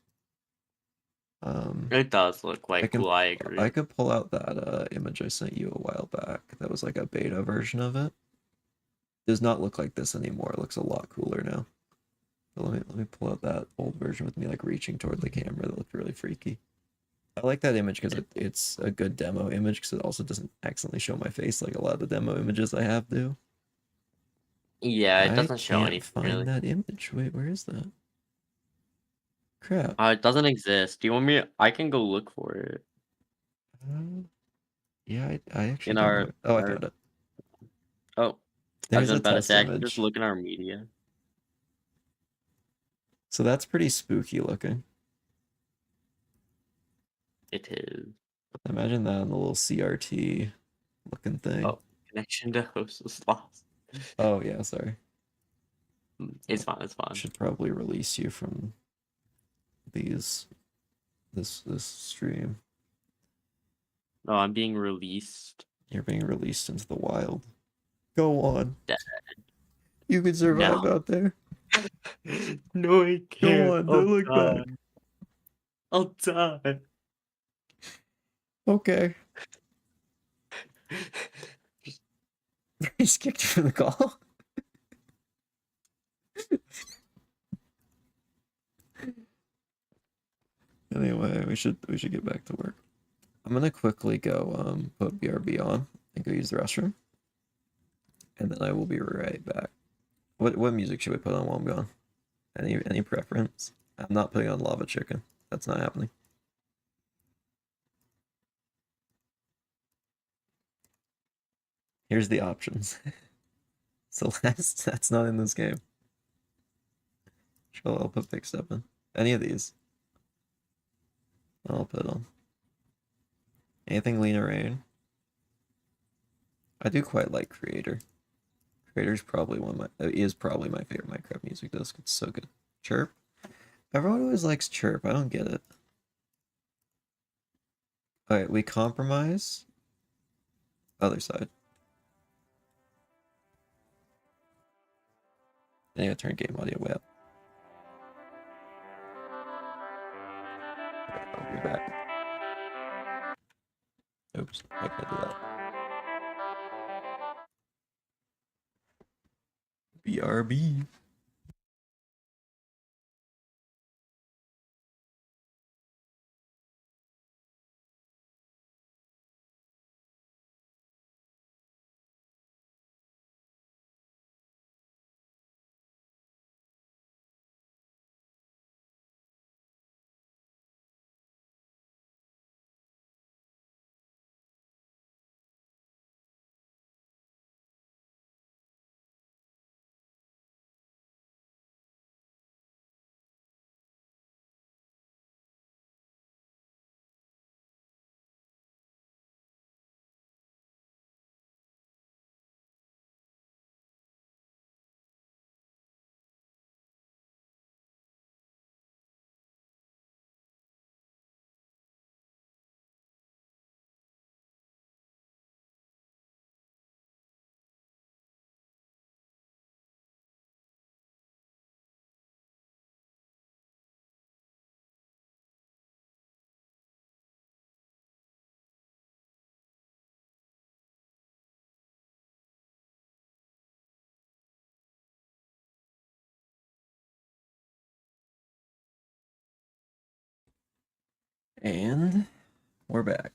It does look quite cool, I agree. I could pull out that image I sent you a while back. That was like a beta version of it. Does not look like this anymore. It looks a lot cooler now. But let me pull out that old version with me like reaching toward the camera. That looked really freaky. I like that image because it's a good demo image because it also doesn't accidentally show my face like a lot of the demo images I have do. Yeah, it doesn't show anything. I can't find that image. Wait, where is that? Crap. It doesn't exist. Do you want me? I can go look for it. Yeah, I actually In don't our. know. Oh, I found it. Oh, There's I was a about to test say, I can image. just look in our media. So that's pretty spooky looking. It is. Imagine that on the little CRT looking thing. Oh, connection to host was lost. Oh yeah, sorry. It's fine. It's fine. Should probably release you from this stream. No, I'm being released. You're being released into the wild. Go on. Dead. You can survive No. out there. No, I can't. Go on, don't look back. I'll die. Okay. He's kicked you from the call. Anyway, we should get back to work. I'm gonna quickly go put BRB on and go use the restroom. And then I will be right back. What music should we put on while I'm gone? Any preference? I'm not putting on Lava Chicken. That's not happening. Here's the options. Celeste, that's not in this game. Sure, I'll put Big Step in. Any of these. I'll put it on. Anything Lena Rain. I do quite like Creator. Creator's probably is probably my favorite Minecraft music disc. It's so good. Chirp. Everyone always likes Chirp. I don't get it. Alright, we compromise. Other side. I need to turn game audio way up. I'll be back. Oops, I can't do that. BRB. And we're back.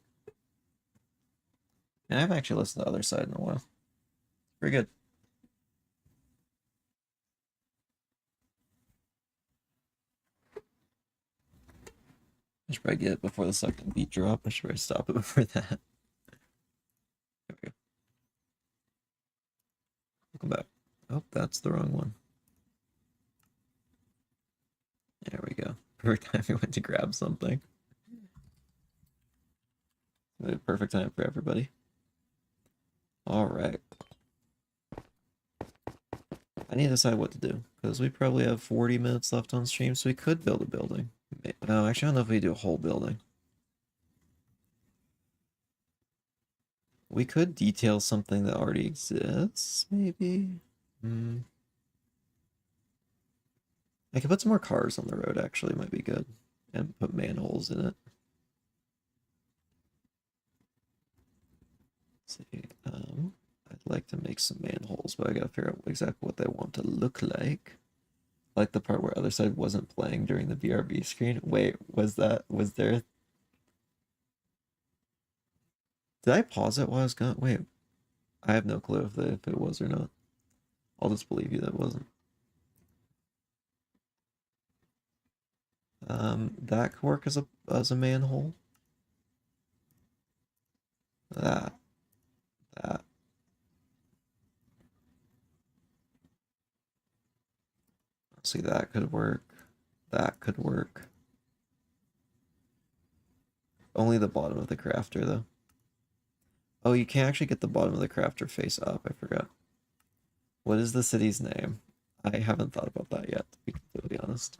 And I haven't actually listened to the other side in a while. Pretty good. I should probably get it before the second beat drop. I should probably stop it before that. There we go. Welcome back. Oh, that's the wrong one. There we go. Perfect time we went to grab something. Perfect time for everybody. All right. I need to decide what to do because we probably have 40 minutes left on stream, so we could build a building. No, actually, I don't know if we do a whole building. We could detail something that already exists, maybe. I could put some more cars on the road, actually, might be good. And put manholes in it. Let's see, I'd like to make some manholes, but I gotta figure out exactly what they want to look like. Like the part where other side wasn't playing during the BRB screen. Wait, was there? Did I pause it while I was gone? Wait, I have no clue if it was or not. I'll just believe you that it wasn't. That could work as a manhole. That. See, that could work. that could work. Only the bottom of the crafter, though. Oh, you can't actually get the bottom of the crafter face up. I forgot. What is the city's name? I haven't thought about that yet, to be completely honest.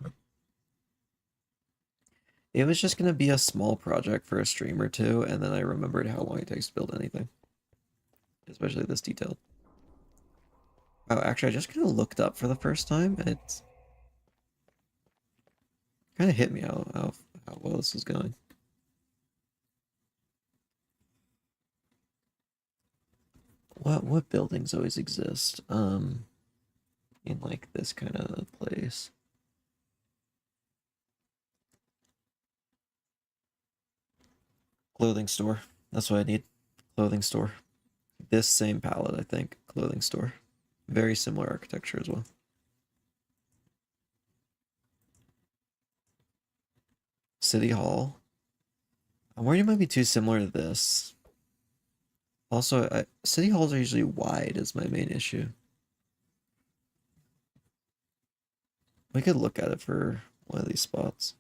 It was just going to be a small project for a stream or two, and then I remembered how long it takes to build anything. Especially this detailed. Oh, actually, I just kind of looked up for the first time, and it's kind of hit me how well this is going. What buildings always exist? In like this kind of place. Clothing store. That's what I need. Clothing store. This same palette, I think. Clothing store. Very similar architecture as well. City Hall. I'm worried it might be too similar to this. Also, city halls are usually wide is my main issue. We could look at it for one of these spots.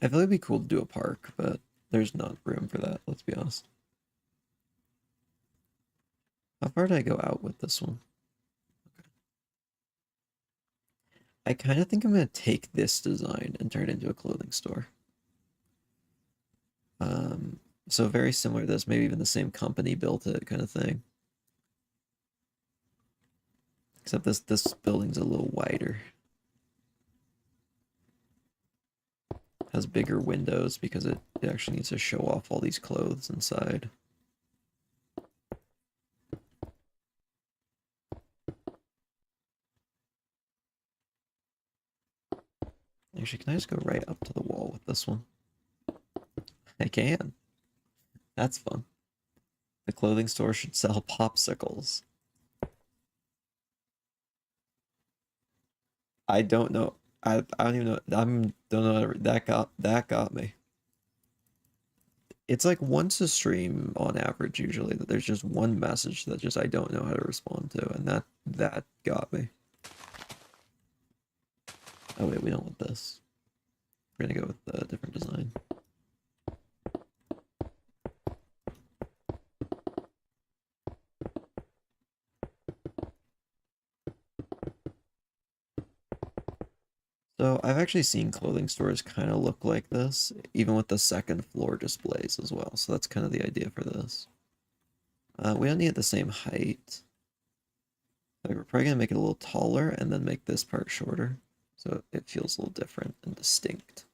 I feel like it'd be cool to do a park, but there's not room for that, let's be honest. How far did I go out with this one? Okay. I kind of think I'm going to take this design and turn it into a clothing store. So very similar to this, maybe even the same company built it kind of thing. Except this building's a little wider. Has bigger windows because it actually needs to show off all these clothes inside. Actually, can I just go right up to the wall with this one? I can. That's fun. The clothing store should sell popsicles. I don't know. I don't even know. Don't know. That got me. It's like once a stream on average usually that there's just one message that just I don't know how to respond to, and that got me. Oh wait, we don't want this. We're gonna go with a different design. So I've actually seen clothing stores kind of look like this, even with the second floor displays as well. So that's kind of the idea for this. We don't need it the same height. We're probably gonna make it a little taller and then make this part shorter, so it feels a little different and distinct.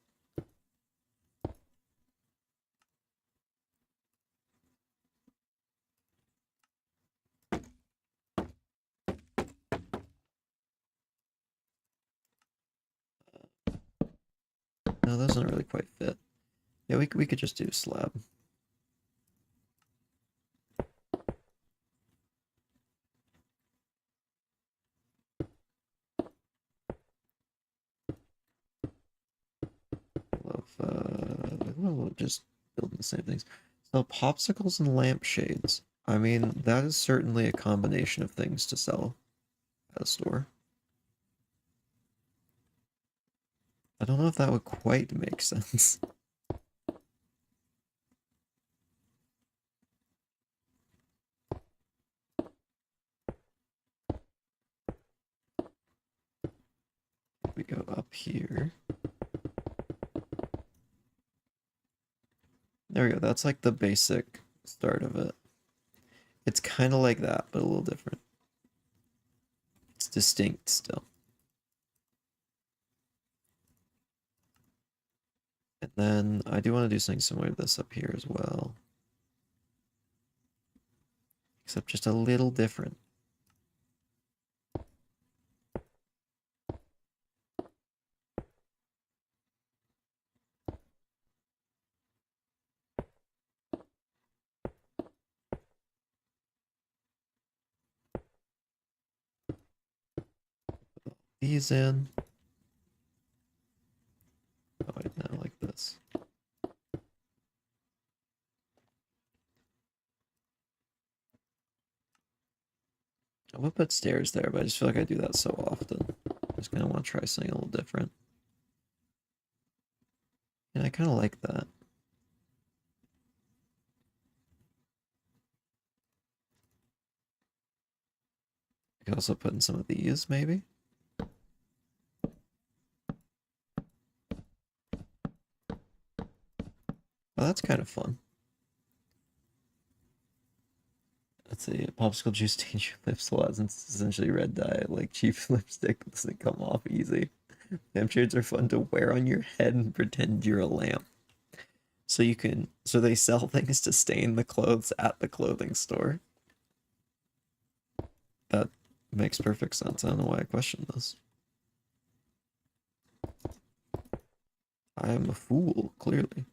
No, those don't really quite fit. Yeah, we could just do slab. We'll just building the same things. So popsicles and lampshades. I mean, that is certainly a combination of things to sell at a store. I don't know if that would quite make sense. We go up here. There we go. That's like the basic start of it. It's kind of like that, but a little different. It's distinct still. And then I do want to do something similar to this up here as well. Except just a little different. These in. Oh, wait, now like this. I would put stairs there, but I just feel like I do that so often. just gonna want to try something a little different. And I kind of like that. I could also put in some of these, maybe. Oh, that's kind of fun. Let's see, popsicle juice stains your lips a lot since it's essentially red dye. Like cheap lipstick doesn't come off easy. Lampshades are fun to wear on your head and pretend you're a lamp. So they sell things to stain the clothes at the clothing store. That makes perfect sense. I don't know why I questioned this. I am a fool, clearly.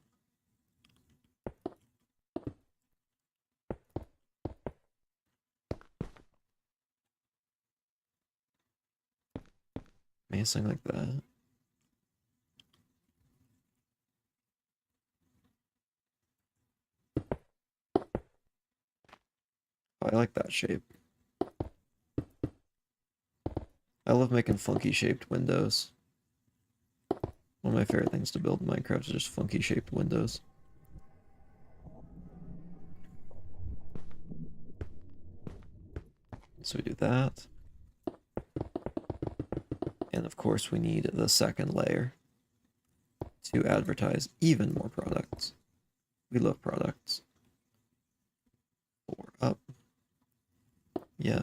Maybe something like that. Oh, I like that shape. I love making funky shaped windows. One of my favorite things to build in Minecraft is just funky shaped windows. So we do that. And of course we need the second layer to advertise even more products. We love products. 4 up. Yeah.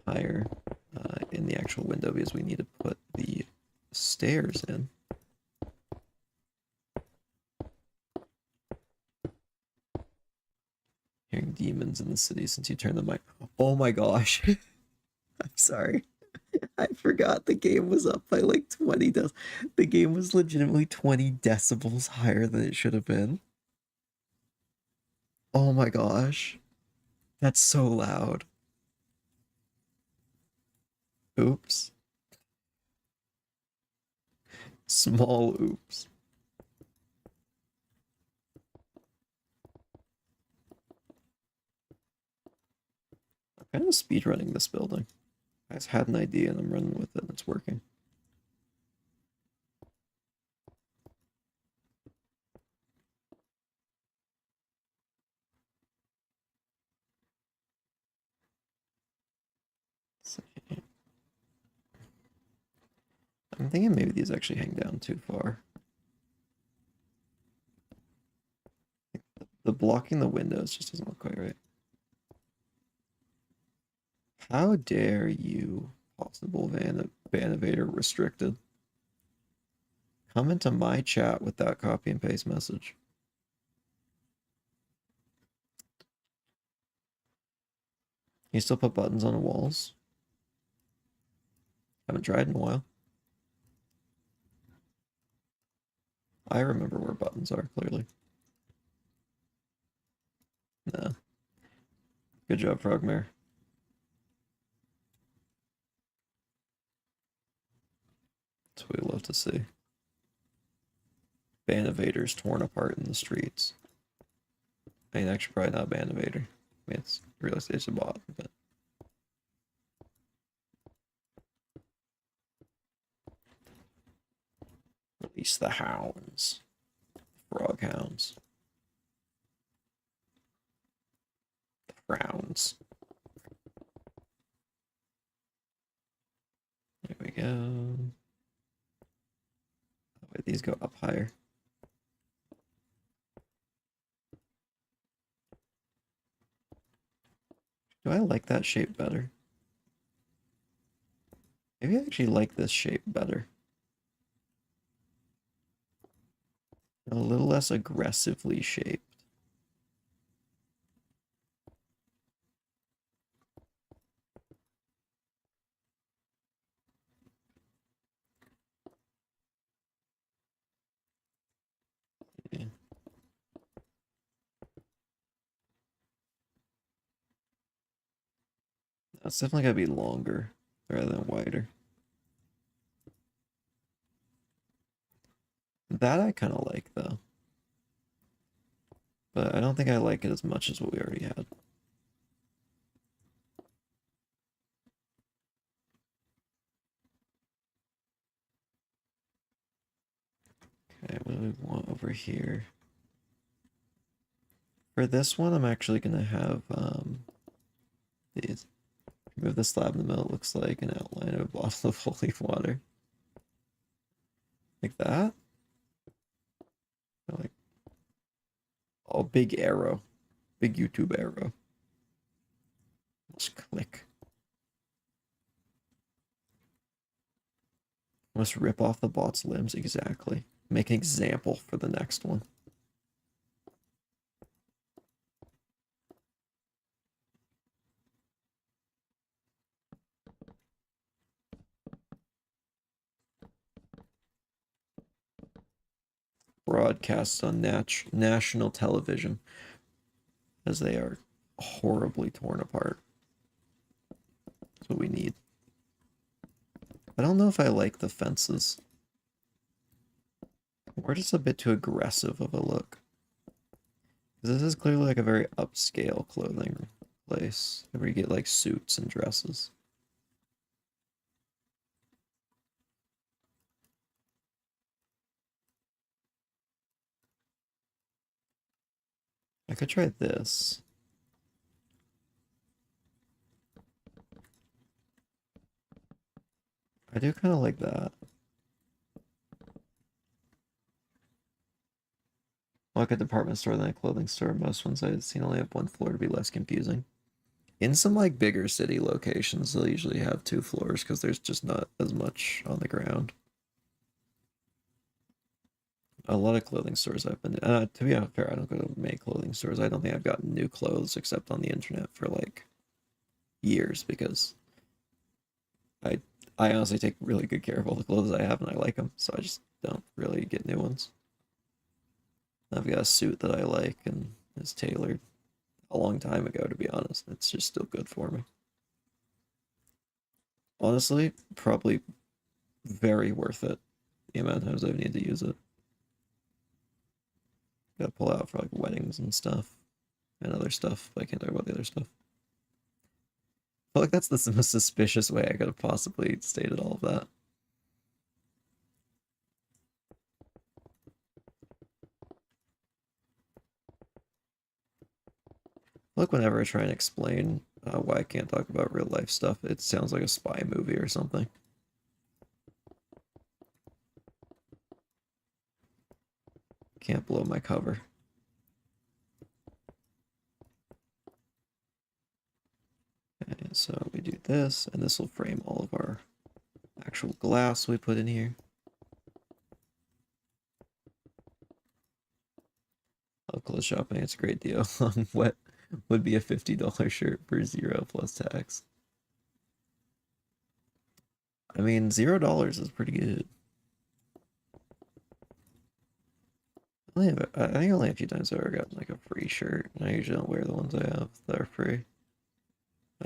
Higher in the actual window because we need to put the stairs in. Hearing demons in the city since you turned the mic. Oh my gosh. I'm sorry. I forgot the game was up by like 20 decibels. The game was legitimately 20 decibels higher than it should have been. Oh my gosh. That's so loud. Oops. Small oops. I'm kind of speedrunning this building. I just had an idea and I'm running with it and it's working. I'm thinking maybe these actually hang down too far. The blocking the windows just doesn't look quite right. How dare you, possible Vanivator restricted. Come into my chat with that copy and paste message. You still put buttons on the walls? Haven't tried in a while. I remember where buttons are, clearly. No. Good job, Frogmare. That's what we love to see. Banivaders torn apart in the streets. I mean, actually, probably not Banivator. I mean, it's real estate's a bot, but. Release the hounds. Frog hounds. The frowns. There we go. Oh, wait, these go up higher. Do I like that shape better? Maybe I actually like this shape better. A little less aggressively shaped. Yeah. That's definitely gotta be longer rather than wider. That I kind of like though. But I don't think I like it as much as what we already had. Okay, what do we want over here? For this one, I'm actually gonna have these. Remove the slab in the middle. It looks like an outline of a bottle of holy water. Like that? Like, oh, big arrow. Big YouTube arrow. Let's click. Let's rip off the bot's limbs. Exactly. Make an example for the next one. Broadcasts on national television as they are horribly torn apart. That's what we need. I don't know if I like the fences. We're just a bit too aggressive of a look. This is clearly like a very upscale clothing place where you get like suits and dresses. I could try this. I do kind of like that. Like a department store than a clothing store. Most ones I've seen only have one floor to be less confusing. In some like bigger city locations, they'll usually have two floors because there's just not as much on the ground. A lot of clothing stores I've been to be fair, I don't go to many clothing stores. I don't think I've gotten new clothes except on the internet for like years because I I honestly take really good care of all the clothes I have and I like them, so I just don't really get new ones. I've got a suit that I like and it's tailored a long time ago, to be honest. It's just still good for me. Honestly, probably very worth it. The amount of times I've needed to use it. Gotta pull out for like weddings and stuff and other stuff, but I can't talk about the other stuff. I feel like that's the most suspicious way I could have possibly stated all of that. Look, whenever I try and explain why I can't talk about real life stuff, it sounds like a spy movie or something. Can't blow my cover. Okay, so we do this, and this will frame all of our actual glass we put in here. Love clothes shopping, it's a great deal on what would be a $50 shirt for 0 plus tax. I mean, $0 is pretty good. I think only a few times I've ever gotten like a free shirt. I usually don't wear the ones I have that are free.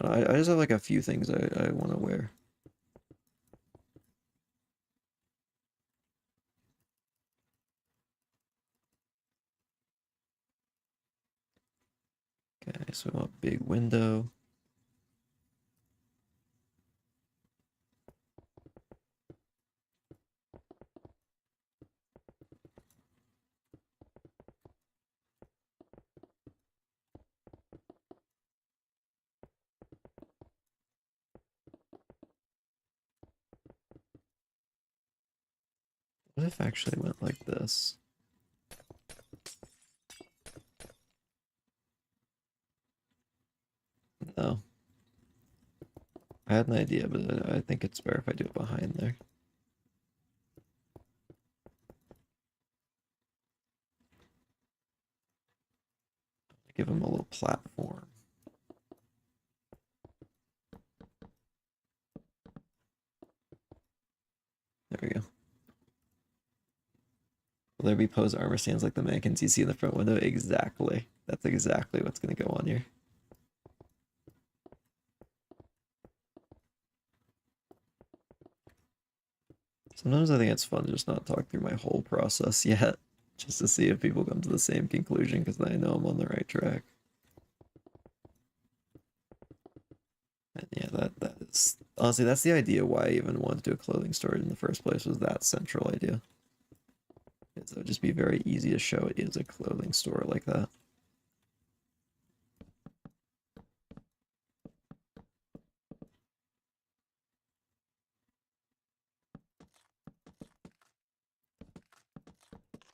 I just have like a few things I want to wear. Okay, so we want big window. What if I actually went like this? No. I had an idea, but I think it's better if I do it behind there. Give him a little platform. There we go. Will there be pose armor stands like the mannequins you see in the front window? Exactly. That's exactly what's going to go on here. Sometimes I think it's fun to just not talk through my whole process yet. just to see if people come to the same conclusion, because I know I'm on the right track. And yeah, that is honestly that's the idea why I even wanted to do a clothing store in the first place, was that central idea. It would just be very easy to show it is a clothing store like that.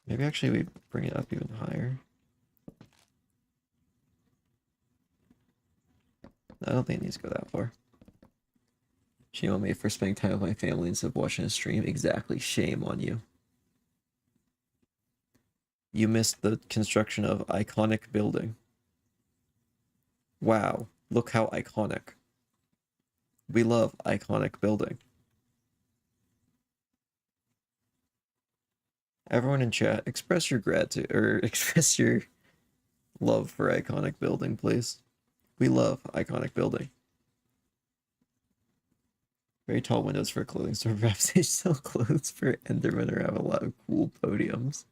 Maybe actually we bring it up even higher. I don't think it needs to go that far. Shame on me for spending time with my family instead of watching a stream. Exactly. Shame on you. You missed the construction of iconic building. Wow. Look how iconic. We love iconic building. Everyone in chat, express your gratitude or express your love for iconic building, please. We love iconic building. Very tall windows for a clothing store. Perhaps they sell clothes for Enderman or have a lot of cool podiums.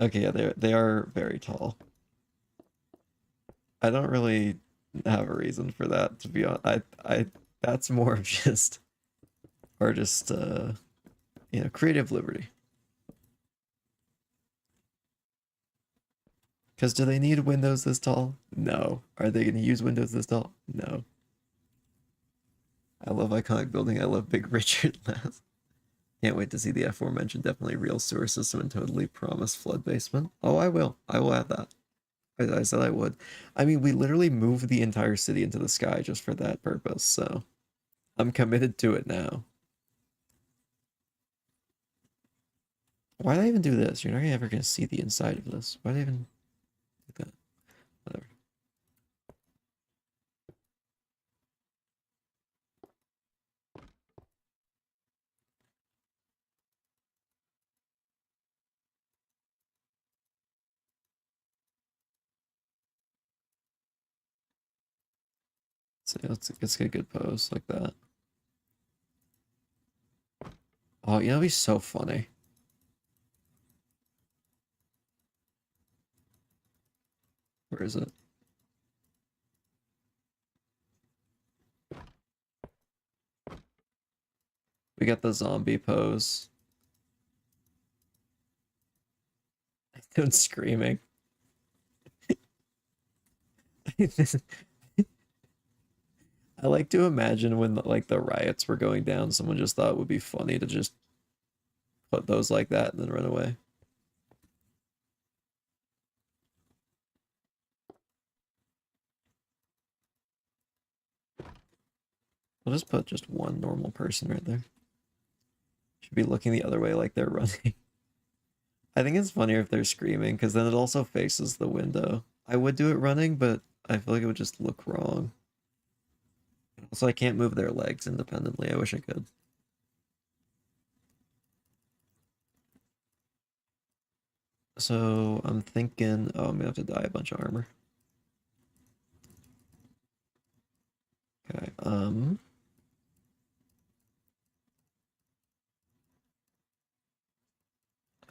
Okay, yeah, they are very tall. I don't really have a reason for that, to be honest. I that's more of just artist creative liberty. Because do they need windows this tall? No. Are they going to use windows this tall? No. I love iconic building. I love Big Richard last. Can't wait to see the aforementioned definitely real sewer system and totally promised flood basement. Oh, I will. I will add that. I said I would. I mean, we literally moved the entire city into the sky just for that purpose, so I'm committed to it now. Why did I even do this? You're not ever going to see the inside of this. Why did I even do that? Whatever. So let's get a good pose like that. Oh, you know, it'd be so funny. Where is it? We got the zombie pose. Don't screaming. I like to imagine when the riots were going down, someone just thought it would be funny to just put those like that and then run away. I'll just put just one normal person right there. Should be looking the other way like they're running. I think it's funnier if they're screaming, because then it also faces the window. I would do it running, but I feel like it would just look wrong. Also, I can't move their legs independently. I wish I could. So I'm thinking, oh, I'm gonna have to dye a bunch of armor. Okay,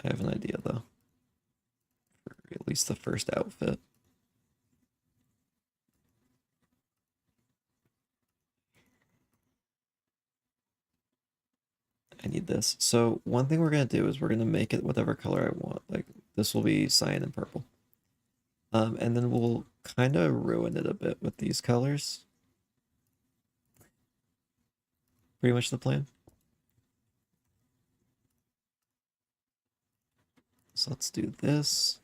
I have an idea though. For at least the first outfit. I need this. So one thing we're gonna do is we're gonna make it whatever color I want. Like this will be cyan and purple. And then we'll kind of ruin it a bit with these colors. Pretty much the plan. So let's do this.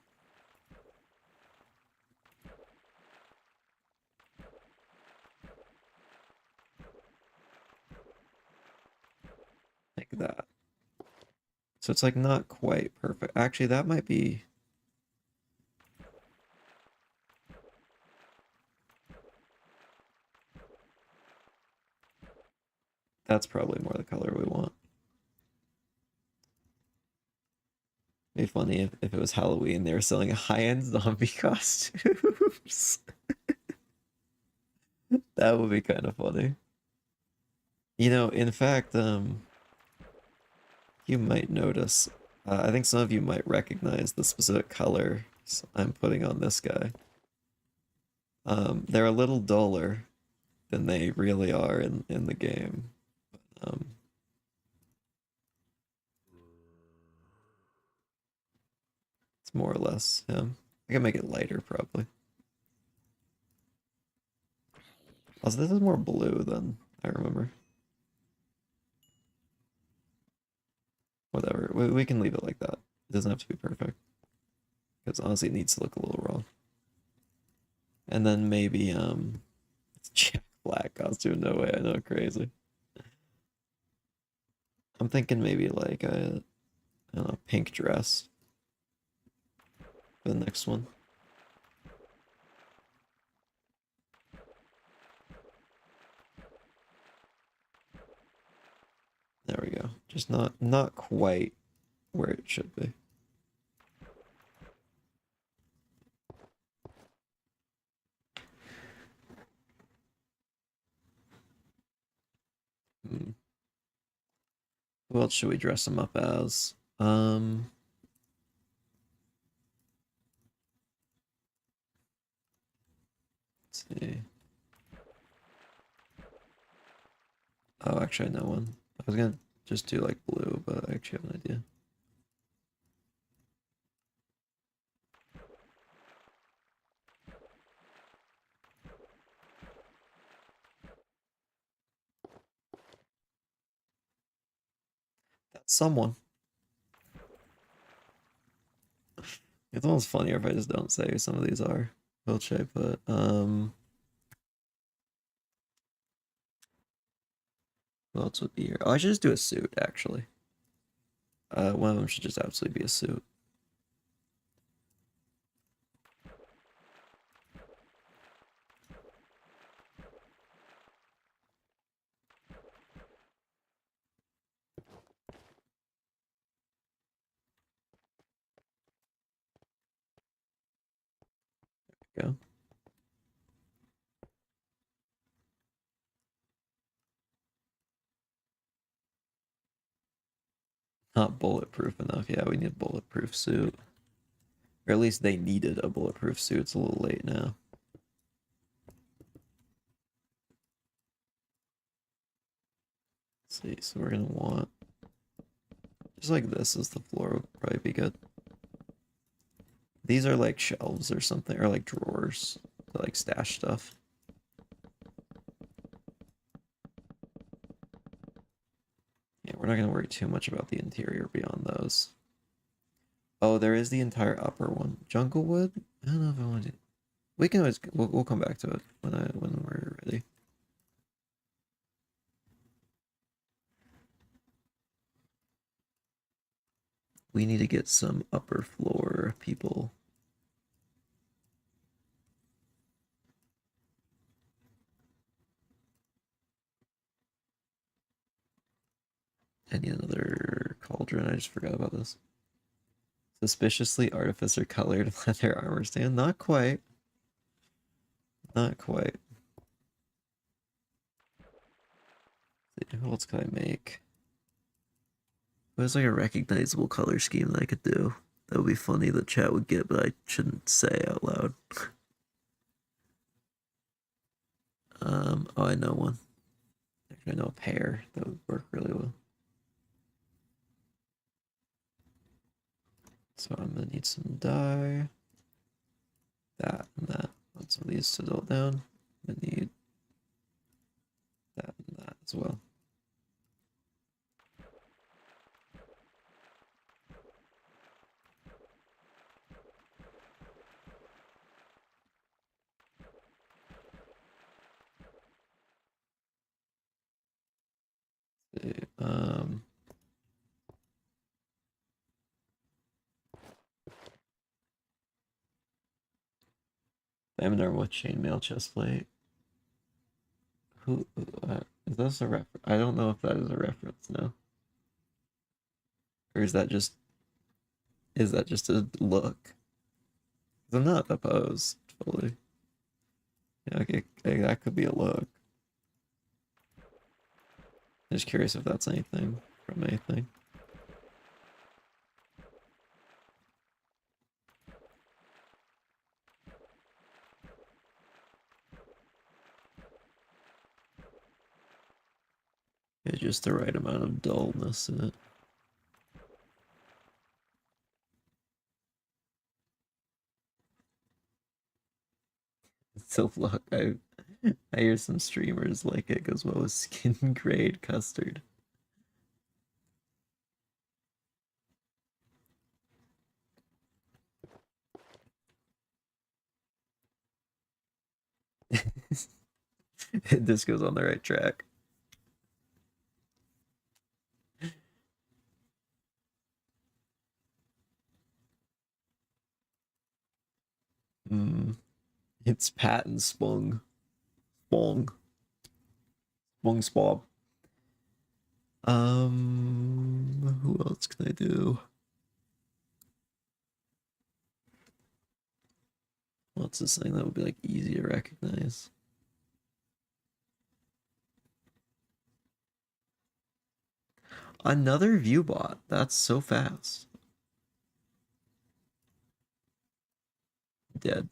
Like that. So it's like not quite perfect. Actually, that might be. That's probably more the color we want. It'd be funny if it was Halloween, they were selling high-end zombie costumes. That would be kind of funny. You know, in fact, you might notice I think some of you might recognize the specific color I'm putting on this guy. They're a little duller than they really are in the game. Um, it's more or less him. I can make it lighter probably. Also, this is more blue than I remember. Whatever. We can leave it like that. It doesn't have to be perfect. Because honestly, it needs to look a little raw. And then maybe, it's Jack Black costume. No way, I know, crazy. I'm thinking maybe like a, I don't know, pink dress for the next one. There we go. Just not quite where it should be. Hmm. Who else should we dress him up as? Let's see. Oh, actually, I know one. I was gonna just do like blue, but I actually have an idea. That's someone. It's almost funnier if I just don't say who some of these are. What should I put? Who else would be here? Oh, I should just do a suit, actually. One of them should just absolutely be a suit. Go. Not bulletproof enough. Yeah, we need a bulletproof suit. Or at least they needed a bulletproof suit. It's a little late now. Let's see, so we're gonna want just like this as the floor would probably be good. These are like shelves or something, or like drawers to like stash stuff. Yeah, we're not gonna worry too much about the interior beyond those. Oh, there is the entire upper one. Junglewood? I don't know if I want to. We can always we'll come back to it when we're ready. We need to get some upper floor people. I need another cauldron. I just forgot about this. Suspiciously artificer colored leather armor stand. Not quite. Not quite. What else can I make? There's like a recognizable color scheme that I could do. That would be funny that chat would get, but I shouldn't say out loud. Oh, I know one. Actually, I know a pair that would work really well. So I'm gonna need some dye. That and that. Want some of these to settle down. I need that and that as well. See, Laminar with chainmail chestplate. Who is this a reference? I don't know if that is a reference now. Or is that just a look? I'm not opposed fully. Yeah, okay, that could be a look. Just curious if that's anything from anything. Yeah, just the right amount of dullness in it. So look, I hear some streamers like it goes well with skin grade custard. This goes on the right track. It's Pat and Spong. Spong. Spong Spob. Who else can I do? What's this thing that would be like easy to recognize? Another viewbot. That's so fast. Dead.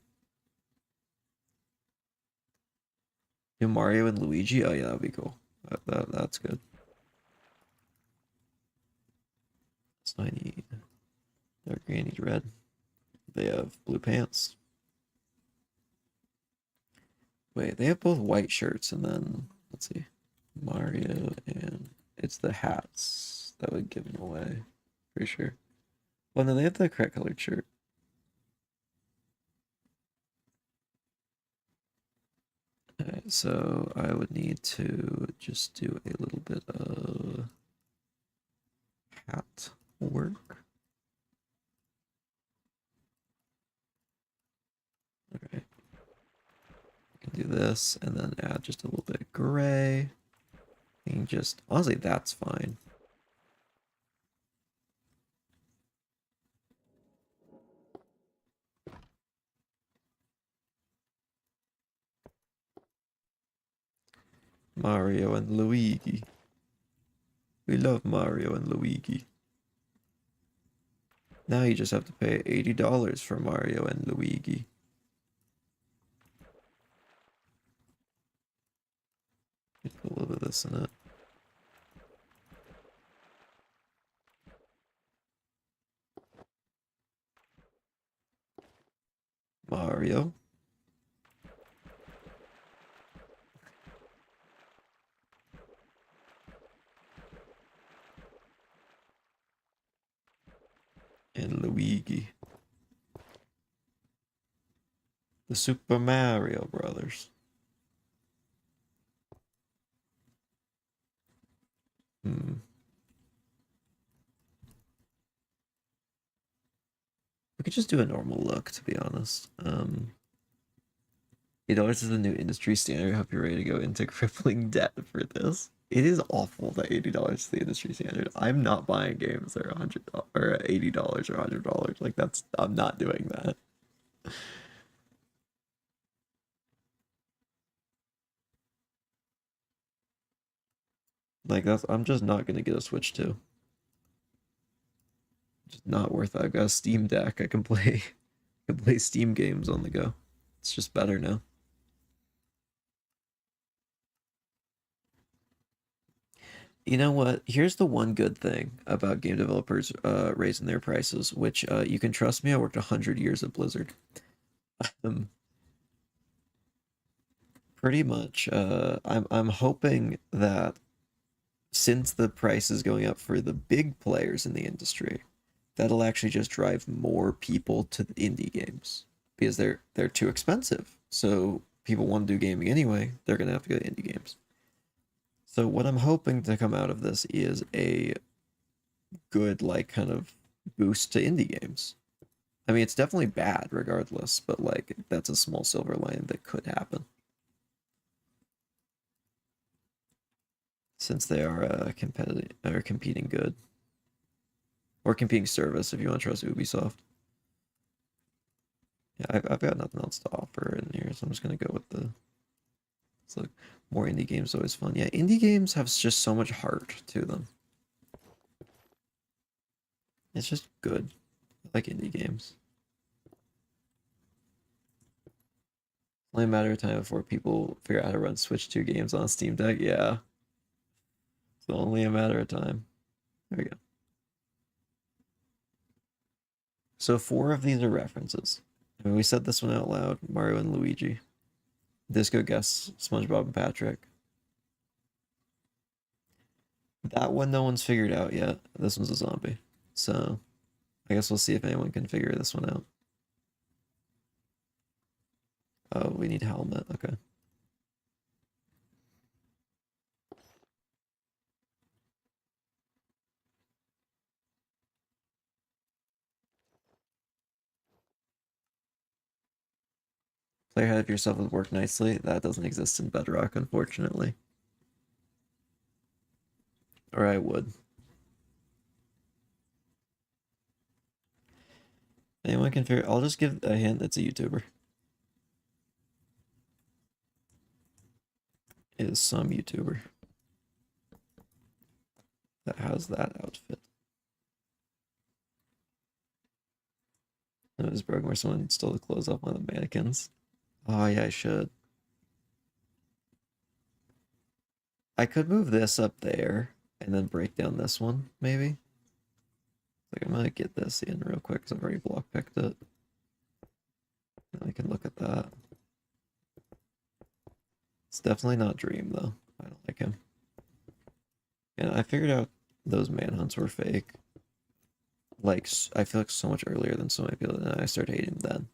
Do Mario and Luigi? Oh yeah, that'd be cool. That's good. So I need dark green, I need red. They have blue pants. Wait, they have both white shirts and then let's see. Mario and it's the hats that would give them away. Pretty sure. Well no, they have the correct colored shirt. Alright, so I would need to just do a little bit of hat work. Okay. I can do this and then add just a little bit of gray. And just honestly that's fine. Mario and Luigi. We love Mario and Luigi. Now you just have to pay $80 for Mario and Luigi. Put a little bit of this in it. Mario. And Luigi. The Super Mario Brothers. Hmm. We could just do a normal look, to be honest. $8 is the new industry standard. I hope you're ready to go into crippling debt for this. It is awful that $80 is the industry standard. I'm not buying games that are $100 or $80 or $100. Like that's I'm not doing that. Like that's I'm just not gonna get a Switch 2. Just not worth it. I've got a Steam Deck. I can play I can play Steam games on the go. It's just better now. You know what? Here's the one good thing about game developers raising their prices, which you can trust me, I worked 100 years at Blizzard. Um, pretty much I'm hoping that since the price is going up for the big players in the industry, that'll actually just drive more people to the indie games because they're too expensive. So people want to do gaming anyway, they're gonna have to go to indie games. So what I'm hoping to come out of this is a good like kind of boost to indie games. I mean, it's definitely bad regardless, but like that's a small silver lining that could happen since they are competitive or competing good or competing service if you want to trust Ubisoft. Yeah, I've got nothing else to offer in here, so I'm just gonna go with the. It's like more indie games always fun. Yeah, indie games have just so much heart to them. It's just good. I like indie games. Only a matter of time before people figure out how to run Switch 2 games on Steam Deck. Yeah. It's only a matter of time. There we go. So 4 of these are references. I mean, we said this one out loud. Mario and Luigi. Disco Guess, SpongeBob and Patrick. That one no one's figured out yet. This one's a zombie. So I guess we'll see if anyone can figure this one out. Oh, we need helmet. Okay. Play ahead of yourself would work nicely. That doesn't exist in Bedrock, unfortunately. Or I would. Anyone can figure. I'll just give a hint. It's a YouTuber. It is some YouTuber that has that outfit. It was broken where someone stole the clothes off one of the mannequins. Oh yeah, I should. I could move this up there and then break down this one, maybe. Like I'm gonna get this in real quick because I've already block picked it. And I can look at that. It's definitely not Dream though. I don't like him. And I figured out those manhunts were fake. Like I feel like so much earlier than so many people, and I started hating them then.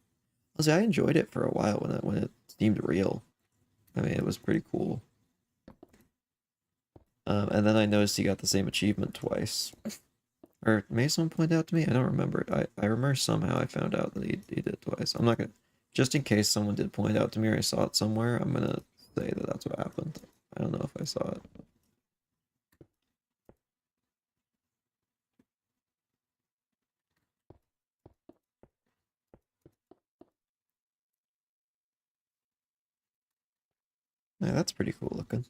I enjoyed it for a while when it seemed real. I mean, it was pretty cool. And then I noticed he got the same achievement twice. Or maybe someone pointed out to me. I don't remember. I remember somehow I found out that he did it twice. I'm not gonna, just in case someone did point out to me or I saw it somewhere, I'm gonna say that that's what happened. I don't know if I saw it. Yeah, that's pretty cool looking.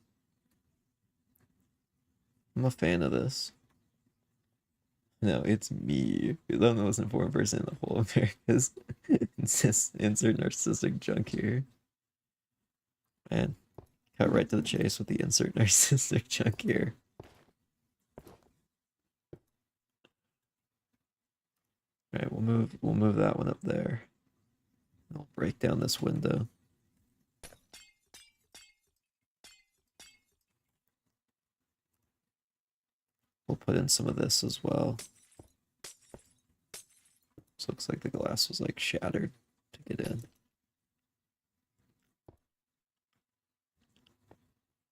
I'm a fan of this. No, it's me. I'm the most important person in the whole America's insert narcissistic junk here. Man, cut right to the chase with the insert narcissistic junk here. Alright, we'll move that one up there. I'll break down this window. We'll put in some of this as well. This looks like the glass was like shattered to get in.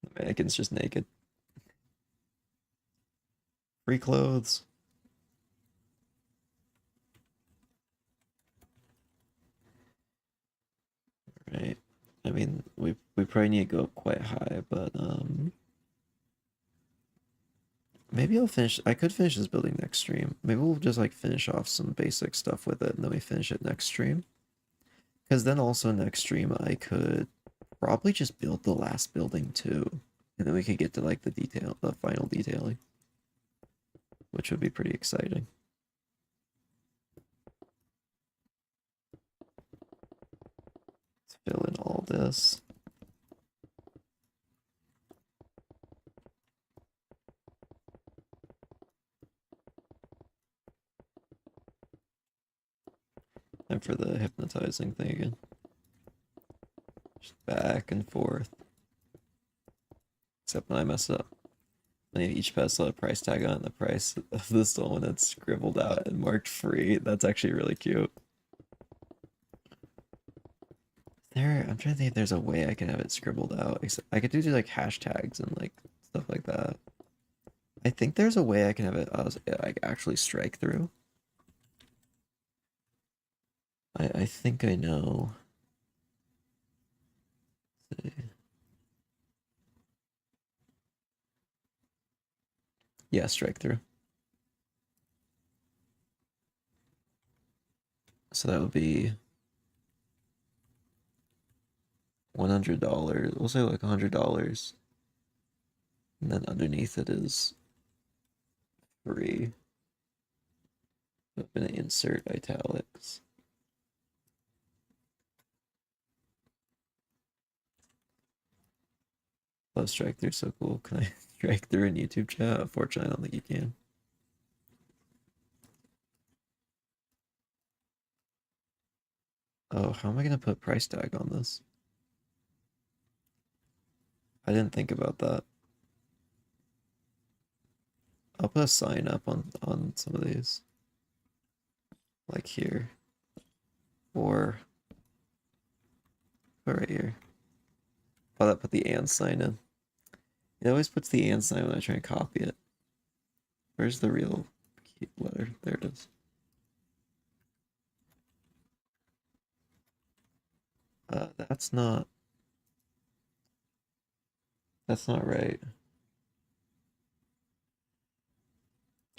The mannequin's just naked. Free clothes. Right. I mean, we probably need to go quite high, but maybe I'll finish. I could finish this building next stream. Maybe we'll just like finish off some basic stuff with it, and then we finish it next stream. Because then also next stream I could probably just build the last building too, and then we could get to like the final detailing, which would be pretty exciting. Let's fill in all this. And for the hypnotizing thing again. Just back and forth. Except when I mess up. And each pencil a price tag on the price of the stolen that's scribbled out and marked free. That's actually really cute. I'm trying to think if there's a way I can have it scribbled out. I could do like hashtags and like stuff like that. I think there's a way I can have it like actually strike through. I think I know. Let's see. Yeah, strike through. So that would be $100. We'll say like $100. And then underneath it is free. I'm gonna insert italics. Oh, strike through so cool. Can I strike through in YouTube chat? Unfortunately, I don't think you can. Oh, how am I gonna put price tag on this? I didn't think about that. I'll put a sign up on some of these. Like here. Or right here. Oh, that put the and sign in. It always puts the and sign when I try and copy it. Where's the real key letter? There it is. That's not right.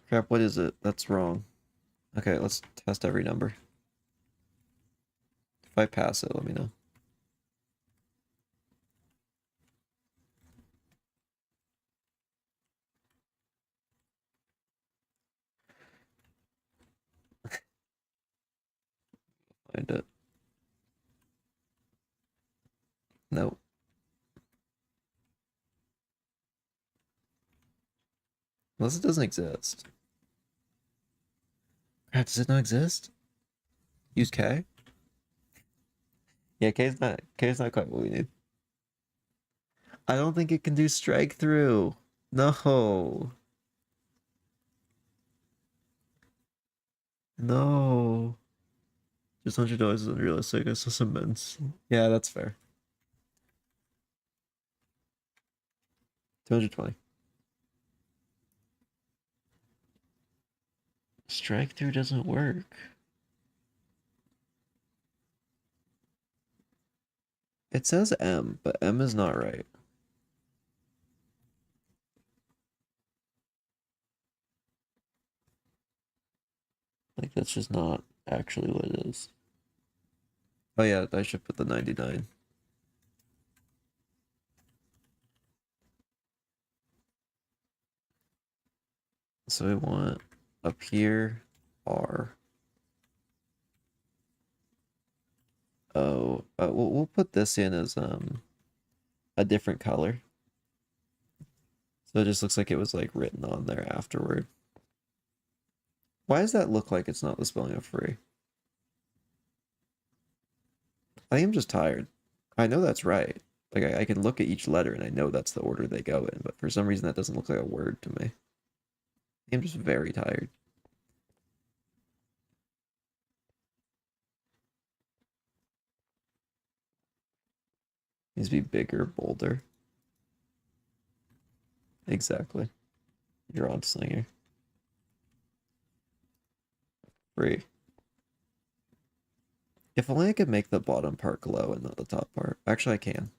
Crap, what is it? That's wrong. Okay, let's test every number. If I pass it, let me know. Find it. Nope. Unless it doesn't exist. Crap, does it not exist? Use K? Yeah, K is not quite what we need. I don't think it can do strike through. No. No. Just $100 is unrealistic. It's just immense. Yeah, that's fair. 220. Strike through doesn't work. It says M, but M is not right. Like, that's just not actually what it is. Oh, yeah, I should put the 99. So we want up here, R. Oh, we'll put this in as a different color. So it just looks like it was like written on there afterward. Why does that look like it's not the spelling of free? I am just tired. I know that's right. Like I can look at each letter and I know that's the order they go in, but for some reason that doesn't look like a word to me. I'm just very tired. Needs to be bigger, bolder. Exactly. You're on Slinger. Free. If only I could make the bottom part glow and not the top part. Actually, I can.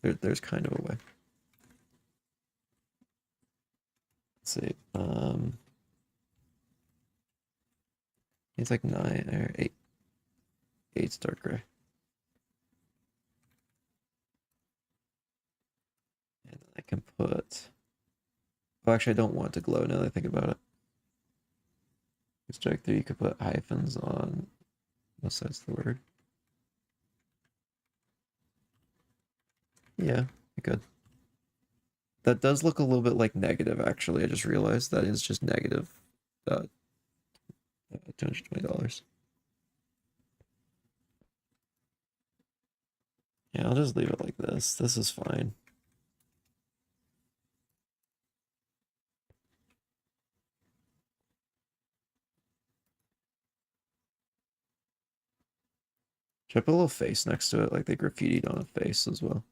There's kind of a way. Let's see. It's like 9 or 8. 8's dark gray. And then I can put. Oh, actually, I don't want it to glow now that I think about it. Strike through, you could put hyphens on both sides of the word. Yeah, you could. That does look a little bit like negative, actually. I just realized that is just negative $220. Yeah, I'll just leave it like this. This is fine. Should I put a little face next to it, like they graffitied on a face as well?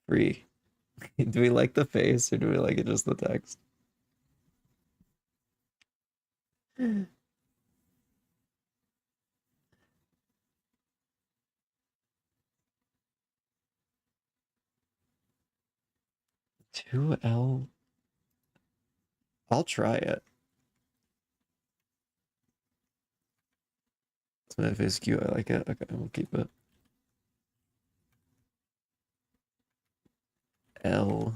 Free. Do we like the face or do we like it just the text? Two L. I'll try it. So if it's cute, I like it. Okay, we'll keep it. L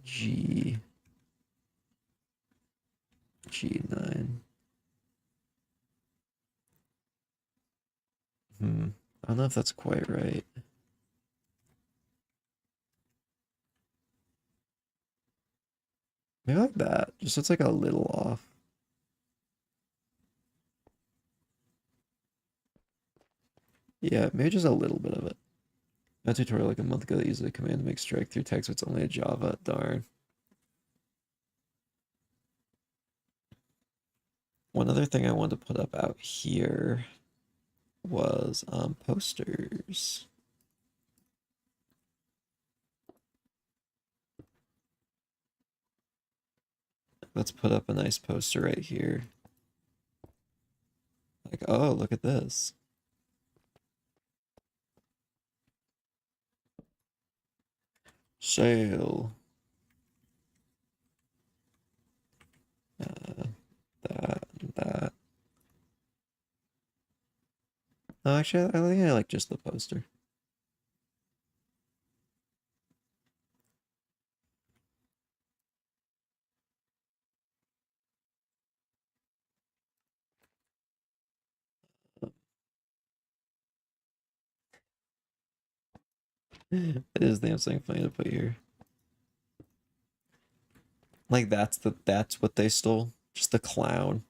G G9. don't know if that's quite right. Maybe like that. Just it's like a little off. Yeah, maybe just a little bit of it. A tutorial like a month ago that uses a command to make strike through text, but it's only a Java. Darn. One other thing I wanted to put up out here was posters. Let's put up a nice poster right here. Like, oh, look at this. Sale. That. No, actually, I think I like just the poster. It is damn thing funny to put here. Like that's what they stole. Just the clown.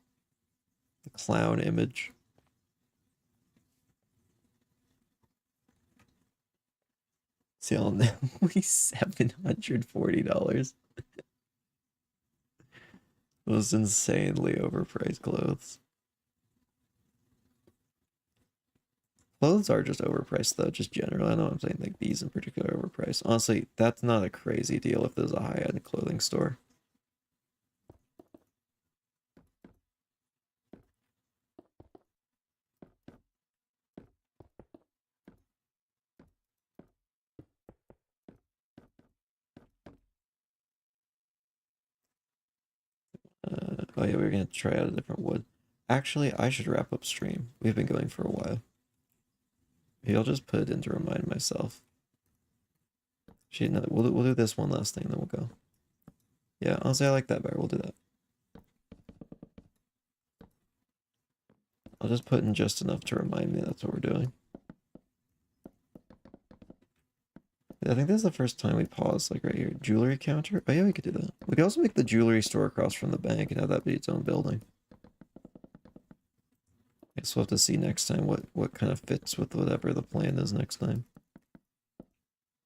The clown image. See on them only $740. Those insanely overpriced clothes. Clothes are just overpriced though, just generally. I know I'm saying like these in particular are overpriced. Honestly, that's not a crazy deal if there's a high-end clothing store. Oh yeah, we were gonna try out a different wood. Actually, I should wrap up stream. We've been going for a while. Maybe I'll just put it in to remind myself. Actually, no, we'll do this one last thing, then we'll go. Yeah, honestly, I like that better. We'll do that. I'll just put in just enough to remind me that's what we're doing. I think this is the first time we paused, like right here. Jewelry counter? Oh yeah, we could do that. We could also make the jewelry store across from the bank and have that be its own building. I guess we'll have to see next time what kind of fits with whatever the plan is next time.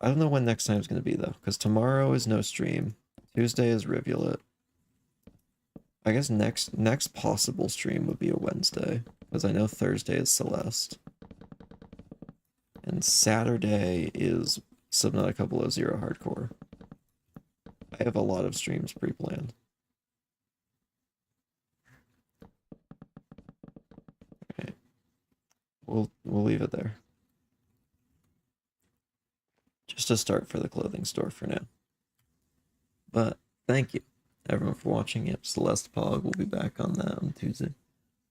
I don't know when next time is going to be though, because tomorrow is no stream. Tuesday is Rivulet. I guess next possible stream would be a Wednesday, because I know Thursday is Celeste. And Saturday is Subnautica Below Zero Hardcore. I have a lot of streams pre-planned. Okay. We'll leave it there. Just a start for the clothing store for now. But thank you everyone for watching. Yep, Celeste Pog will be back on that on Tuesday.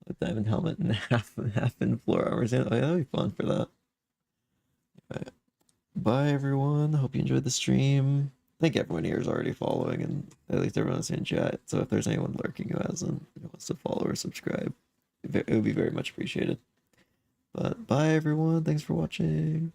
With diamond helmet and half in floor armors. Oh yeah, that'll be fun for that. Right. Bye everyone. Hope you enjoyed the stream. I think everyone here is already following, and at least everyone's in chat. So if there's anyone lurking who hasn't, who wants to follow or subscribe, it would be very much appreciated. But bye everyone. Thanks for watching.